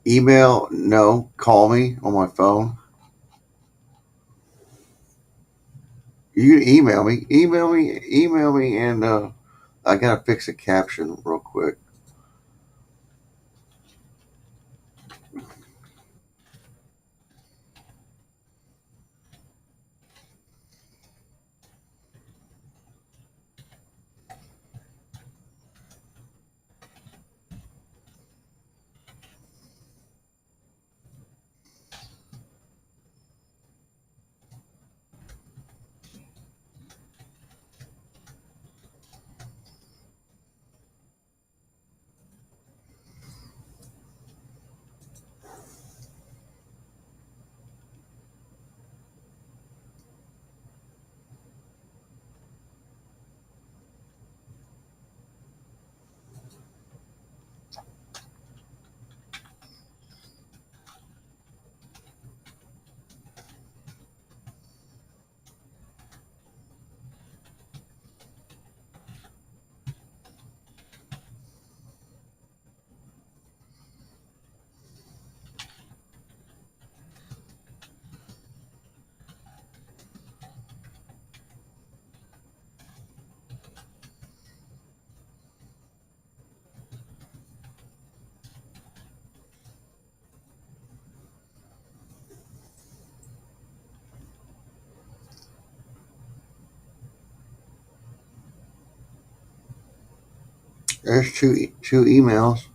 Email, no. Call me on my phone. You can email me, and I gotta fix a caption real quick. There's two emails.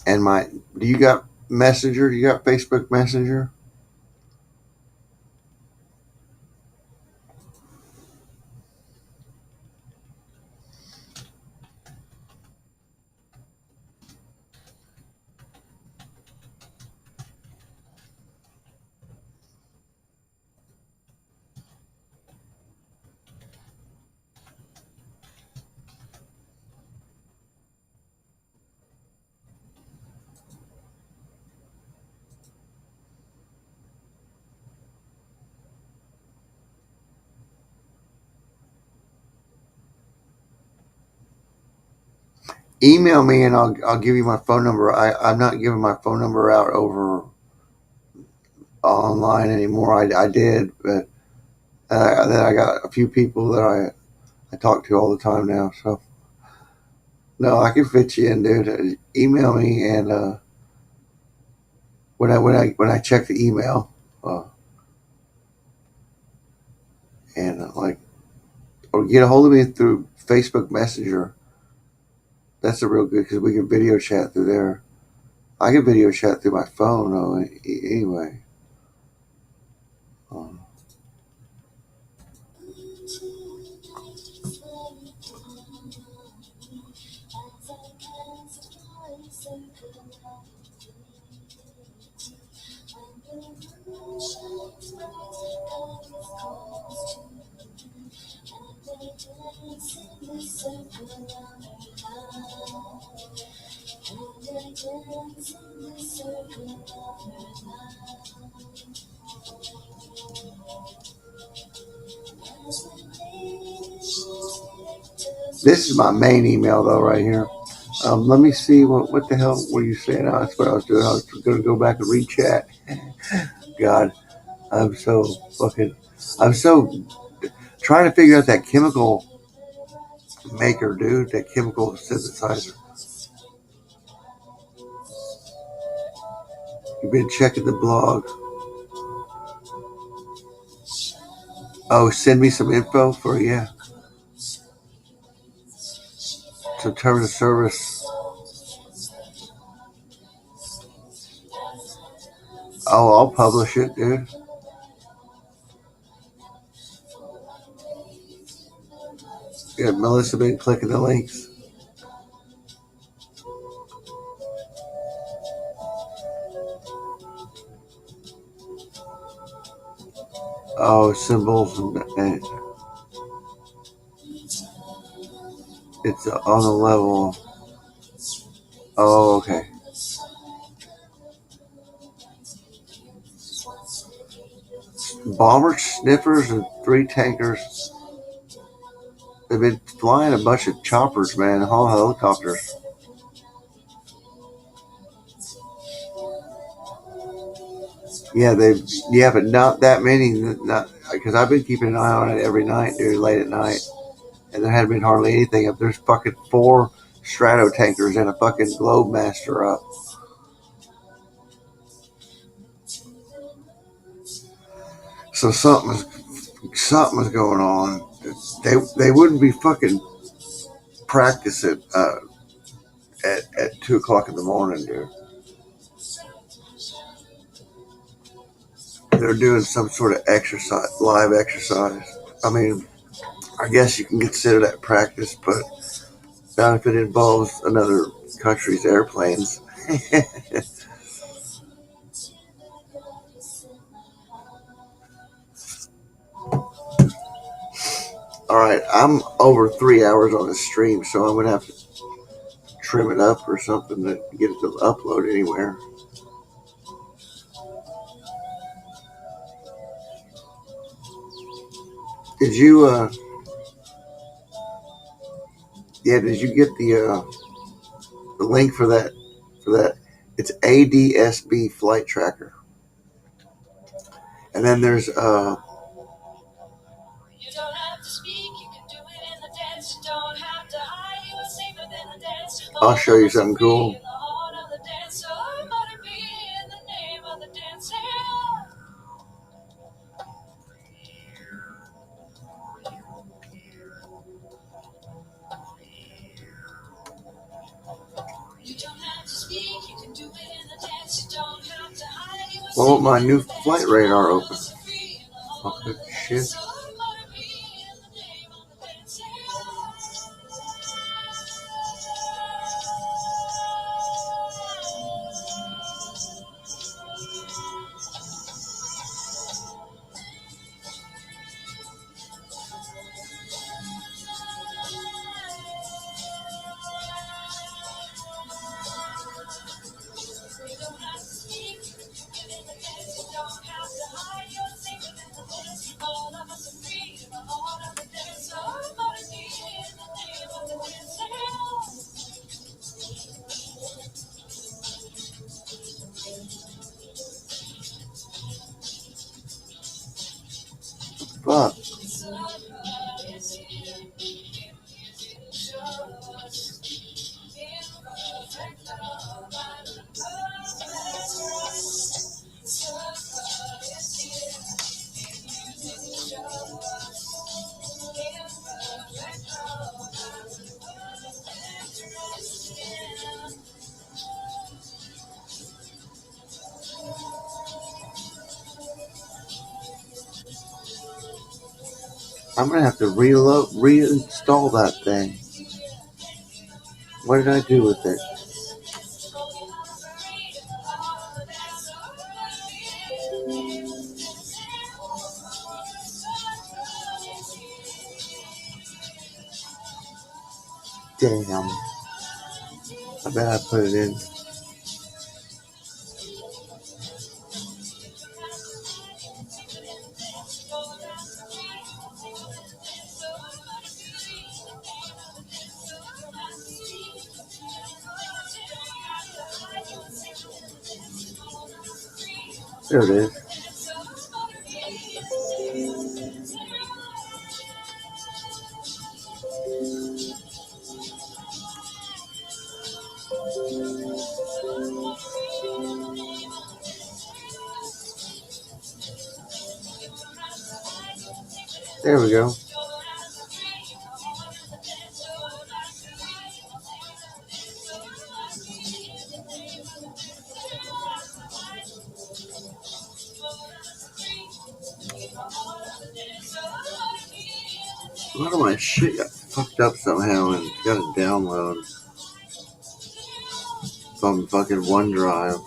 And do you got Messenger? Do you got Facebook Messenger? Email me and I'll give you my phone number. I'm not giving my phone number out over online anymore. I did, but then I got a few people that I talk to all the time now. So no, I can fit you in, dude. Email me, and when I check the email, and or get a hold of me through Facebook Messenger. That's a real good because we can video chat through there. I can video chat through my phone though. Anyway. This is my main email though, right here. Let me see what the hell were you saying? That's what I was doing. I was going to go back and read chat. God, I'm so trying to figure out that chemical maker, dude. That chemical synthesizer. You've been checking the blog. Oh, send me some info for some terms of service. Oh, I'll publish it, dude. Yeah, Melissa been clicking the links. Oh, symbols and it's on the level. Oh, okay. Bomber sniffers and 3 tankers. They've been flying a bunch of choppers, man, all helicopters. Yeah, but not that many. Not because I've been keeping an eye on it every night, dude, late at night, and there hadn't been hardly anything. If there's fucking 4 strato tankers and a fucking Globemaster up. So something's going on. They wouldn't be fucking practicing at 2:00 in the morning, dude. They're doing some sort of exercise, live exercise. I mean, I guess you can consider that practice, but not if it involves another country's airplanes. All right, I'm over 3 hours on the stream, so I'm gonna have to trim it up or something to get it to upload anywhere. Did you did you get the link for that it's ADSB flight tracker. And then there's I'll show you something cool. Oh, my new flight radar open. Fucking shit. Fuck. I'm gonna have to reinstall that thing. What did I do with it? Damn. I bet I put it in. There it is. There we go. A lot of my shit got fucked up somehow and got to download from fucking OneDrive.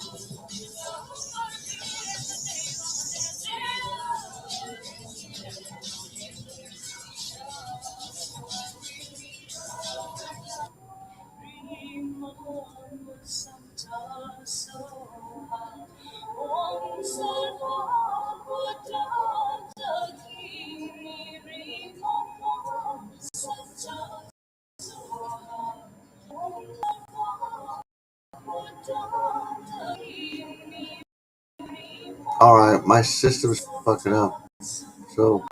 Alright, my system's fucking up. So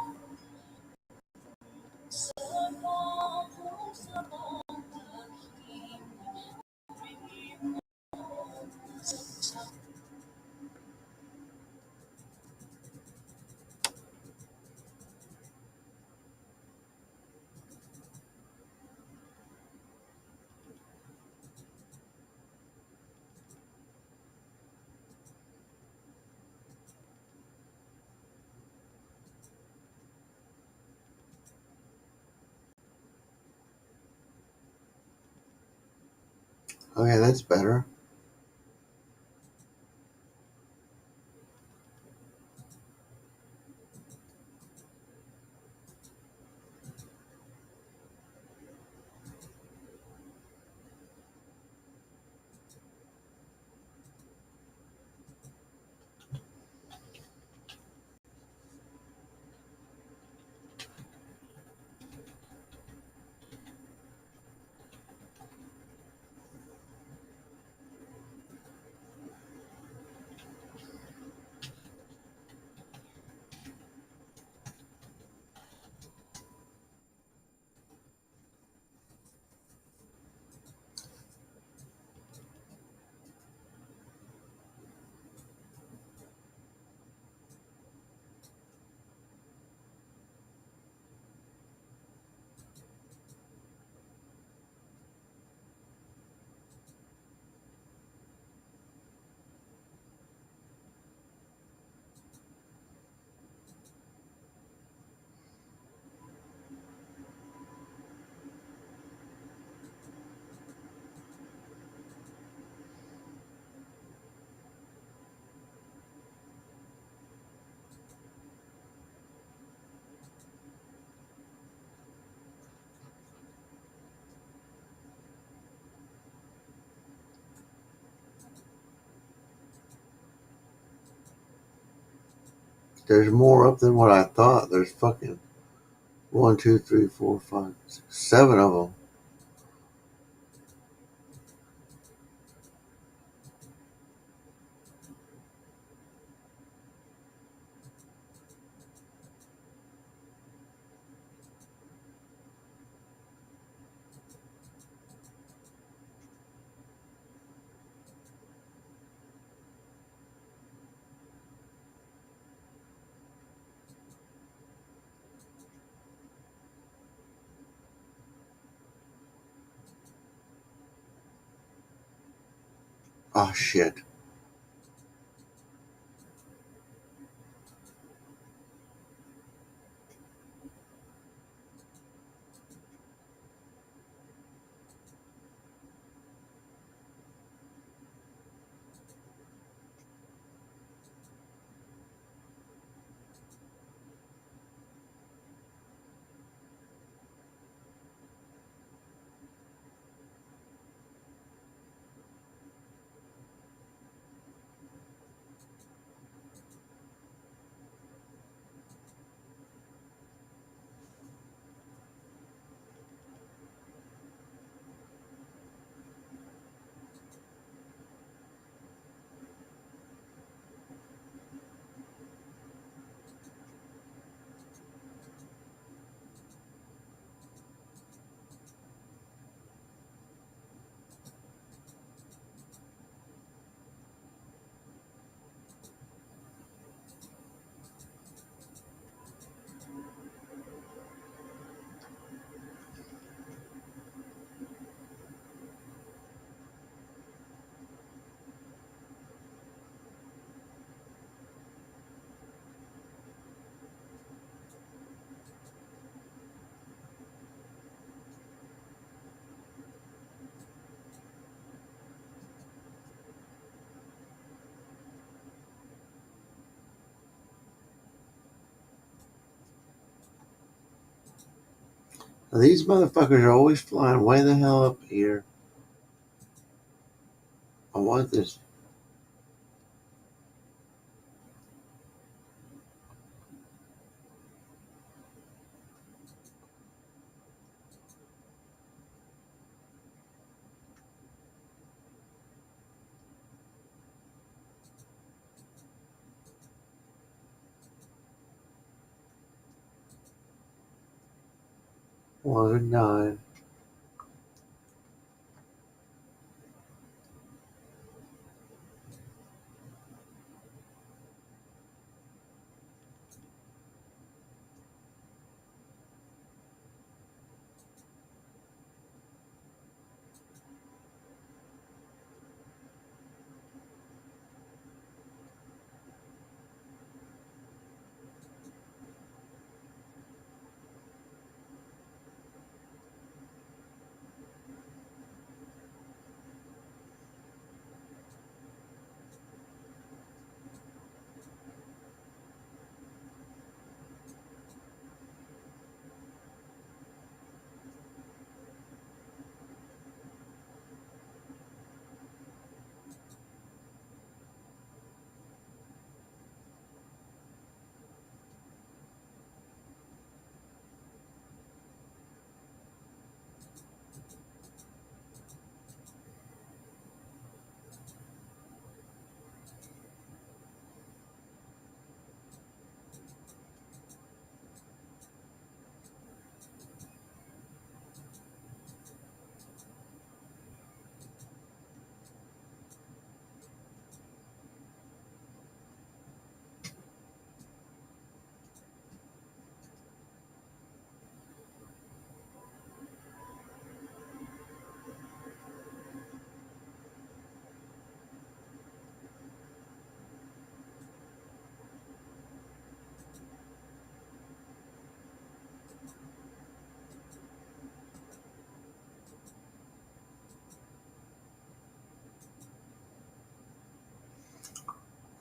okay, that's better. There's more up than what I thought. There's fucking 1, 2, 3, 4, 5, 6, 7 of them. Oh shit. Now, these motherfuckers are always flying way the hell up here. I want this. One and 9.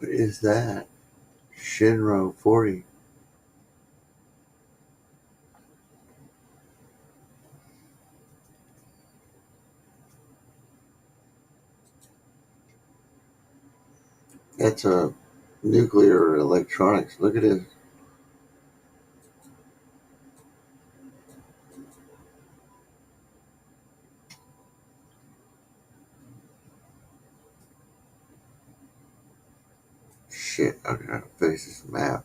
What is that? Shinro 40. That's a nuclear electronics. Look at it. Shit, I gotta fix this map.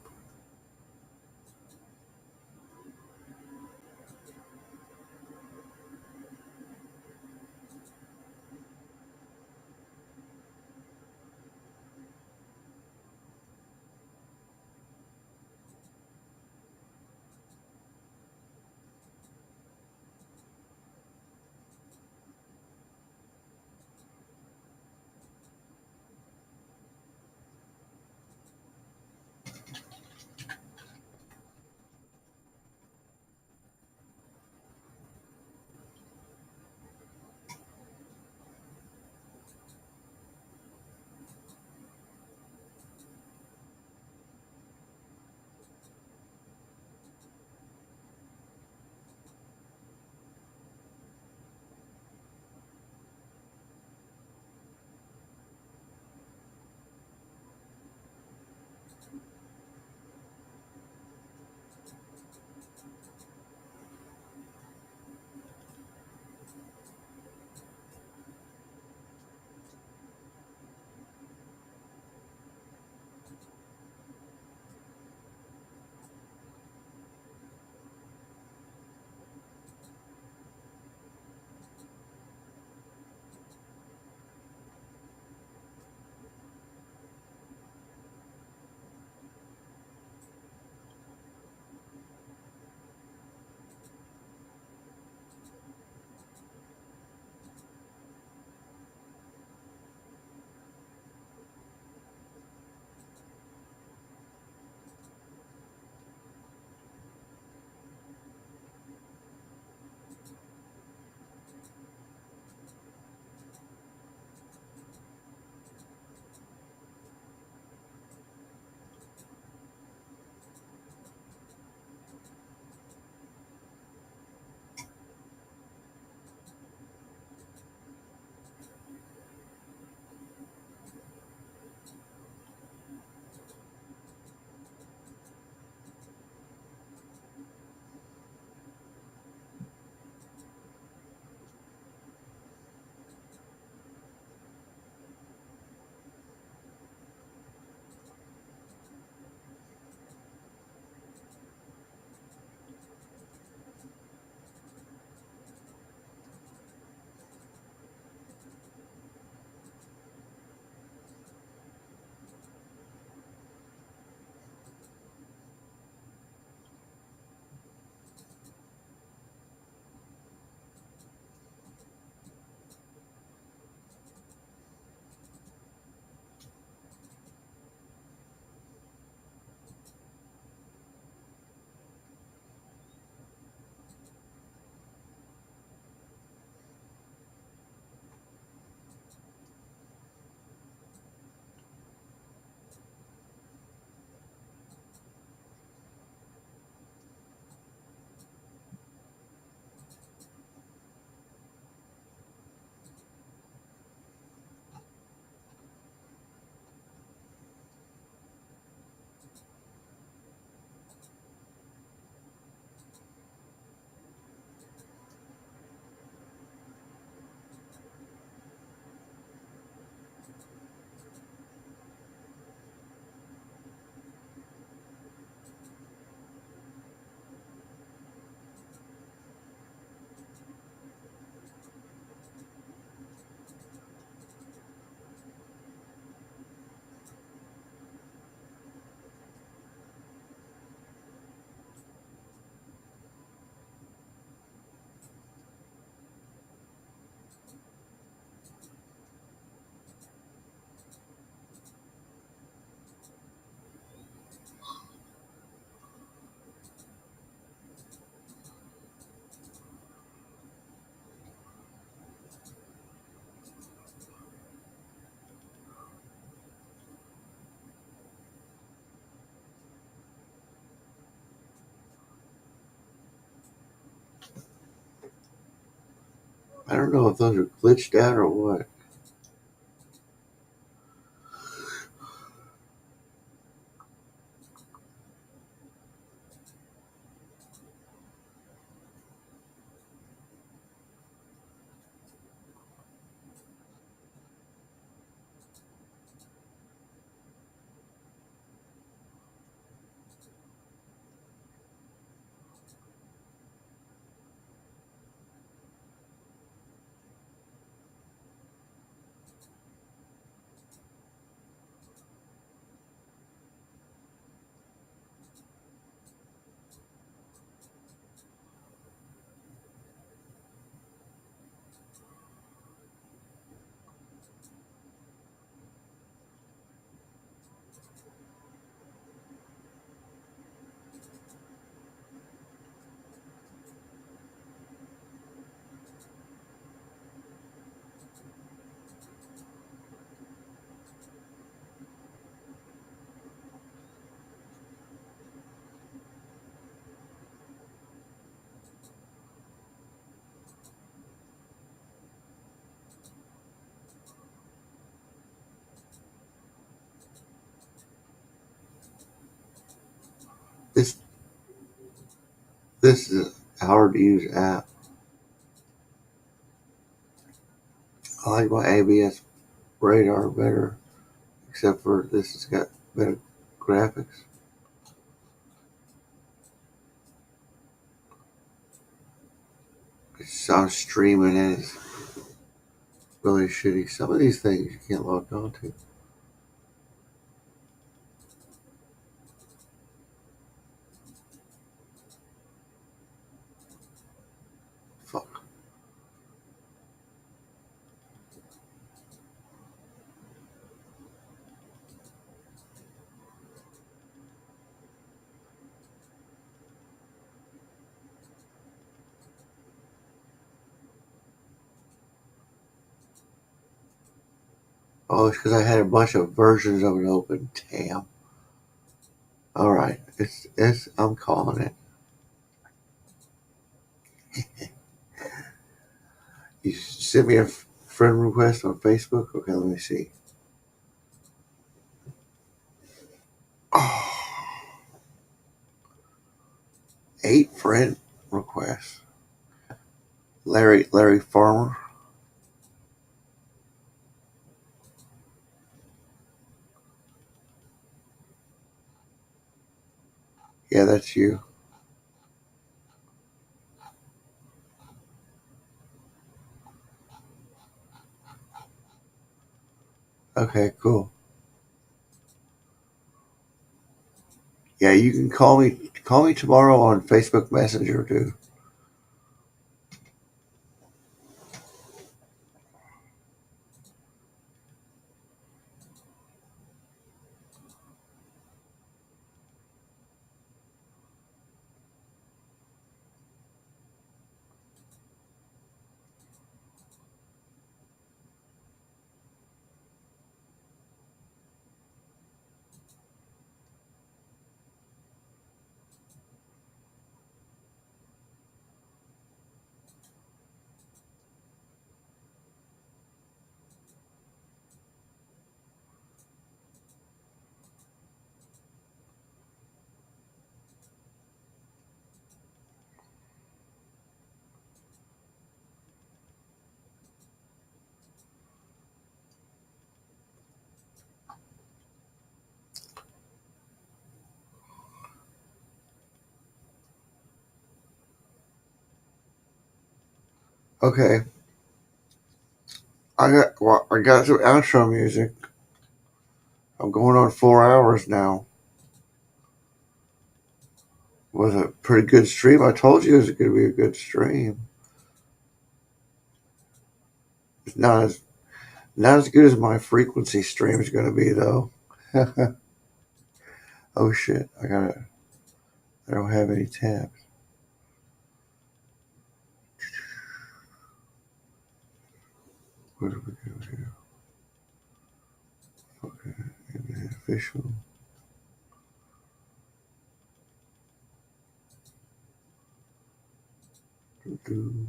I don't know if those are glitched out or what. This is a hard to use app. I like my ABS radar better, except for this has got better graphics. I'm streaming and it's really shitty. Some of these things you can't log on to. Fuck. Oh, it's because I had a bunch of versions of it open. Damn. All right, it's. I'm calling it. You sent me a friend request on Facebook. Okay, let me see. Oh, 8 friend requests. Larry Farmer. Yeah, that's you. Okay, cool. Yeah, you can call me tomorrow on Facebook Messenger, dude. Okay. I got some outro music. I'm going on 4 hours now. Was a pretty good stream. I told you it was going to be a good stream. It's not as good as my frequency stream is going to be though. Oh shit! I don't have any tabs. What do we do here? Okay, and then official. Do.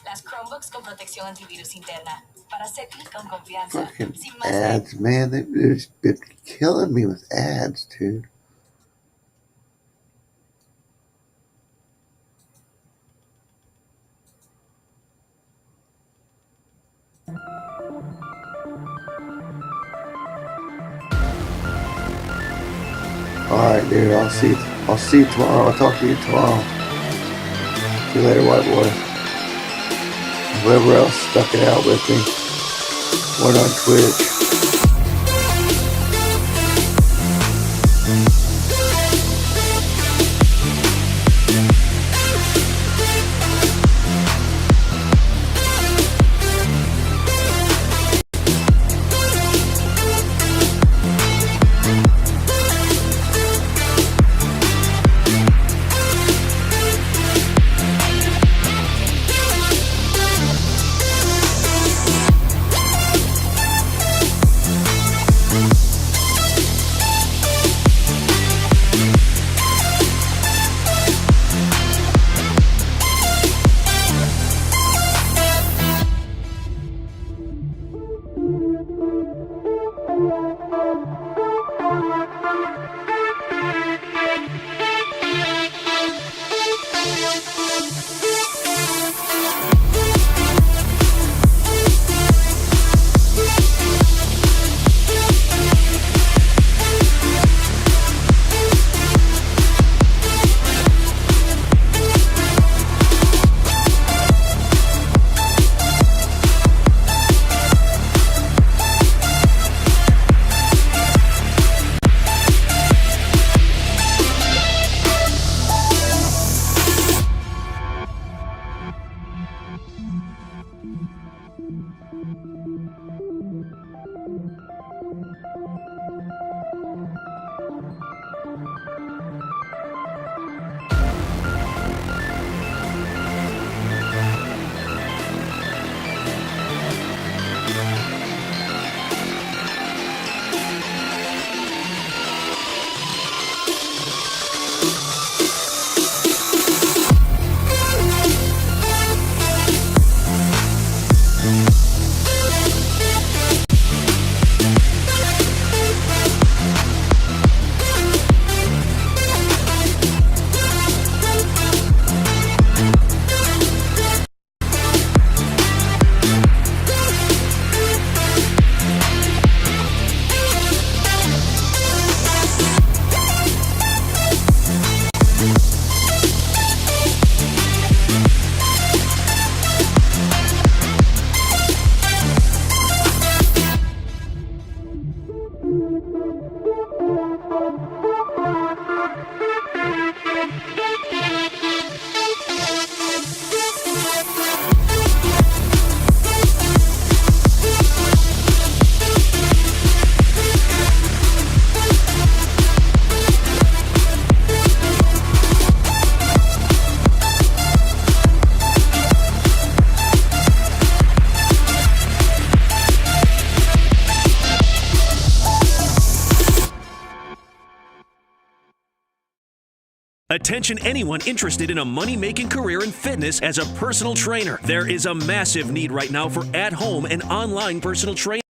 Las Chromebooks con protección antivirus interna. Para hacer clic con confianza.
Fucking
Sin más
ads, man. They've been killing me with ads, dude. Alright, dude, I'll see you tomorrow. I'll talk to you tomorrow. See you later, white boy. Whoever else stuck it out with me. Went on Twitch.
Attention anyone interested in a money-making career in fitness as a personal trainer. There is a massive need right now for at-home and online personal training.